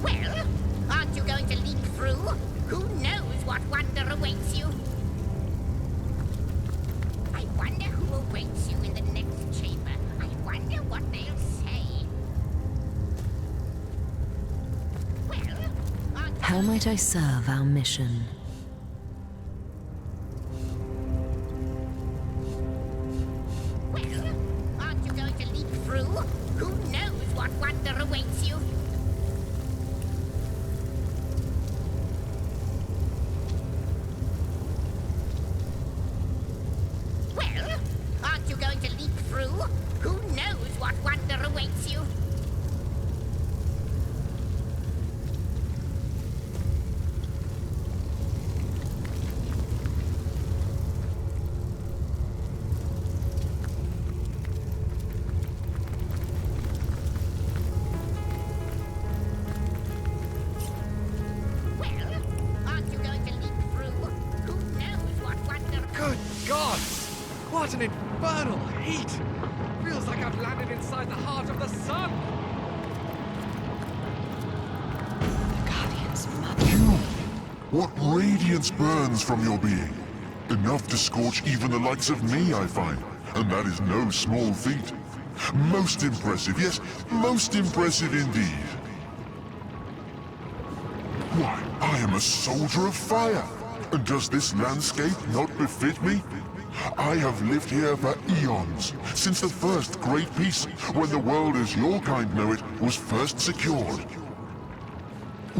Well, aren't you going to leap through? Who knows what wonder awaits you? I wonder who awaits you in the next chamber. I wonder what they'll say. Well, How might I serve our mission? Well, aren't you going to leap through? Who knows what wonder awaits you? Well, aren't you going to leap through? Who knows what wonder awaits you? Well, aren't you going to leap through? Who knows what wonder... Good gods! What an infernal heat! Feels like I've landed inside the heart of the sun! What radiance burns from your being? Enough to scorch even the likes of me, I find. And that is no small feat. Most impressive, yes, most impressive indeed. Why, I am a soldier of fire. And does this landscape not befit me? I have lived here for eons, since the first great peace, when the world as your kind know it was first secured.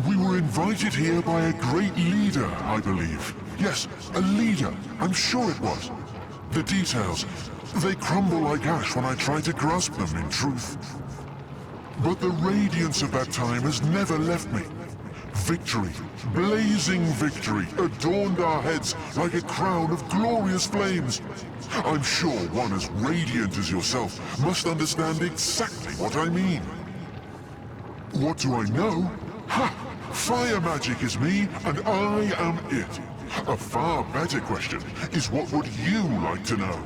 We were invited here by a great leader, I believe. Yes, a leader. I'm sure it was. The details, they crumble like ash when I try to grasp them in truth. But the radiance of that time has never left me. Victory, blazing victory, adorned our heads like a crown of glorious flames. I'm sure one as radiant as yourself must understand exactly what I mean. What do I know? Ha! Fire magic is me, and I am it. A far better question is, what would you like to know?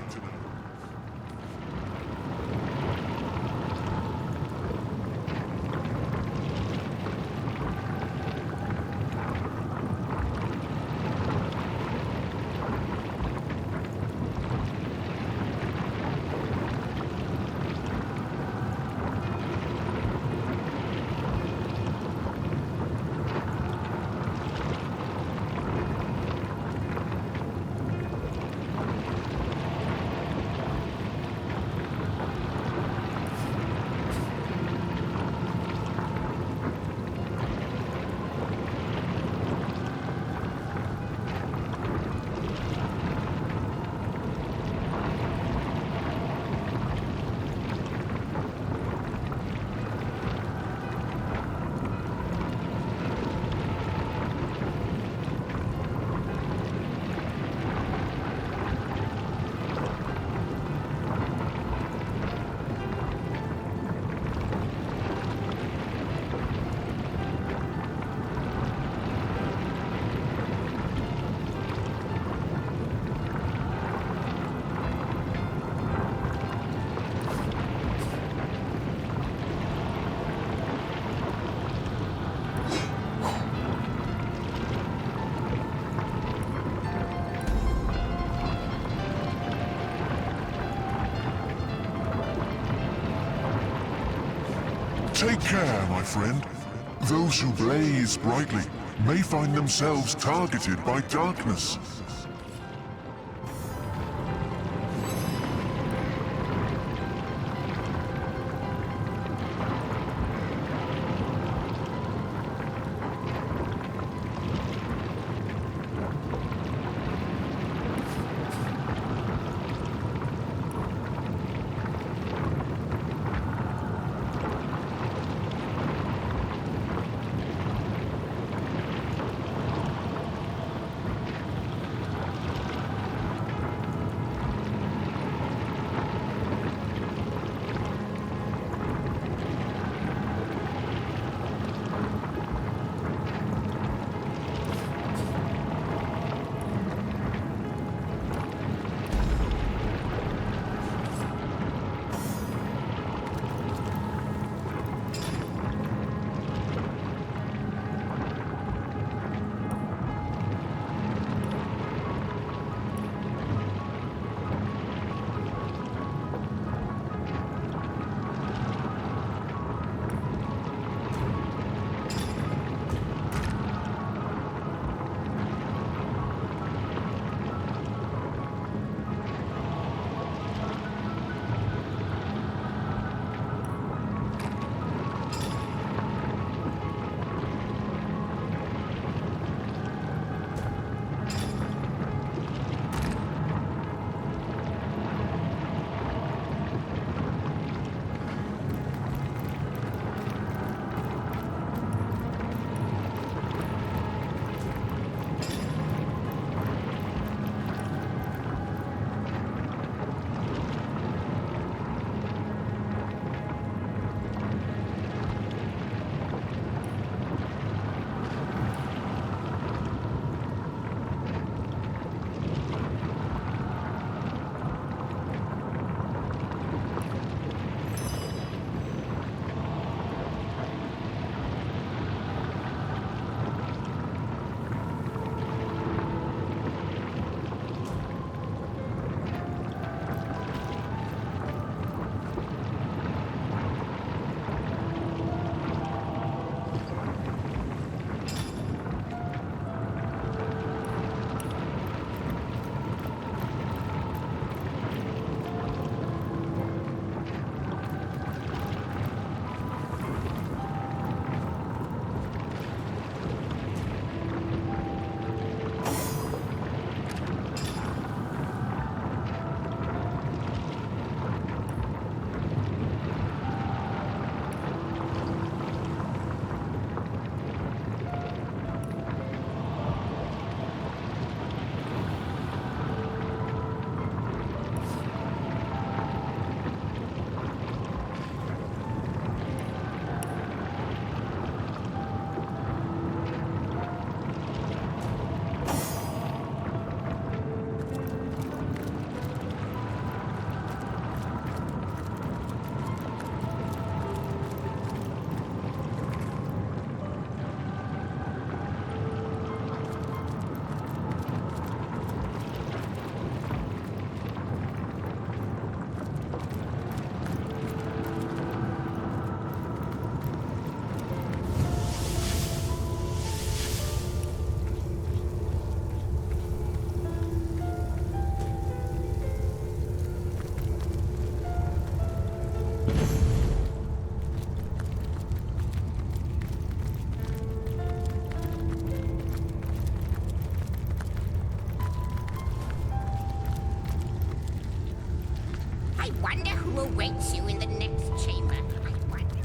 Take care, my friend. Those who blaze brightly may find themselves targeted by darkness. wonder who awaits you in the next chamber. I wonder.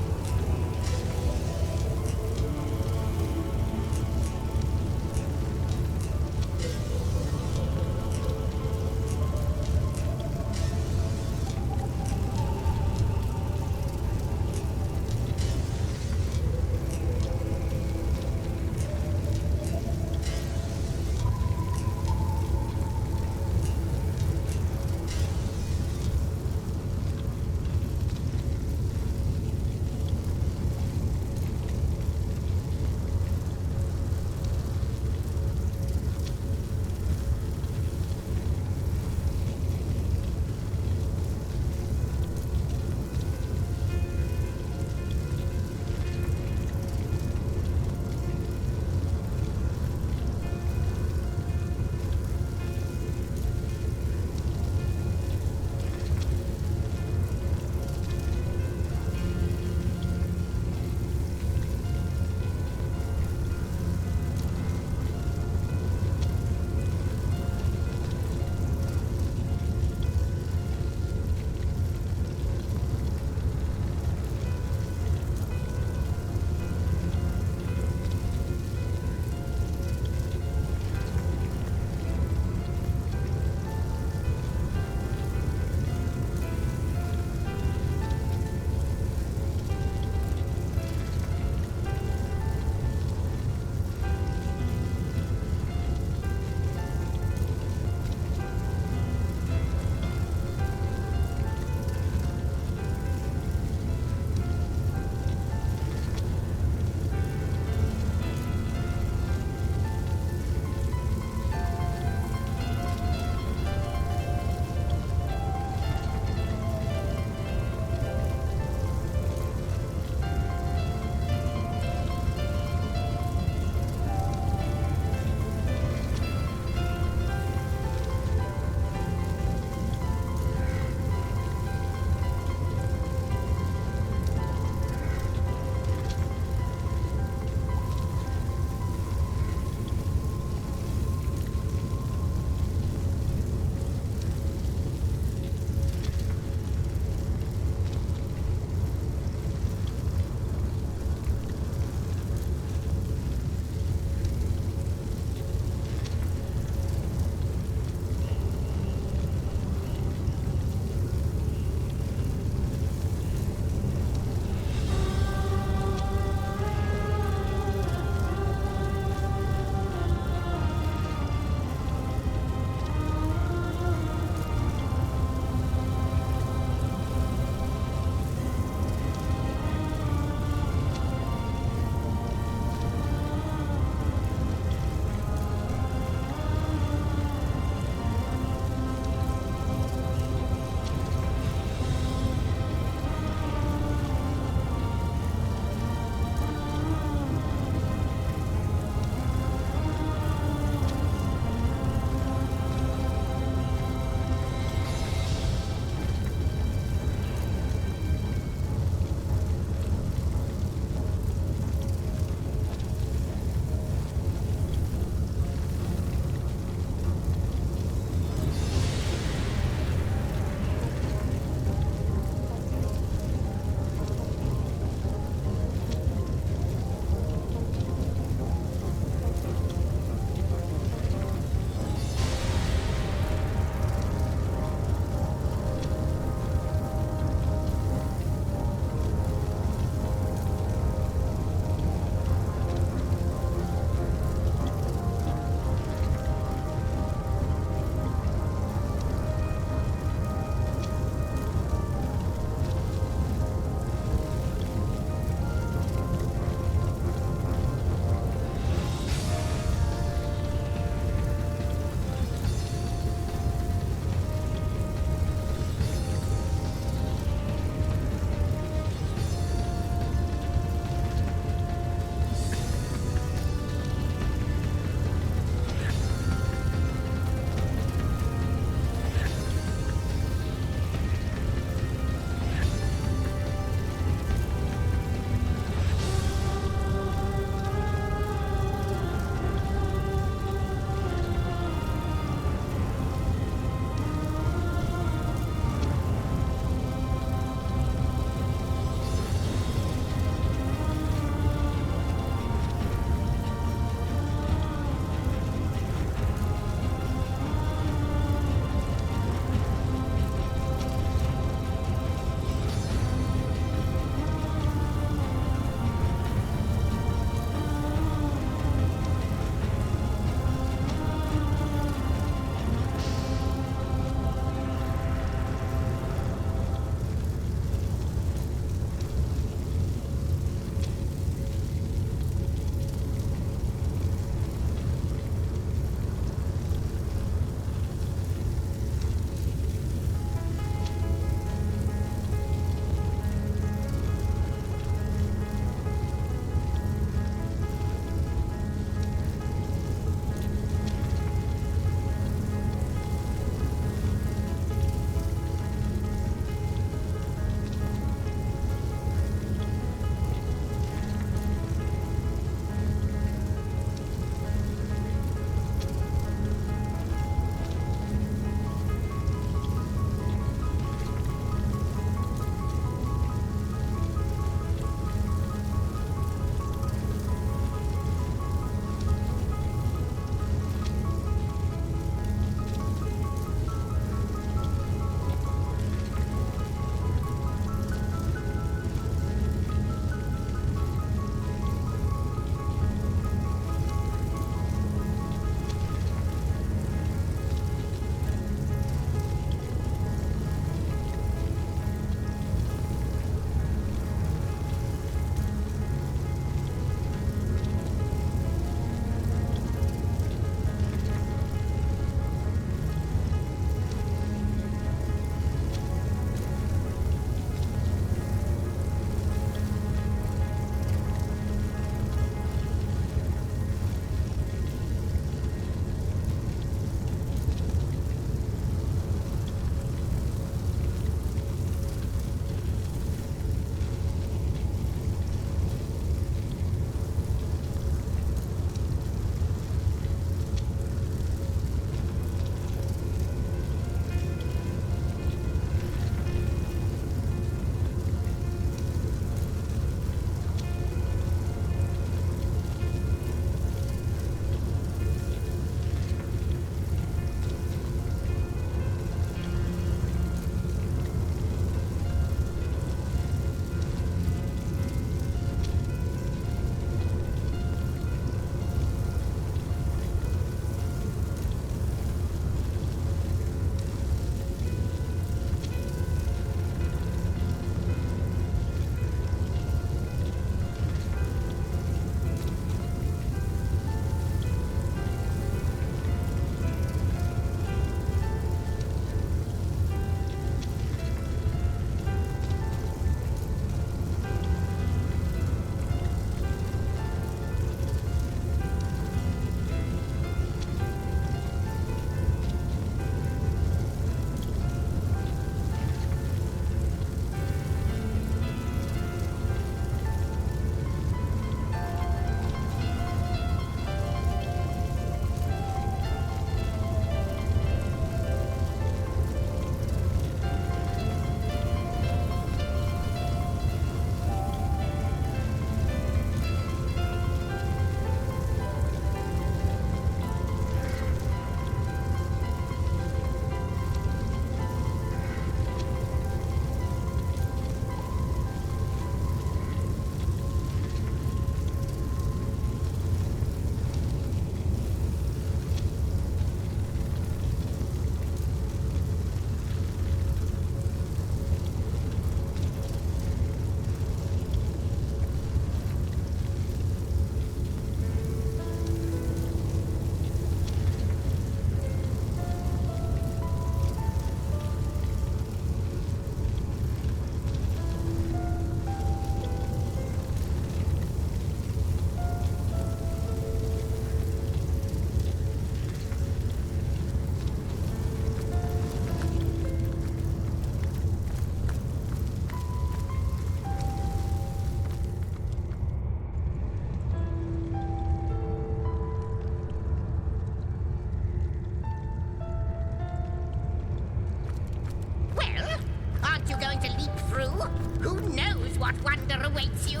what wonder awaits you.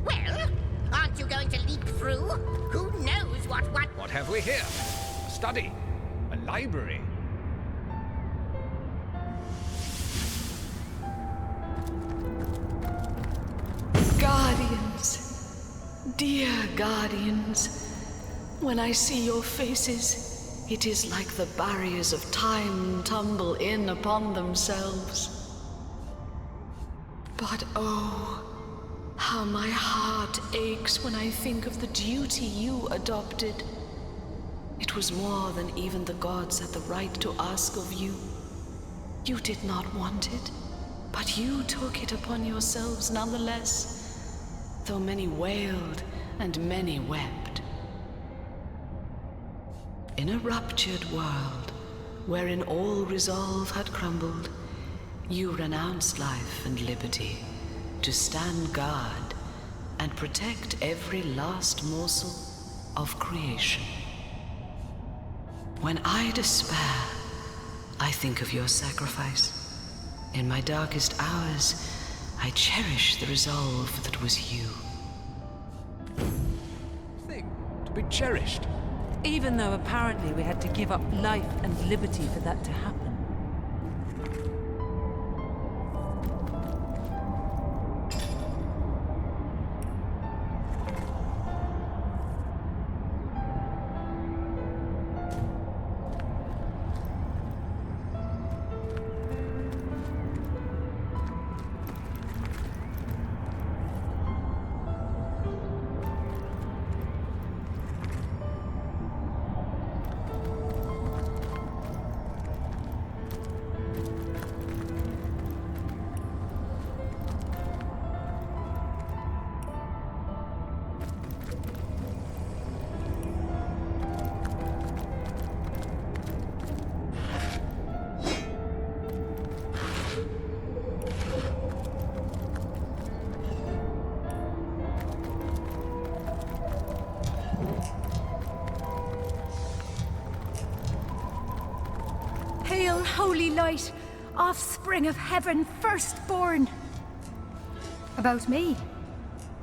Well, aren't you going to leap through? Who knows what... What have we here? A study. A library. Guardians, dear guardians, when I see your faces, it is like the barriers of time tumble in upon themselves. But oh, how my heart aches when I think of the duty you adopted. It was more than even the gods had the right to ask of you. You did not want it, but you took it upon yourselves nonetheless, though many wailed and many wept. In a ruptured world, wherein all resolve had crumbled, you renounced life and liberty to stand guard and protect every last morsel of creation. When I despair, I think of your sacrifice. In my darkest hours, I cherish the resolve that was you. Thing to be cherished. Even though apparently we had to give up life and liberty for that to happen. Hail, holy light, offspring of heaven, firstborn! About me,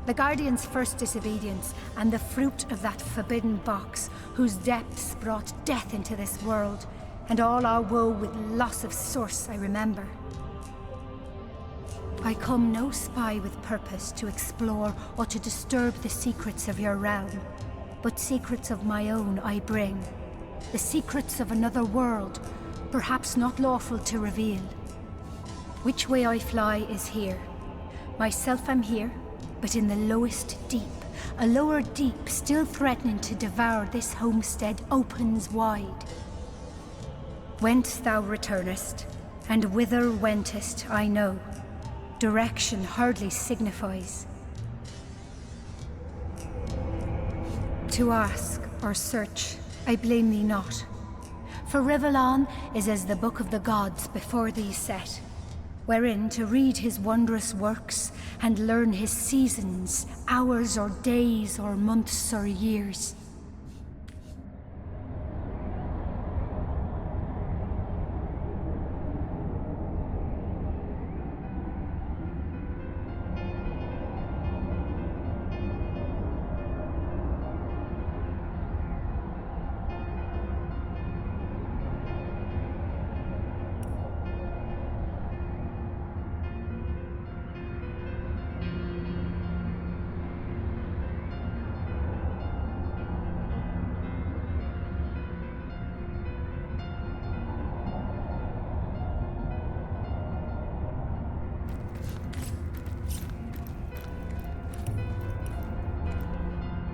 the Guardian's first disobedience, and the fruit of that forbidden box, whose depths brought death into this world, and all our woe with loss of source I remember. I come no spy with purpose to explore or to disturb the secrets of your realm, but secrets of my own I bring, the secrets of another world, perhaps not lawful to reveal. Which way I fly is here. Myself am here, but in the lowest deep, a lower deep still threatening to devour this homestead opens wide. Whence thou returnest, and whither wentest, I know. Direction hardly signifies. To ask or search, I blame thee not. For Rivellon is as the book of the gods before thee set, wherein to read his wondrous works and learn his seasons, hours or days or months or years.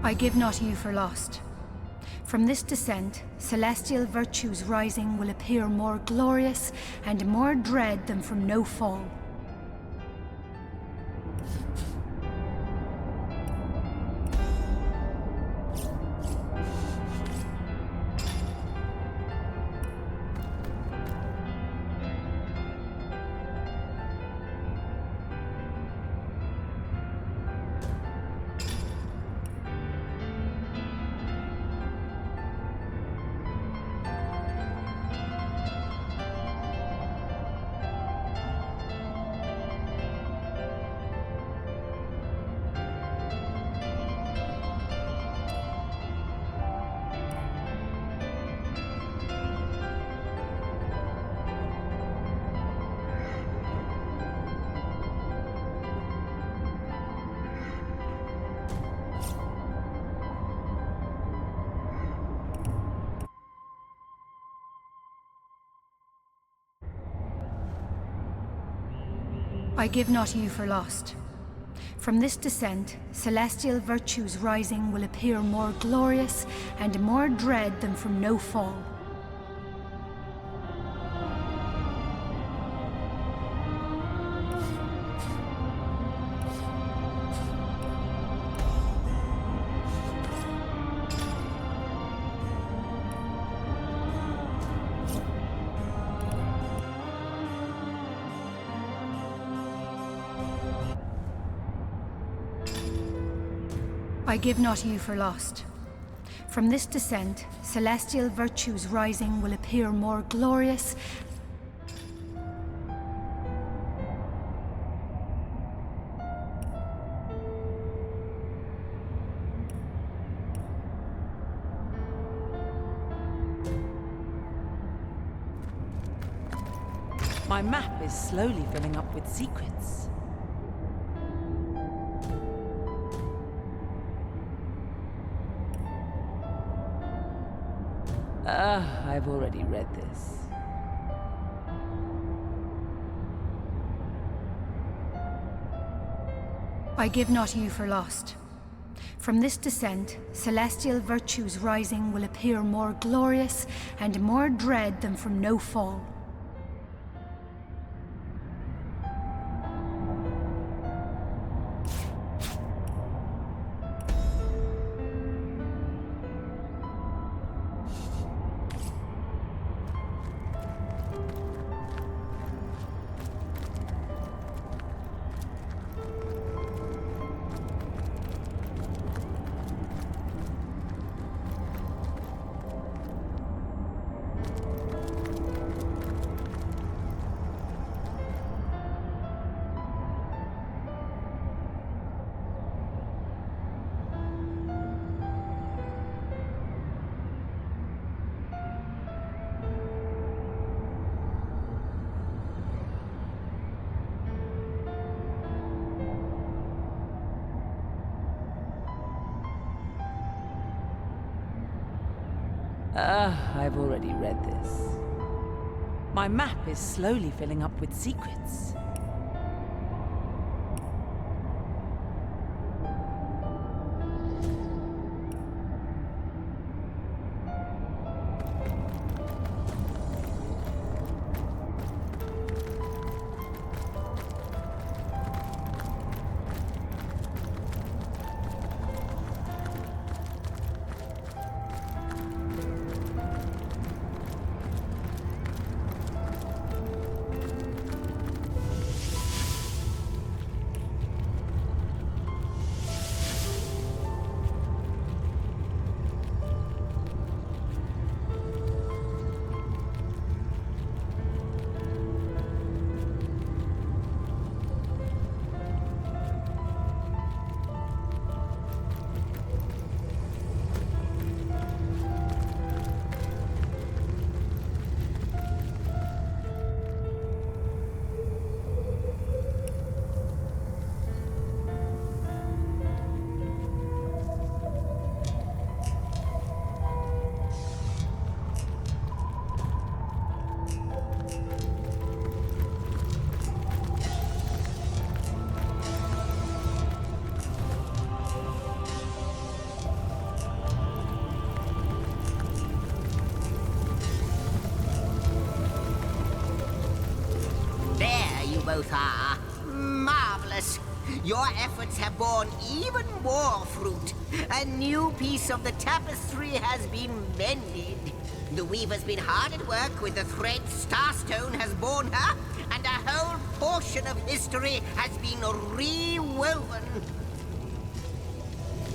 I give not you for lost. From this descent, celestial virtues rising will appear more glorious and more dread than from no fall. I give not you for lost. From this descent, celestial virtues rising will appear more glorious and more dread than from no fall. I give not you for lost. From this descent, celestial virtues rising will appear more glorious. My map is slowly filling up with secrets. I've already read this. I give not you for lost. From this descent, celestial virtues rising will appear more glorious and more dread than from no fall. I've already read this. My map is slowly filling up with secrets. Both are. Marvelous. Your efforts have borne even more fruit. A new piece of the tapestry has been mended. The weaver's been hard at work with the thread Starstone has borne her, and a whole portion of history has been rewoven.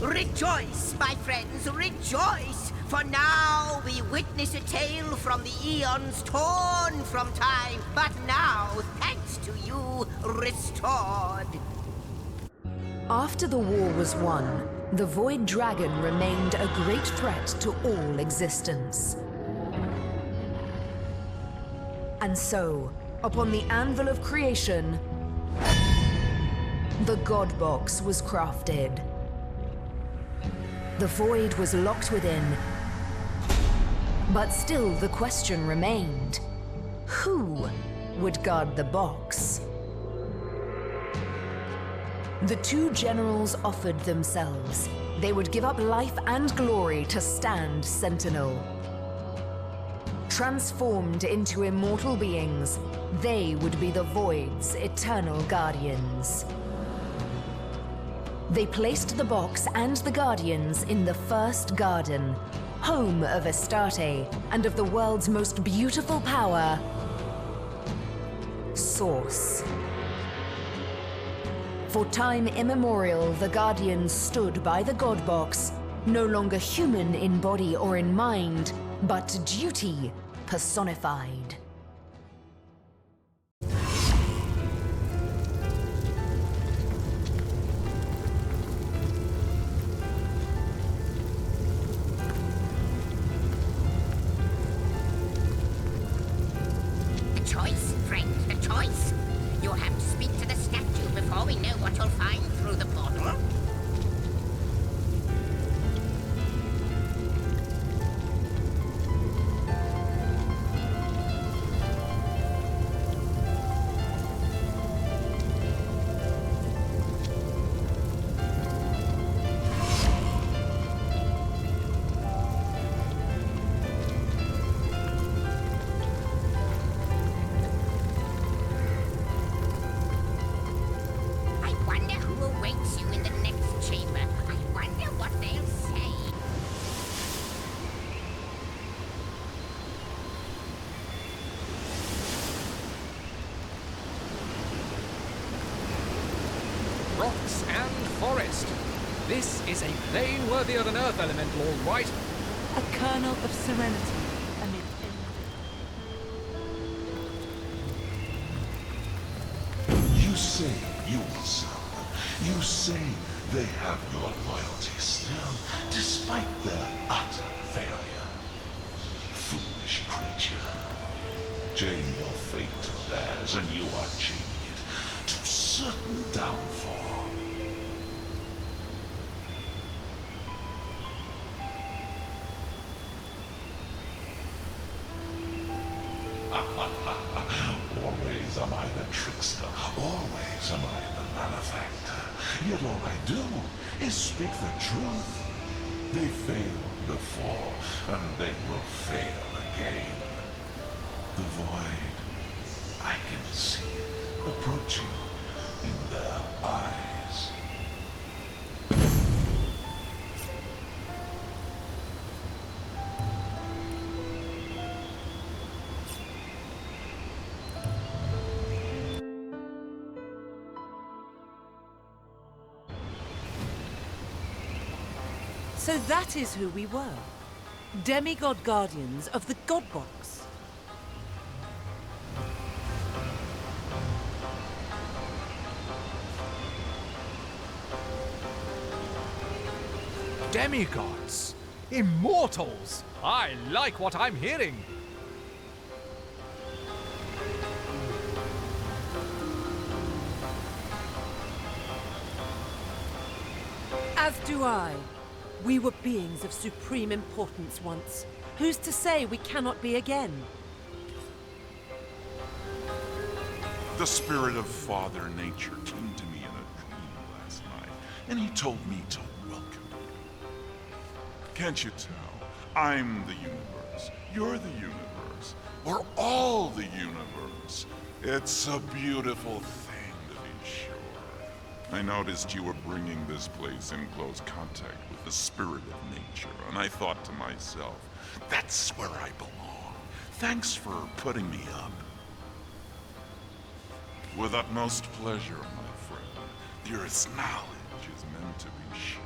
Rejoice, my friends, rejoice! For now we witness a tale from the eons torn from time, but now, thanks to you, restored. After the war was won, the Void Dragon remained a great threat to all existence. And so, upon the anvil of creation, the God Box was crafted. The Void was locked within, but still the question remained: who would guard the box? The two generals offered themselves. They would give up life and glory to stand sentinel. Transformed into immortal beings, they would be the Void's eternal guardians. They placed the box and the guardians in the first garden, home of Astarte and of the world's most beautiful power, Source. For time immemorial, the Guardians stood by the God Box, no longer human in body or in mind, but duty personified. A choice, friend, a choice. You'll have to speak to the statue before we know what you'll find through the portal. Rocks and forest. This is a plane worthy of an earth elemental, all right. A kernel of serenity amid You say you will serve them. You say they have your loyalty still, despite their utter failure. Foolish creature. Chain your fate to theirs, and you are chaining it to certain downfall. Always am I the trickster, always am I the malefactor. Yet all I do is speak the truth. They failed before, and they will fail again. The void, I can see it approaching in their eyes. So that is who we were. Demigod guardians of the God Box. Demigods. Immortals. I like what I'm hearing. As do I. We were beings of supreme importance once. Who's to say we cannot be again? The spirit of Father Nature came to me in a dream last night, and he told me to welcome you. Can't you tell? I'm the universe. You're the universe. We're all the universe. It's a beautiful thing, to be sure. I noticed you were bringing this place in close contact with the spirit of nature, and I thought to myself, that's where I belong. Thanks for putting me up. With utmost pleasure, my friend. The Earth's knowledge is meant to be shared.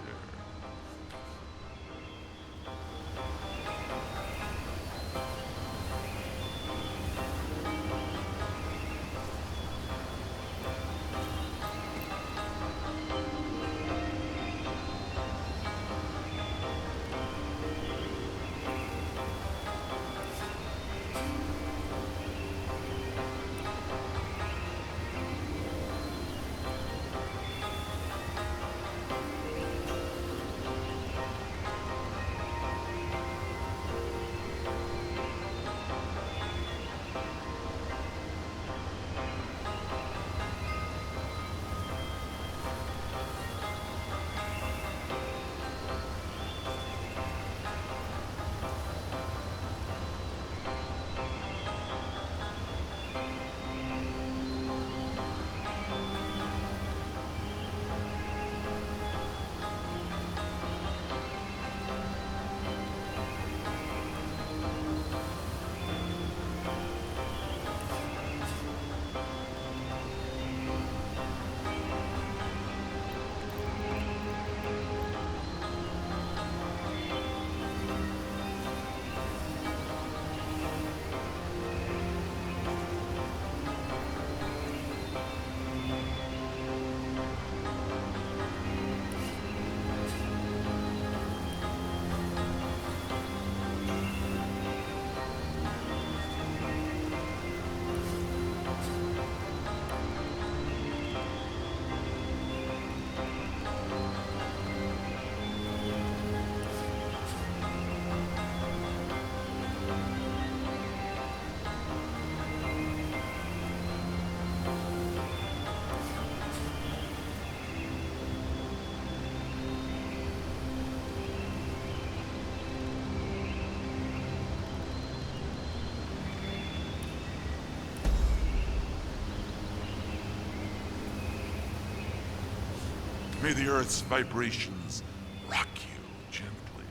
May the Earth's vibrations rock you gently.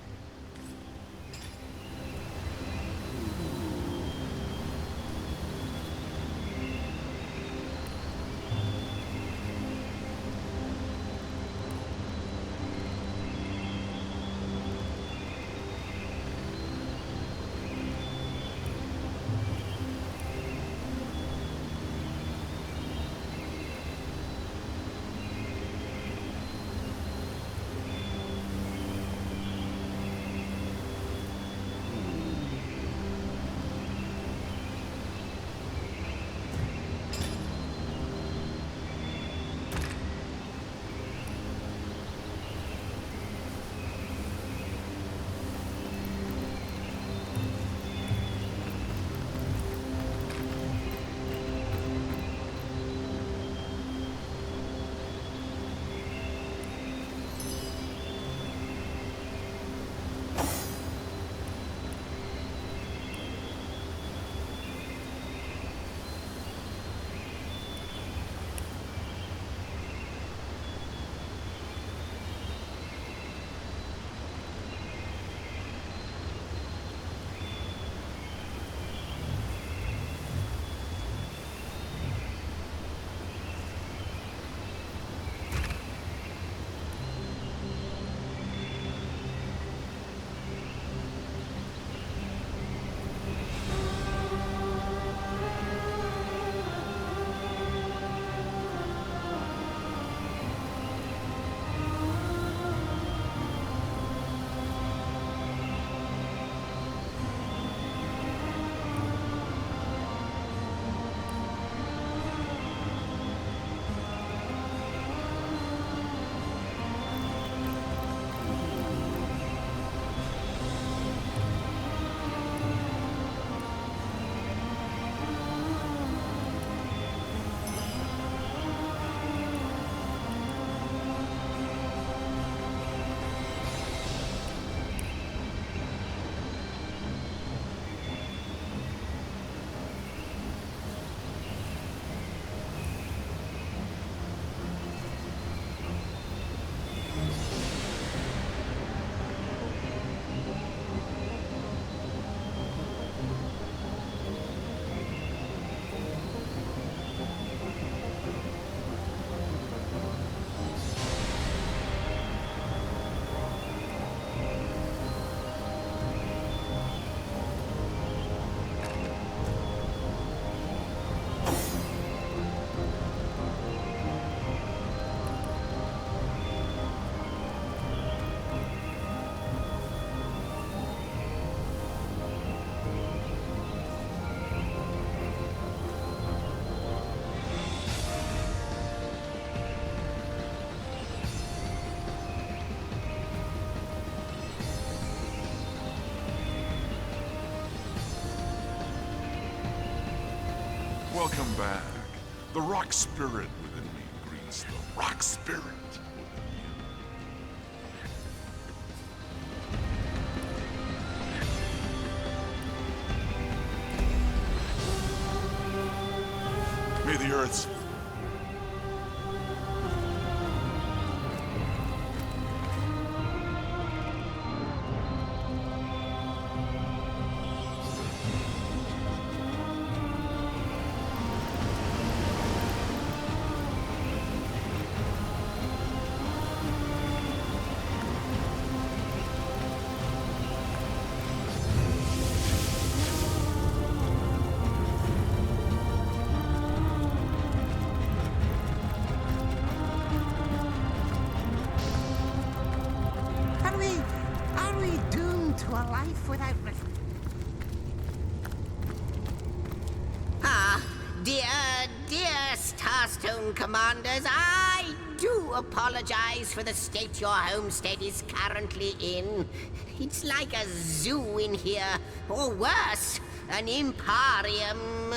Welcome back. The rock spirit within me greets the rock spirit. May the Earth's Are we doomed to a life without... Dear Starstone Commanders, I do apologize for the state your homestead is currently in. It's like a zoo in here, or worse, an emporium.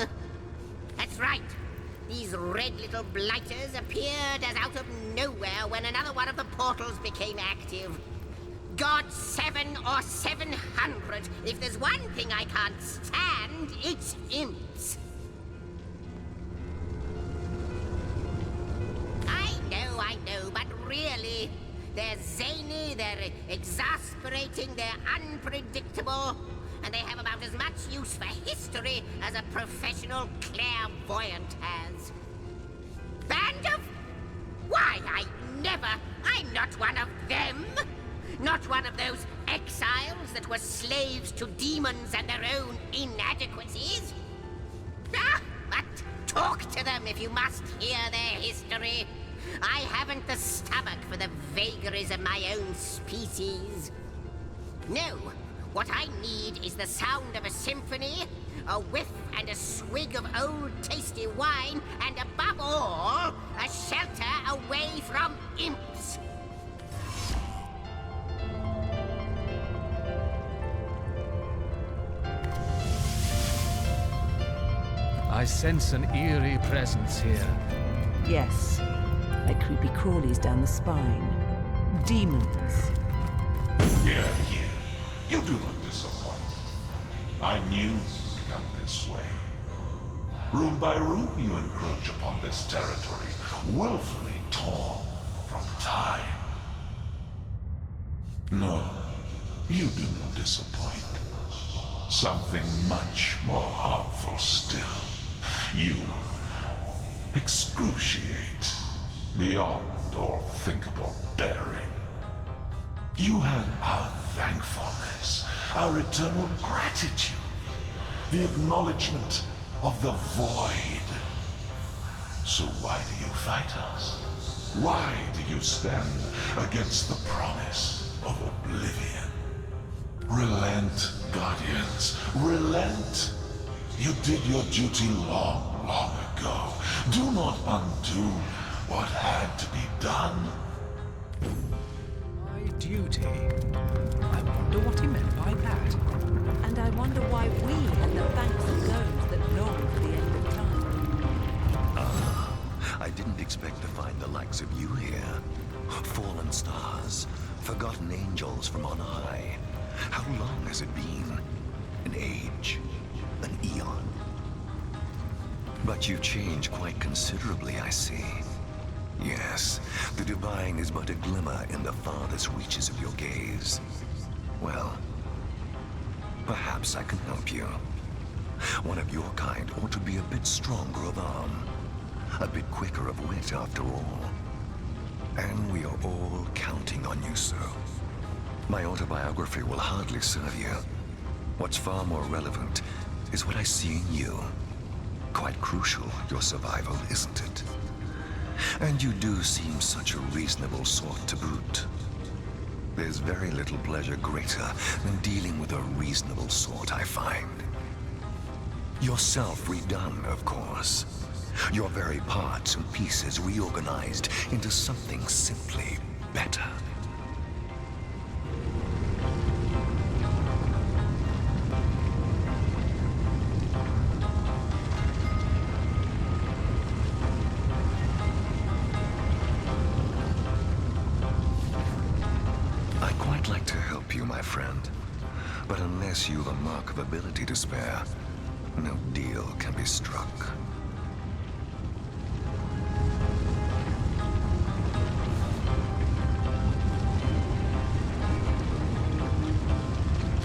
That's right. These red little blighters appeared as out of nowhere when another one of the portals became active. God 7 or 700. If there's one thing I can't stand, it's imps. I know, but really, They're zany, they're exasperating, they're unpredictable, and they have about as much use for history as a professional clairvoyant has. Band of... Why, I'm not one of them! Not one of those exiles that were slaves to demons and their own inadequacies. But talk to them if you must hear their history. I haven't the stomach for the vagaries of my own species. No, what I need is the sound of a symphony, a whiff and a swig of old tasty wine, and above all, a shelter away from imps. I sense an eerie presence here. Yes, like creepy crawlies down the spine. Demons. Here. You do not disappoint. I knew it would come this way. Room by room you encroach upon this territory, willfully torn from time. No, you do not disappoint. Something much more harmful still. You excruciate beyond all thinkable bearing. You have our thankfulness, our eternal gratitude, the acknowledgement of the void. So why do you fight us? Why do you stand against the promise of oblivion? Relent, Guardians, relent! You did your duty long, long ago. Do not undo what had to be done. My duty? I wonder what he meant by that. And I wonder why we had the thanks of those that long for the end of time. I didn't expect to find the likes of you here. Fallen stars, forgotten angels from on high. How long has it been? An age? An eon? But you've changed quite considerably, I see. Yes, the divine is but a glimmer in the farthest reaches of your gaze. Well, perhaps I can help you. One of your kind ought to be a bit stronger of arm, a bit quicker of wit after all. And we are all counting on you, sir. My autobiography will hardly serve you. What's far more relevant is what I see in you. Quite crucial, your survival, isn't it? And you do seem such a reasonable sort to boot. There's very little pleasure greater than dealing with a reasonable sort, I find. Yourself redone, of course. Your very parts and pieces reorganized into something simply better. But unless you've a mark of ability to spare, no deal can be struck.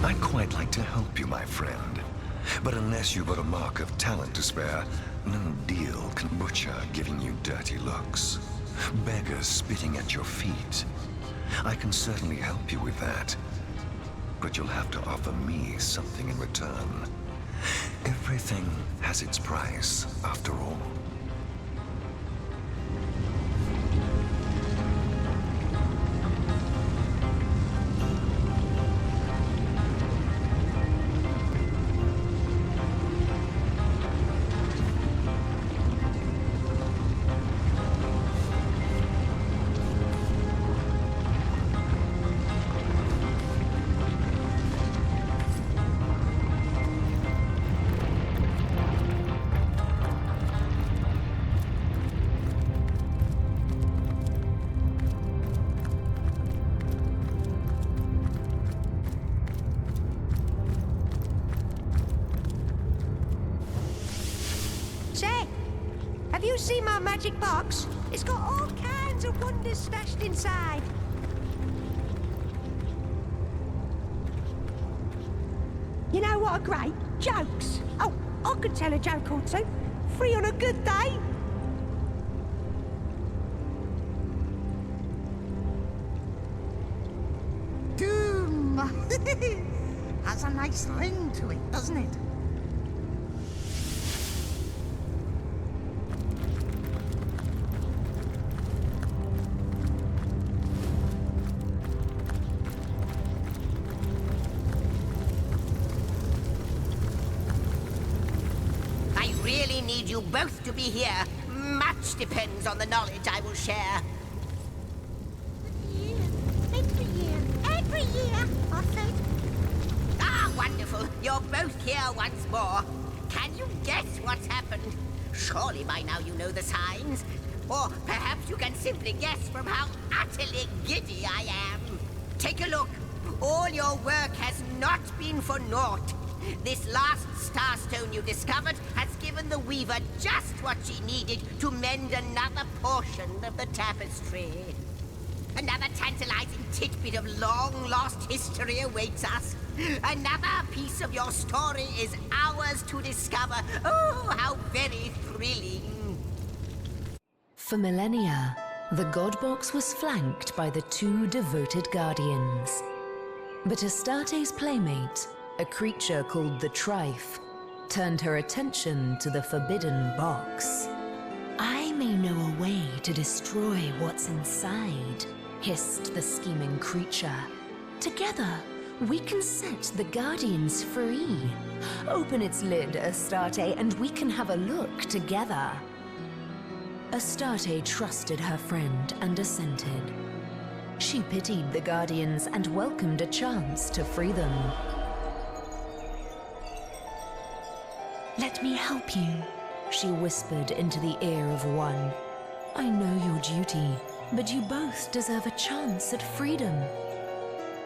I'd quite like to help you, my friend. But unless you've got a mark of talent to spare, no deal can butcher giving you dirty looks. Beggars spitting at your feet. I can certainly help you with that. But you'll have to offer me something in return. Everything has its price, after all. Have you seen my magic box? It's got all kinds of wonders stashed inside. You know what are great? Jokes. Oh, I could tell a joke or two. Free on a good day. Doom! Has a nice ring to it, doesn't it? I really need you both to be here. Much depends on the knowledge I will share. Every year, I said. Ah, wonderful. You're both here once more. Can you guess what's happened? Surely by now you know the signs. Or perhaps you can simply guess from how utterly giddy I am. Take a look. All your work has not been for naught. This last starstone you discovered has given the weaver just what she needed to mend another portion of the tapestry. Another tantalizing tidbit of long-lost history awaits us. Another piece of your story is ours to discover. Oh, how very thrilling. For millennia, the God Box was flanked by the two devoted guardians. But Astarte's playmate, a creature called the Trife, turned her attention to the forbidden box. I may know a way to destroy what's inside, hissed the scheming creature. Together, we can set the Guardians free. Open its lid, Astarte, and we can have a look together. Astarte trusted her friend and assented. She pitied the Guardians and welcomed a chance to free them. Let me help you, she whispered into the ear of one. I know your duty, but you both deserve a chance at freedom.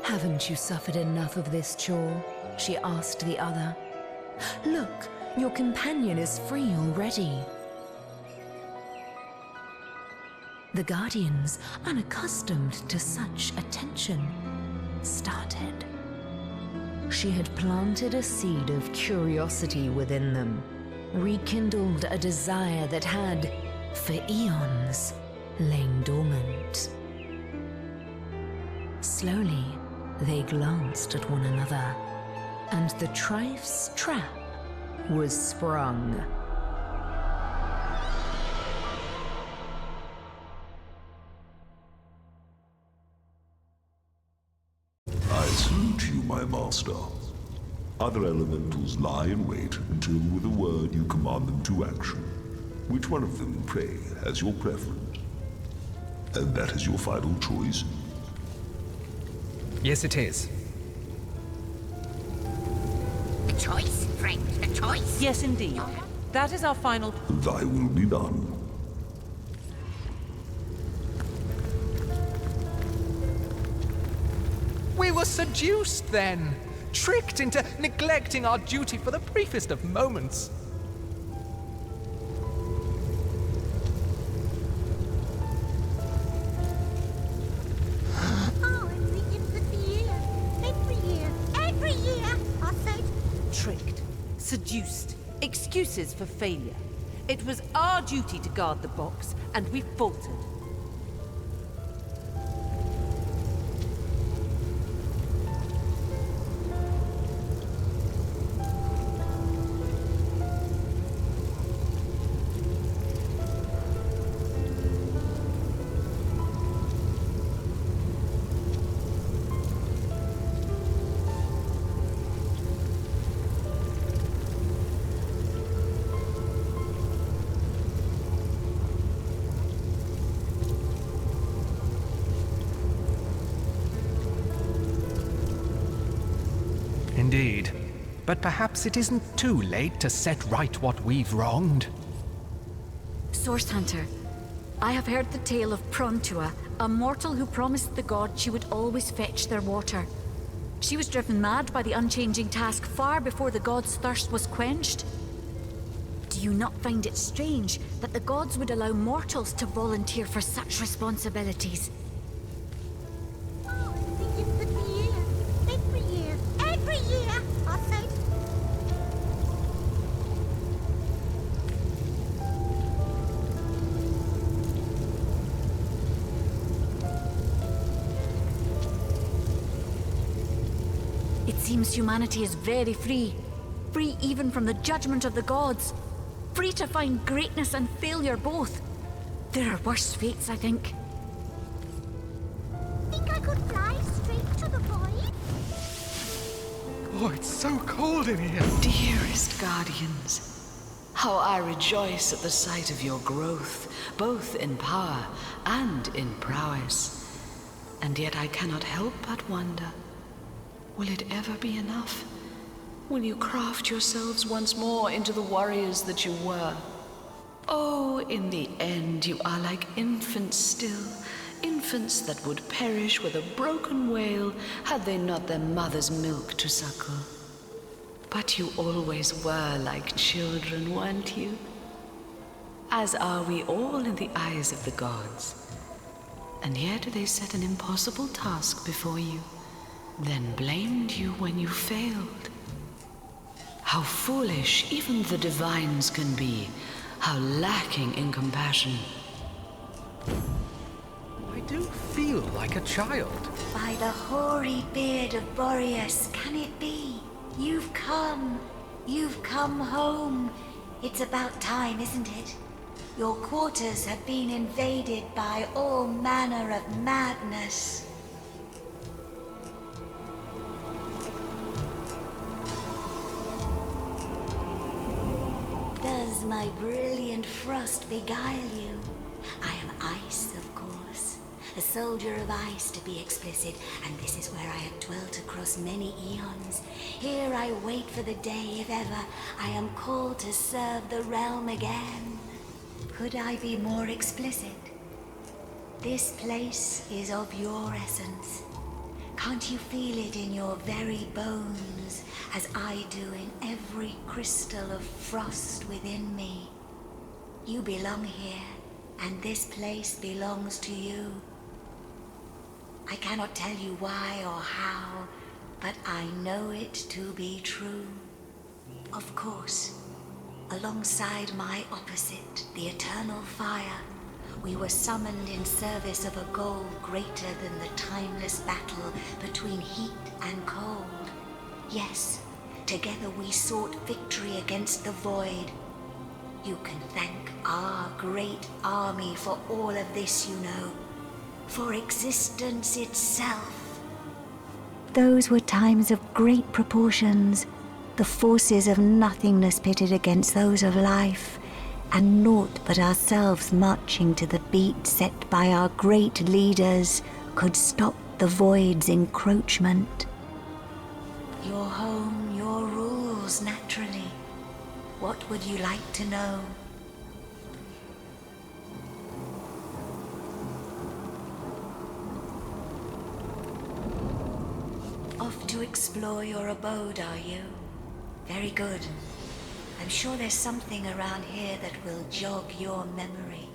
Haven't you suffered enough of this chore? She asked the other. Look, your companion is free already. The Guardians, unaccustomed to such attention, started. She had planted a seed of curiosity within them, rekindled a desire that had, for eons, lain dormant. Slowly, they glanced at one another, and the Trife's trap was sprung. I salute you, my master. Other elementals lie in wait until with a word you command them to action. Which one of them, pray, has your preference? And that is your final choice? Yes, it is. A choice, friend, a choice? Yes, indeed. That is our final... Thy will be done. We were seduced then, tricked into neglecting our duty for the briefest of moments. Oh, every year, I said. Tricked, seduced, excuses for failure. It was our duty to guard the box, and we faltered. Indeed. But perhaps it isn't too late to set right what we've wronged. Source Hunter, I have heard the tale of Prontua, a mortal who promised the god she would always fetch their water. She was driven mad by the unchanging task far before the god's thirst was quenched. Do you not find it strange that the gods would allow mortals to volunteer for such responsibilities? Every year, I said. seems humanity is very free. Free even from the judgment of the gods. Free to find greatness and failure both. There are worse fates, I think. Think I could fly straight to the void? Oh, it's so cold in here. Dearest guardians, how I rejoice at the sight of your growth, both in power and in prowess. And yet I cannot help but wonder, will it ever be enough? Will you craft yourselves once more into the warriors that you were? Oh, in the end you are like infants still, infants that would perish with a broken wail had they not their mother's milk to suckle. But you always were like children, weren't you? As are we all in the eyes of the gods. And yet they set an impossible task before you, then blamed you when you failed. How foolish even the divines can be, how lacking in compassion. I do feel like a child. By the hoary beard of Boreas, can it be? You've come home. It's about time, isn't it? Your quarters have been invaded by all manner of madness. Does my brilliant frost beguile you? I am ice, of course. A soldier of ice, to be explicit, and this is where I have dwelt across many eons. Here I wait for the day, if ever, I am called to serve the realm again. Could I be more explicit? This place is of your essence. Can't you feel it in your very bones, as I do in every crystal of frost within me? You belong here, and this place belongs to you. I cannot tell you why or how, but I know it to be true. Of course, alongside my opposite, the eternal fire, we were summoned in service of a goal greater than the timeless battle between heat and cold. Yes, together we sought victory against the void. You can thank our great army for all of this, you know. For existence itself. Those were times of great proportions, the forces of nothingness pitted against those of life, and naught but ourselves marching to the beat set by our great leaders could stop the void's encroachment. Your home, your rules, naturally. What would you like to know? Off to explore your abode, are you? Very good. I'm sure there's something around here that will jog your memory.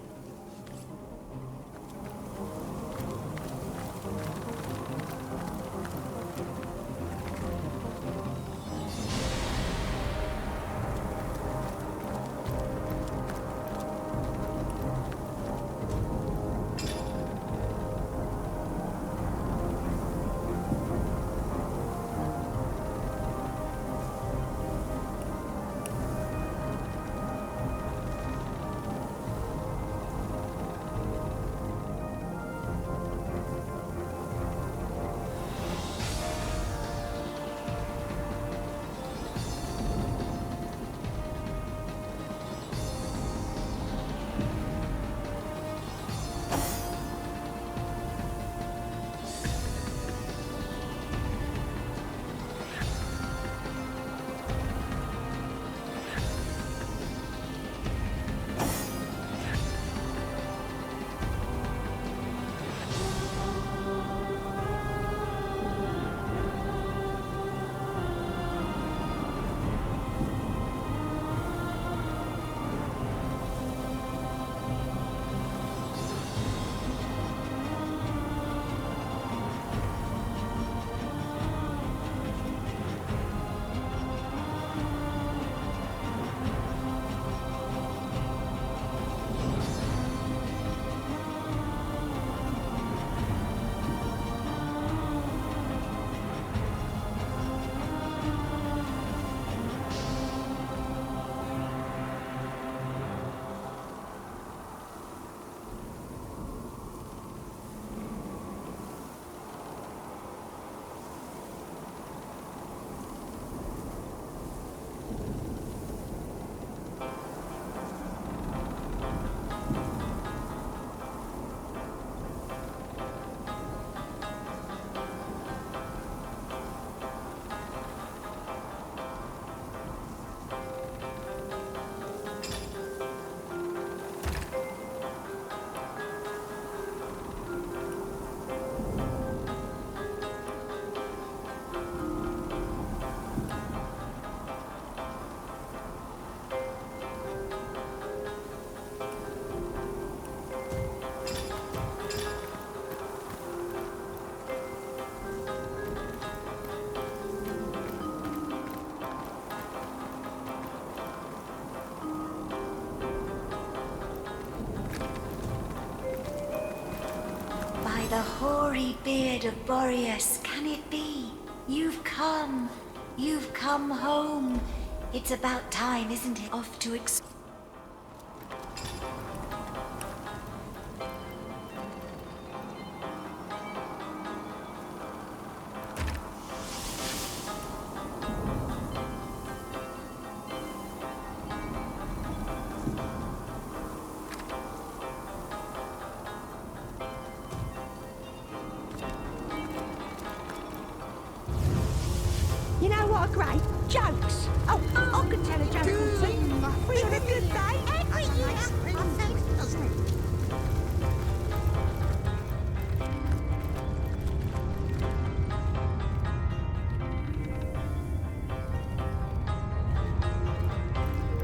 the hoary beard of Boreas, can it be? You've come home. It's about time, isn't it? Off to You know what are great? Jokes. Oh, I could tell a joke or two. We had a good day. Every year. Doesn't it?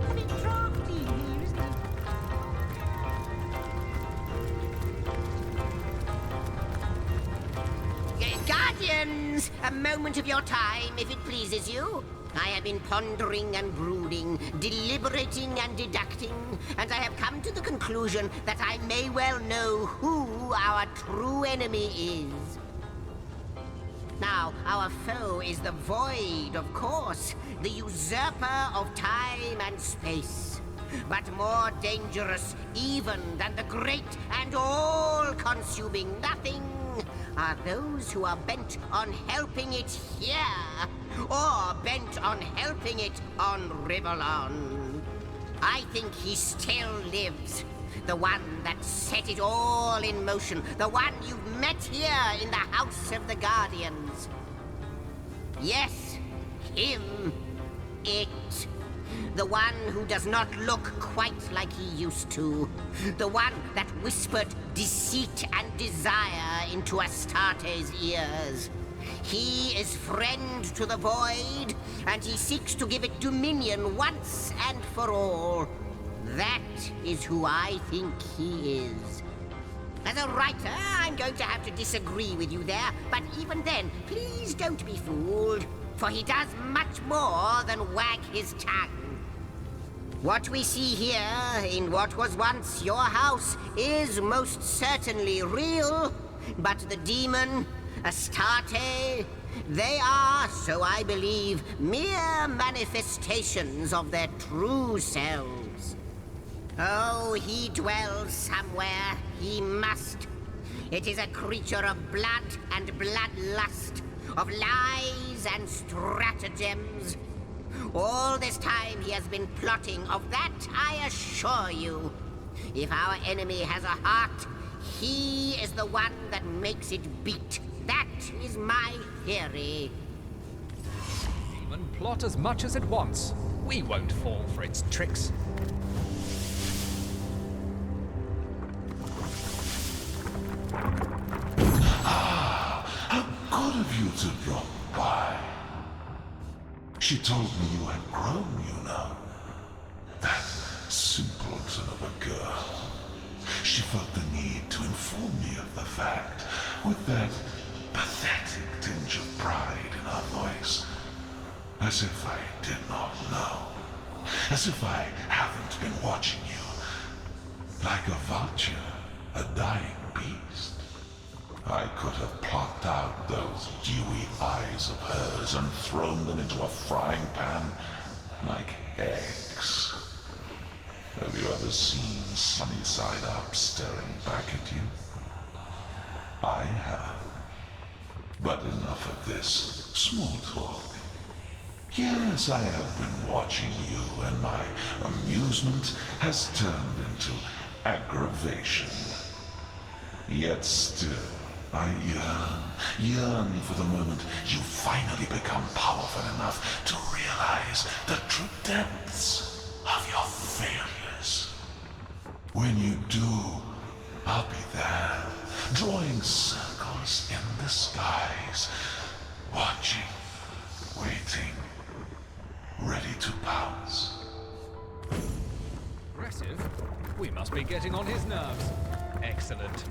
A bit drafty in here, isn't it? Guardians, a moment of your time, if it pleases you. I have been pondering and brooding, deliberating and deducting, and I have come to the conclusion that I may well know who our true enemy is. Now, our foe is the Void, of course, the usurper of time and space. But more dangerous even than the great and all-consuming nothing are those who are bent on helping it here, or bent on helping it on Rivellon. I think he still lives. The one that set it all in motion. The one you've met here in the House of the Guardians. Yes, him. It. The one who does not look quite like he used to. The one that whispered deceit and desire into Astarte's ears. He is friend to the Void, and he seeks to give it dominion once and for all. That is who I think he is. As a writer, I'm going to have to disagree with you there, but even then, please don't be fooled, for he does much more than wag his tongue. What we see here, in what was once your house, is most certainly real, but the demon, Astarte, they are, so I believe, mere manifestations of their true selves. Oh, he dwells somewhere. He must. It is a creature of blood and bloodlust, of lies and stratagems. All this time he has been plotting, of that I assure you. If our enemy has a heart, he is the one that makes it beat. That is my theory. Demon, plot as much as it wants. We won't fall for its tricks. How good of you to drop by. She told me you had grown, you know. That simpleton of a girl. She felt the need to inform me of the fact, with that pathetic tinge of pride in her voice. As if I did not know. As if I haven't been watching you. Like a vulture, a dying beast. I could have plucked out those dewy eyes of hers and thrown them into a frying pan like eggs. Have you ever seen Sunny Side Up staring back at you? I have. But enough of this small talk. Here as I have been watching you, and my amusement has turned into aggravation. Yet still, I yearn for the moment you finally become powerful enough to realize the true depths of your failures. When you do, I'll be there, drawing circles in the skies, watching, waiting, ready to pounce. Aggressive? We must be getting on his nerves. Excellent.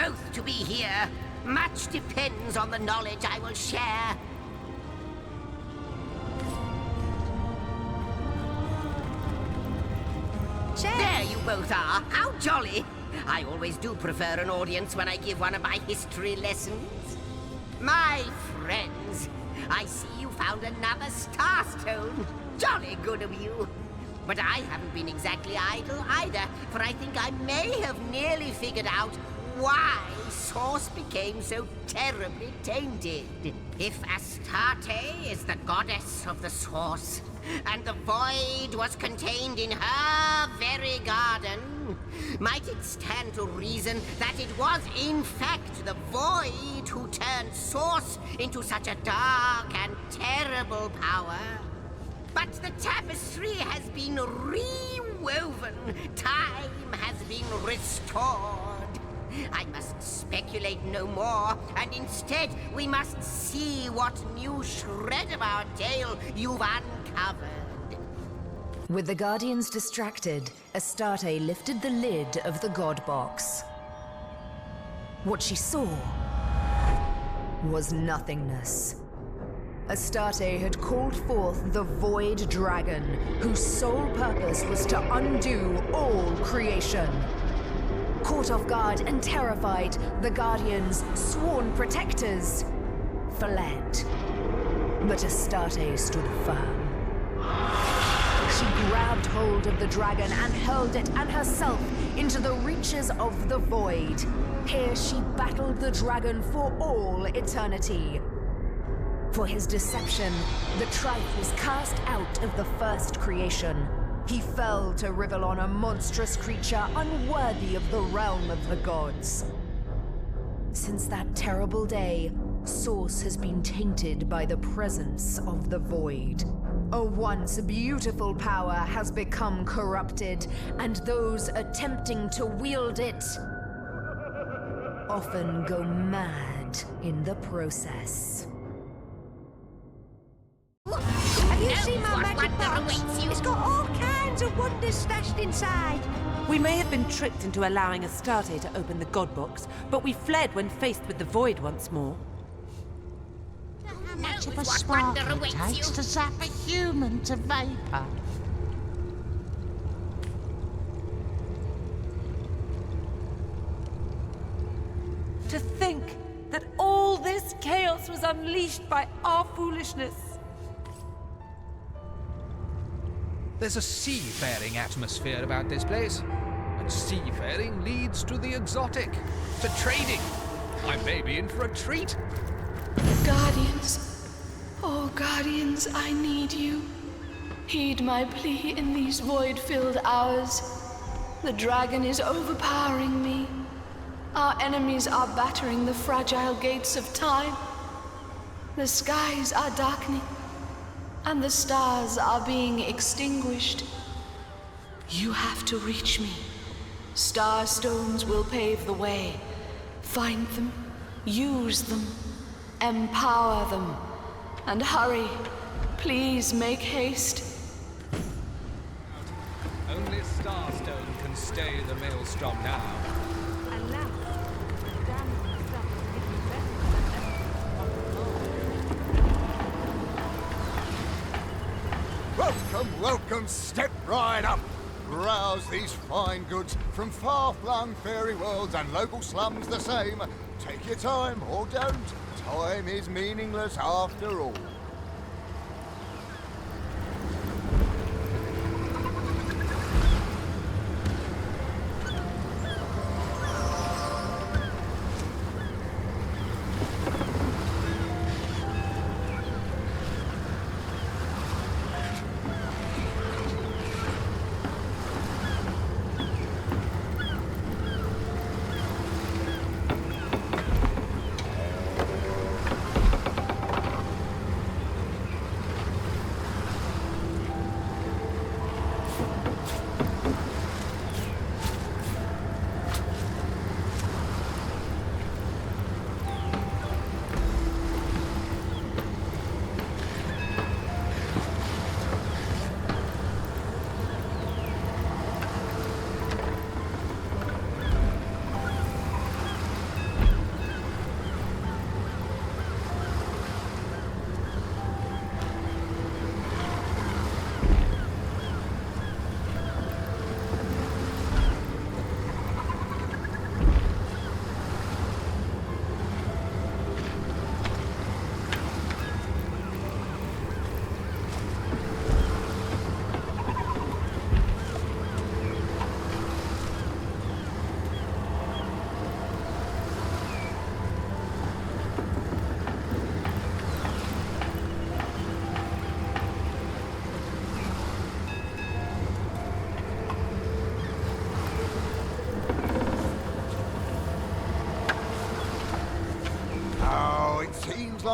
both to be here. Much depends on the knowledge I will share. There you both are. How jolly. I always do prefer an audience when I give one of my history lessons. My friends, I see you found another starstone. Jolly good of you. But I haven't been exactly idle either, for I think I may have nearly figured out why Source became so terribly tainted. If Astarte is the goddess of the Source, and the void was contained in her very garden, might it stand to reason that it was in fact the void who turned Source into such a dark and terrible power? But the tapestry has been rewoven. Time has been restored. I must speculate no more, and instead we must see what new shred of our tale you've uncovered. With the Guardians distracted, Astarte lifted the lid of the God Box. What she saw was nothingness. Astarte had called forth the Void Dragon, whose sole purpose was to undo all creation. Caught off guard and terrified, the Guardians, sworn protectors, fled. But Astarte stood firm. She grabbed hold of the dragon and hurled it and herself into the reaches of the void. Here she battled the dragon for all eternity. For his deception, the Trife was cast out of the first creation. He fell to Rivellon, a monstrous creature unworthy of the realm of the gods. Since that terrible day, Source has been tainted by the presence of the void. A once beautiful power has become corrupted, and those attempting to wield it often go mad in the process. Have you seen my magic box? It's got all kinds of wonders stashed inside. We may have been tricked into allowing Astarte to open the God Box, but we fled when faced with the void once more. How much of a spark it takes to zap a human to vapor. To think that all this chaos was unleashed by our foolishness. There's a seafaring atmosphere about this place. And seafaring leads to the exotic, to trading. I may be in for a treat. Guardians, oh Guardians, I need you. Heed my plea in these void-filled hours. The dragon is overpowering me. Our enemies are battering the fragile gates of time. The skies are darkening, and the stars are being extinguished. You have to reach me. Star stones will pave the way. Find them, use them, empower them, and hurry. Please make haste. Only Starstone can stay the maelstrom now. Welcome, welcome, step right up. Browse these fine goods from far-flung fairy worlds and local slums the same. Take your time, or don't. Time is meaningless after all.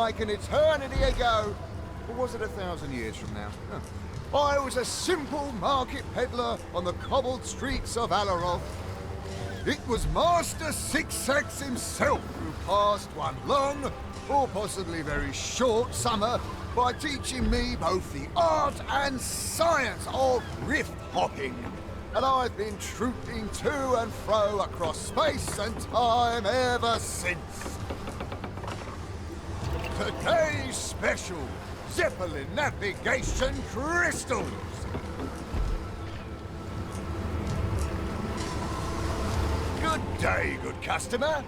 like an eternity ago. Or was it 1,000 years from now? Huh. I was a simple market peddler on the cobbled streets of Alaroth. It was Master Sixax himself who passed one long, or possibly very short summer by teaching me both the art and science of rift hopping. And I've been trooping to and fro across space and time ever since. Today's special, Zeppelin navigation crystals. Good day, good customer.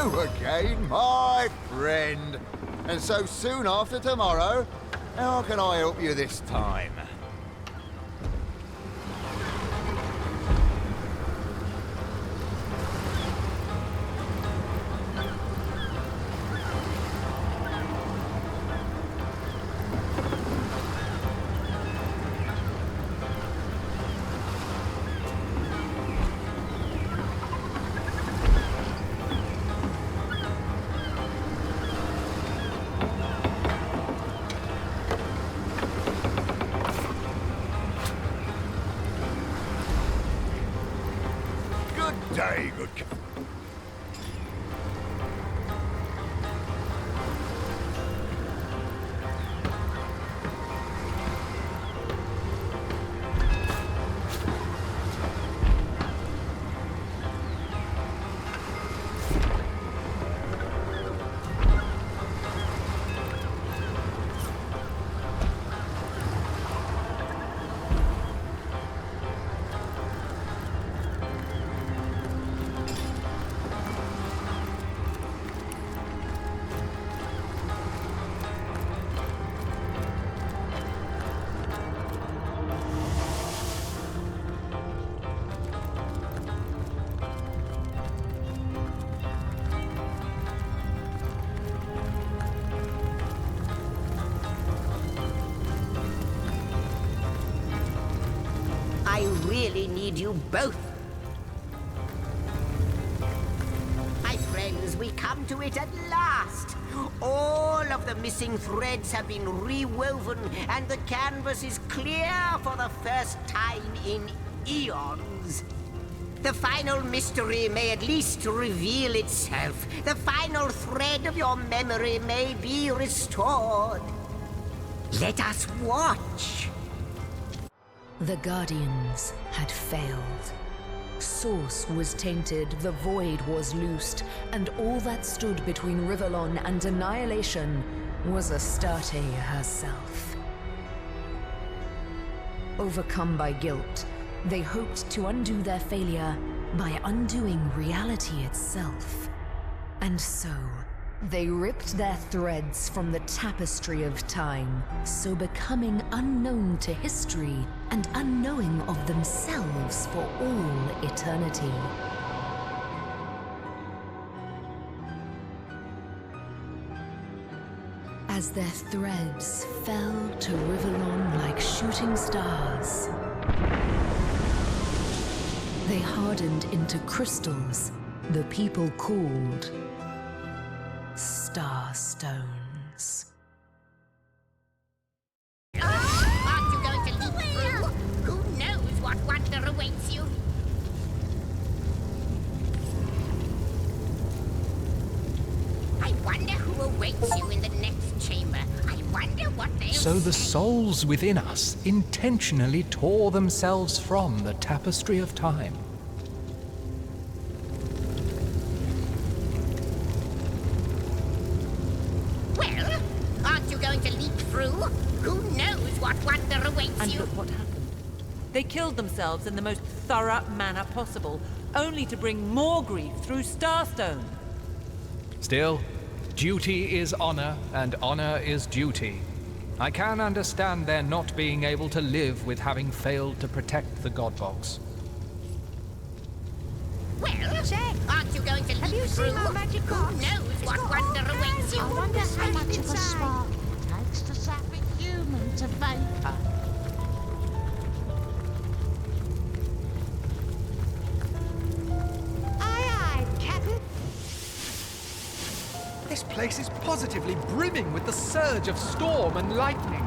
you again, my friend. And so soon after tomorrow, how can I help you this time? Day, good. I really need you both. My friends, we come to it at last. All of the missing threads have been rewoven, and the canvas is clear for the first time in eons. The final mystery may at least reveal itself. The final thread of your memory may be restored. Let us watch. The Guardians had failed. Source was tainted, the void was loosed, and all that stood between Rivellon and annihilation was Astarte herself. Overcome by guilt, they hoped to undo their failure by undoing reality itself. And so, they ripped their threads from the tapestry of time, so becoming unknown to history and unknowing of themselves for all eternity. As their threads fell to Rivellon like shooting stars, they hardened into crystals the people called Starstones. Aren't you going to leap through? Who knows what wonder awaits you? I wonder who awaits you in the next chamber. I wonder what they'll So the say. souls within us intentionally tore themselves from the tapestry of time. Well, aren't you going to leap through? Who knows what wonder awaits And you? look what happened. They killed themselves in the most thorough manner possible, only to bring more grief through Starstone. Still, duty is honor, and honor is duty. I can understand their not being able to live with having failed to protect the Godbox. Well, aren't you going to leap Have you through? seen my magic box? Who knows It's what got wonder all awaits kinds you? of I wonder how wonders much of a inside. spark it takes to sap a human to vapor. Aye, aye, Captain. This place is positively brimming with the surge of storm and lightning.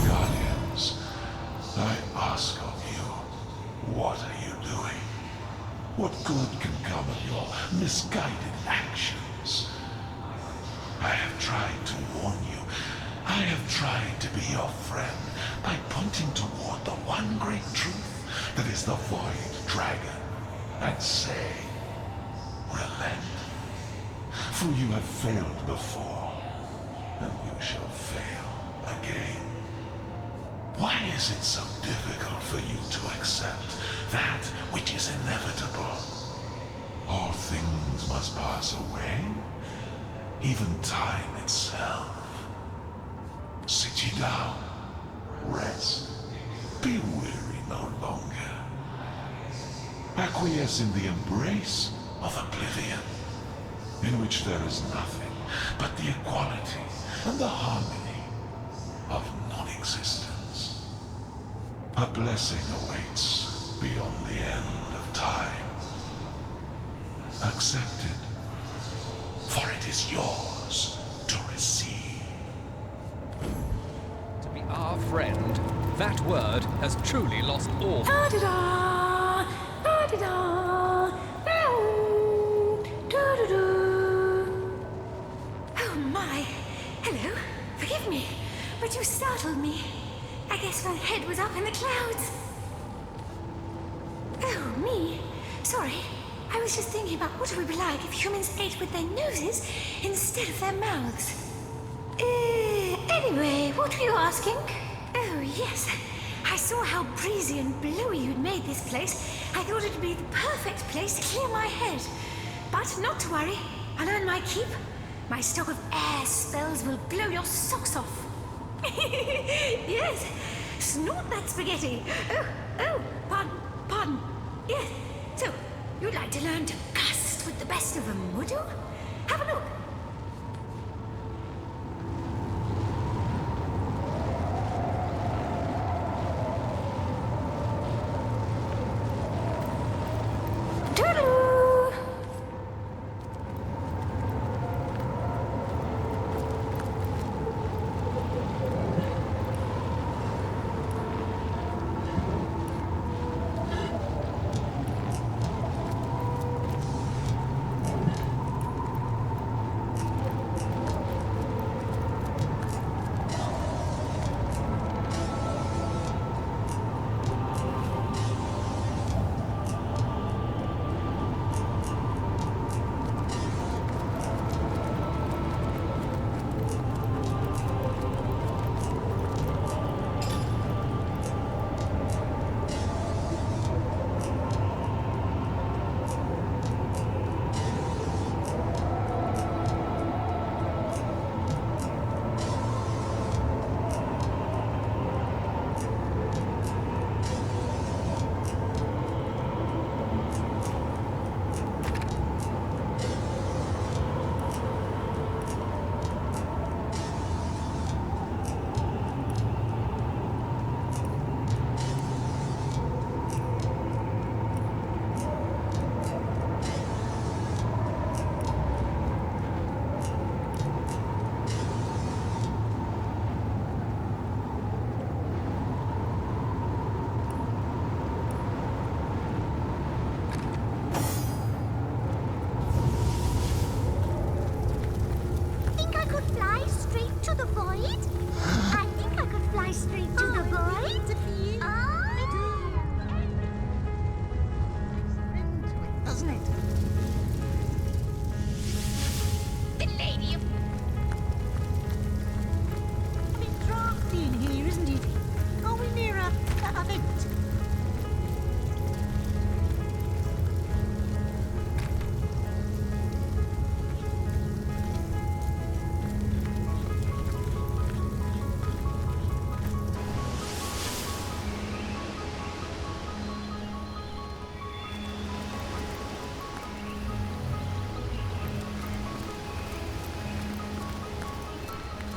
Guardians, I ask of you, what are you doing? What good can come of your misguided actions? I have tried to warn you. I have tried to be your friend by pointing toward the one great truth that is the Void Dragon, and say, relent. For you have failed before, and you shall fail again. Why is it so difficult for you to accept that which is inevitable? All things must pass away, even time itself. Sit ye down, rest, be weary no longer. Acquiesce in the embrace of oblivion, in which there is nothing but the equality and the harmony of non-existence. A blessing awaits beyond the end of time. Accept it, for it is yours to receive. To be our friend, that word has truly lost all. Da-da-da, da-da-da, ow, da-da-da. Oh my. Hello. Forgive me, but you startled me. I guess my head was up in the clouds. Oh, me. Sorry. I was just thinking about what it would be like if humans ate with their noses instead of their mouths. Anyway, what were you asking? Oh, yes. I saw how breezy and blowy you'd made this place. I thought it'd be the perfect place to clear my head. But not to worry. I'll earn my keep. My stock of air spells will blow your socks off. Yes. Snort that spaghetti. Oh, pardon. Yes. So, you'd like to learn to gust with the best of them, would you? Have a look. Toodaloo!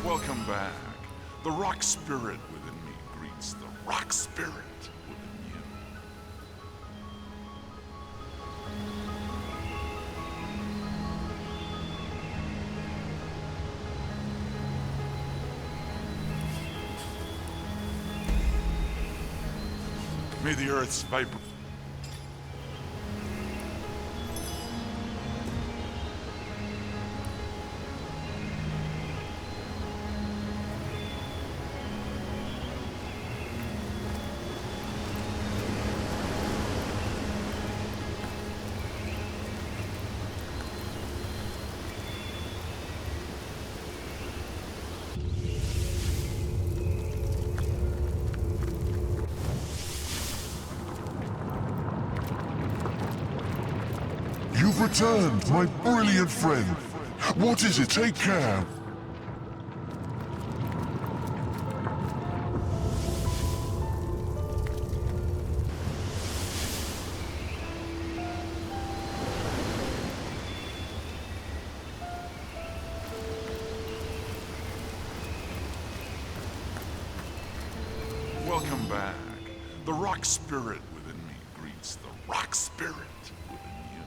Welcome back. The rock spirit within me greets the rock spirit within you. May the earth's vibrant. You've returned, my brilliant friend. What is it? Take care. Welcome back. The rock spirit within me greets the rock spirit within you.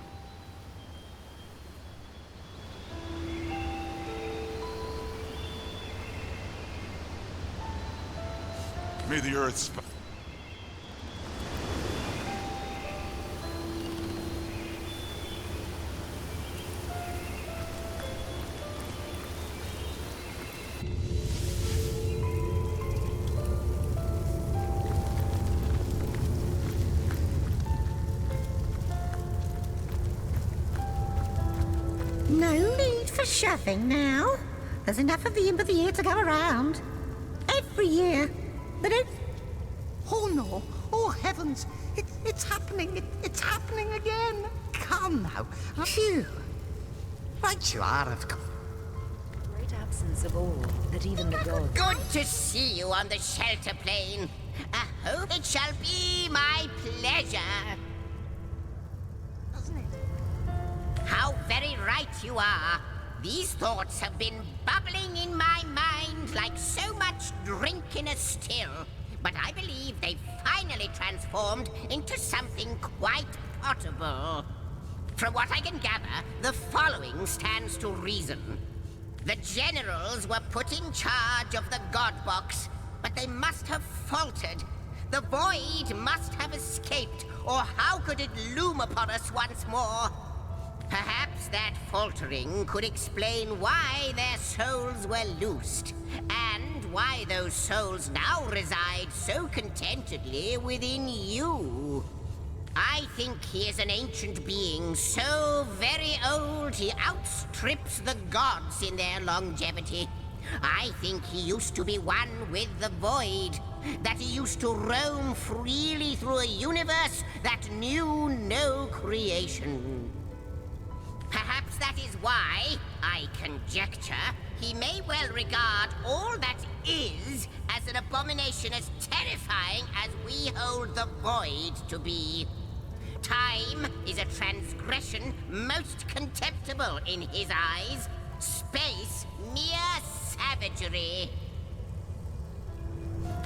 May the earth's... No need for shoving now. There's enough of the end of the year to go around. Every year. They don't... Oh no! Oh heavens! It's happening! It's happening again! Come now! Phew! Right you are, of course. Great absence of all, that even the gods... Good to see you on the shelter plane. I hope it shall be my pleasure. Doesn't it? How very right you are. These thoughts have been bubbling in my mind like so much drink in a still. But I believe they've finally transformed into something quite potable. From what I can gather, the following stands to reason. The generals were put in charge of the God Box, but they must have faltered. The void must have escaped, or how could it loom upon us once more? Perhaps that faltering could explain why their souls were loosed, and why those souls now reside so contentedly within you. I think he is an ancient being so very old he outstrips the gods in their longevity. I think he used to be one with the void, that he used to roam freely through a universe that knew no creation. Perhaps that is why, I conjecture, he may well regard all that is as an abomination as terrifying as we hold the void to be. Time is a transgression most contemptible in his eyes. Space, mere savagery.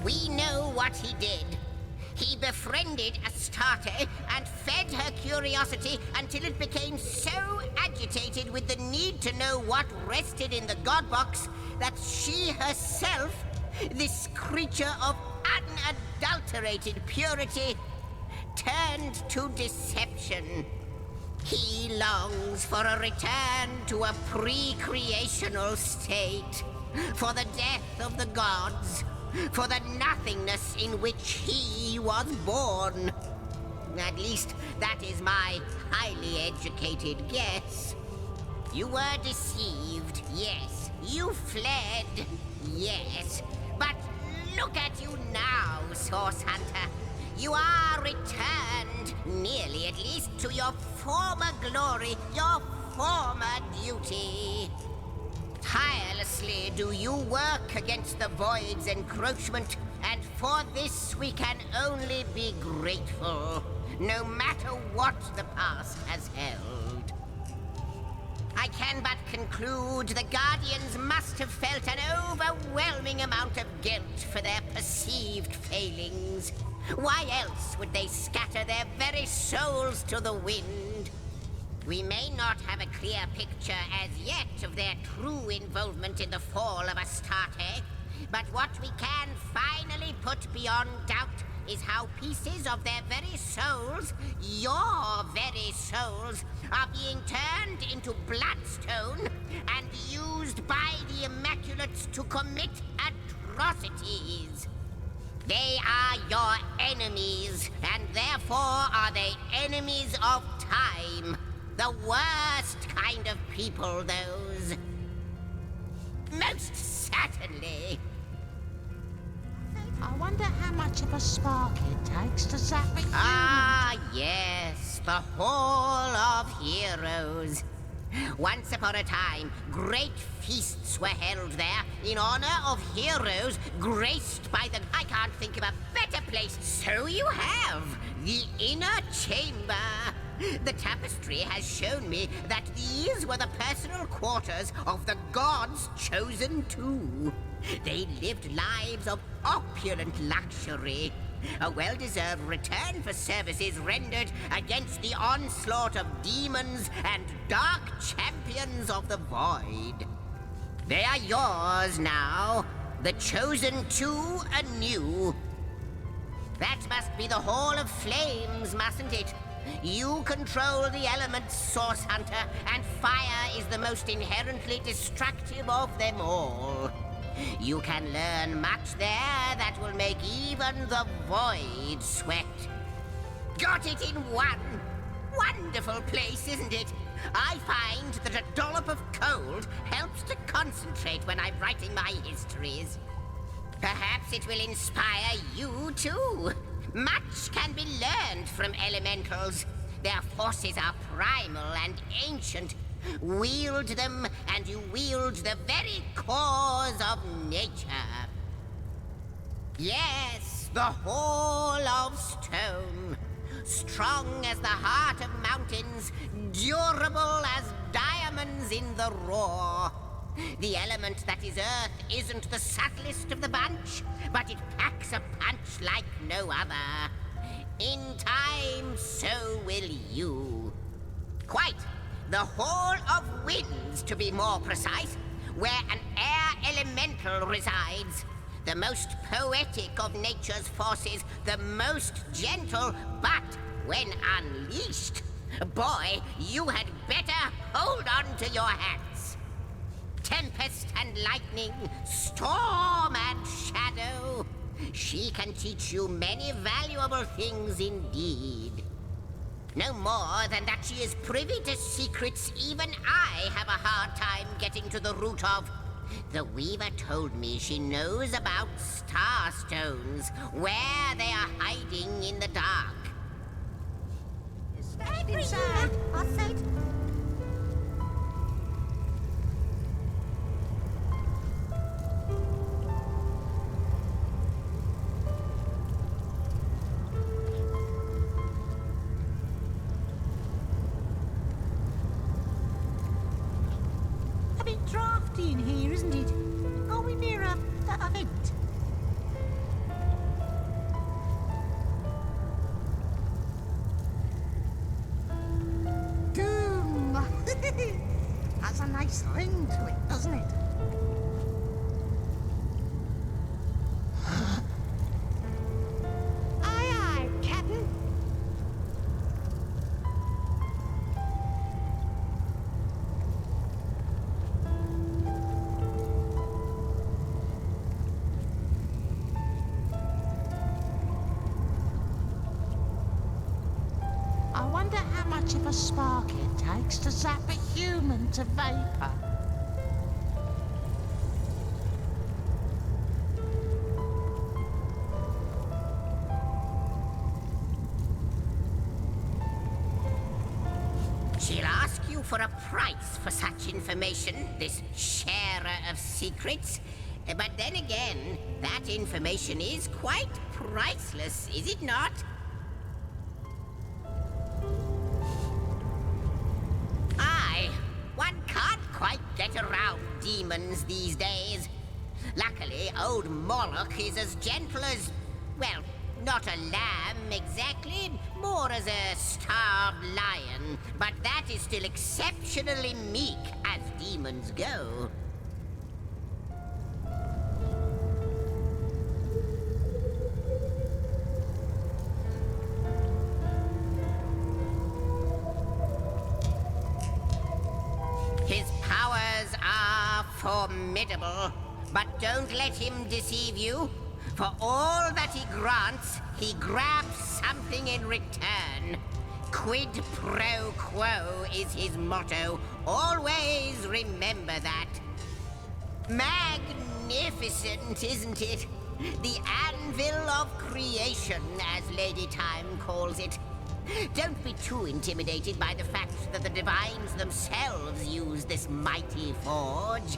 We know what he did. He befriended Astarte and fed her curiosity until it became so agitated with the need to know what rested in the God Box that she herself, this creature of unadulterated purity, turned to deception. He longs for a return to a pre-creational state, for the death of the gods, for the nothingness in which he was born. At least, that is my highly educated guess. You were deceived, yes. You fled, yes. But look at you now, Source Hunter. You are returned, nearly at least, to your former glory, your former duty. Tirelessly do you work against the Void's encroachment, and for this we can only be grateful, no matter what the past has held. I can but conclude the Guardians must have felt an overwhelming amount of guilt for their perceived failings. Why else would they scatter their very souls to the wind? We may not have a clear picture as yet of their true involvement in the fall of Astarte, but what we can finally put beyond doubt is how pieces of their very souls, your very souls, are being turned into bloodstone and used by the Immaculates to commit atrocities. They are your enemies, and therefore are they enemies of time. The worst kind of people, those. Most certainly. I wonder how much of a spark it takes to zap it. Ah, yes. the Hall of Heroes. Once upon a time, great feasts were held there in honor of heroes graced by the... I can't think of a better place. So you have the inner chamber. The tapestry has shown me that these were the personal quarters of the gods chosen two. They lived lives of opulent luxury. A well-deserved return for services rendered against the onslaught of demons and dark champions of the void. They are yours now, the chosen two anew. That must be the Hall of Flames, mustn't it? You control the elements, Source Hunter, and fire is the most inherently destructive of them all. You can learn much there that will make even the void sweat. Got it in one wonderful place, isn't it? I find that a dollop of cold helps to concentrate when I'm writing my histories. Perhaps it will inspire you too. Much can be learned from elementals. Their forces are primal and ancient. Wield them, and you wield the very cause of nature. Yes, the Hall of Stone. Strong as the heart of mountains, durable as diamonds in the raw. The element that is Earth isn't the subtlest of the bunch, but it packs a punch like no other. In time, so will you. Quite. The Hall of Winds, to be more precise, where an air elemental resides. The most poetic of nature's forces, the most gentle, but when unleashed, boy, you had better hold on to your hats. Tempest and lightning, storm and shadow. She can teach you many valuable things indeed. No more than that she is privy to secrets even I have a hard time getting to the root of. The Weaver told me she knows about starstones, where they are hiding in the dark. Stand inside, I said. A bit drafty in here, isn't it? Are we near a vent? Doom! Has a nice ring to it, doesn't it? Aye, aye, Captain. I wonder how much of a spark it takes to zap a human to vapor. She'll ask you for a price for such information, this sharer of secrets. But then again, that information is quite priceless, is it not? Aye, one can't quite get around demons these days. Luckily, old Moloch is as gentle as, well, not a lamb exactly, more as a starved lion. But that is still exceptionally meek as demons go. His powers are formidable, but don't let him deceive you. For all that he grants, he grabs something in return. Quid pro quo is his motto. Always remember that. Magnificent, isn't it? The anvil of creation, as Lady Time calls it. Don't be too intimidated by the fact that the divines themselves use this mighty forge.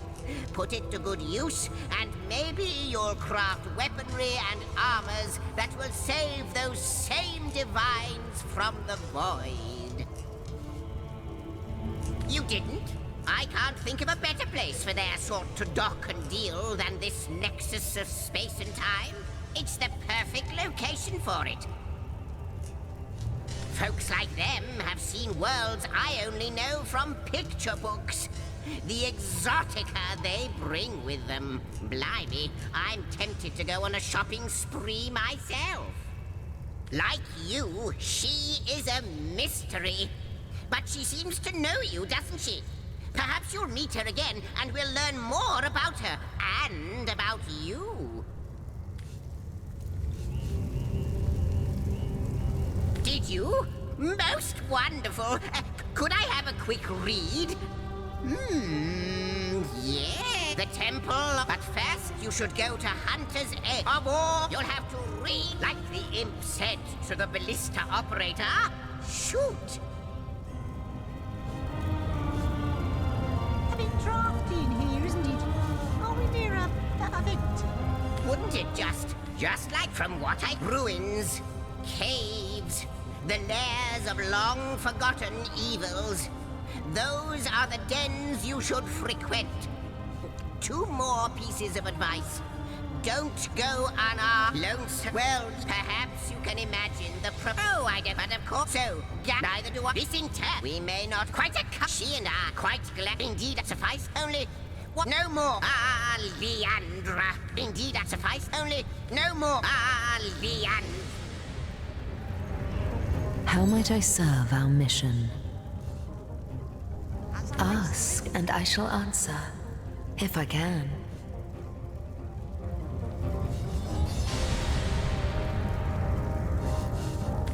Put it to good use, and maybe you'll craft weaponry and armors that will save those same divines from the void. You didn't? I can't think of a better place for their sort to dock and deal than this nexus of space and time. It's the perfect location for it. Folks like them have seen worlds I only know from picture books. The exotica they bring with them. Blimey, I'm tempted to go on a shopping spree myself. Like you, she is a mystery. But she seems to know you, doesn't she? Perhaps you'll meet her again and we'll learn more about her and about you. Did you? Most wonderful. Could I have a quick read? Yeah. The temple. But first, you should go to Hunter's Edge. Or you'll have to read like the imp said to the ballista operator. Shoot. A bit drafty in here, isn't it? Are we near a event? Wouldn't it just like from what I... Ruins, caves, the lairs of long-forgotten evils. Those are the dens you should frequent. 2 more pieces of advice. Don't go on our lonesome... Well, perhaps you can imagine the Oh, I don't... But of course, so, neither do I. This in turn, we may not quite She and I are quite glad. Indeed, suffice only... What? No more. Ah, Leandra. Indeed, suffice only... No more. Ah, Leandra. How might I serve our mission? Ask, and I shall answer, if I can.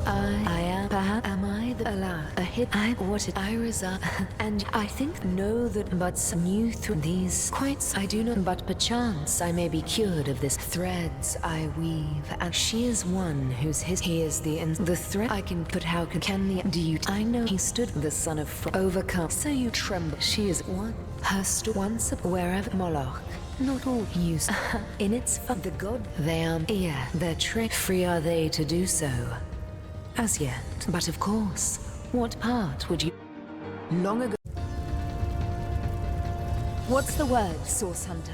I am, perhaps, am I the Allah, a hit, I, what it, I reside, and I think, know that, but some new through these, quite, I do not, but perchance I may be cured of this, threads I weave, and she is one whose he is the thread I can put, how can the, do you, I know he stood, the son of, overcome, so you tremble, she is one, her once, wherever, Moloch. Not all use, in its fun, the god, they are, their trick, free are they to do so. As yet, but of course, what part would you... Long ago... What's the word, Source Hunter?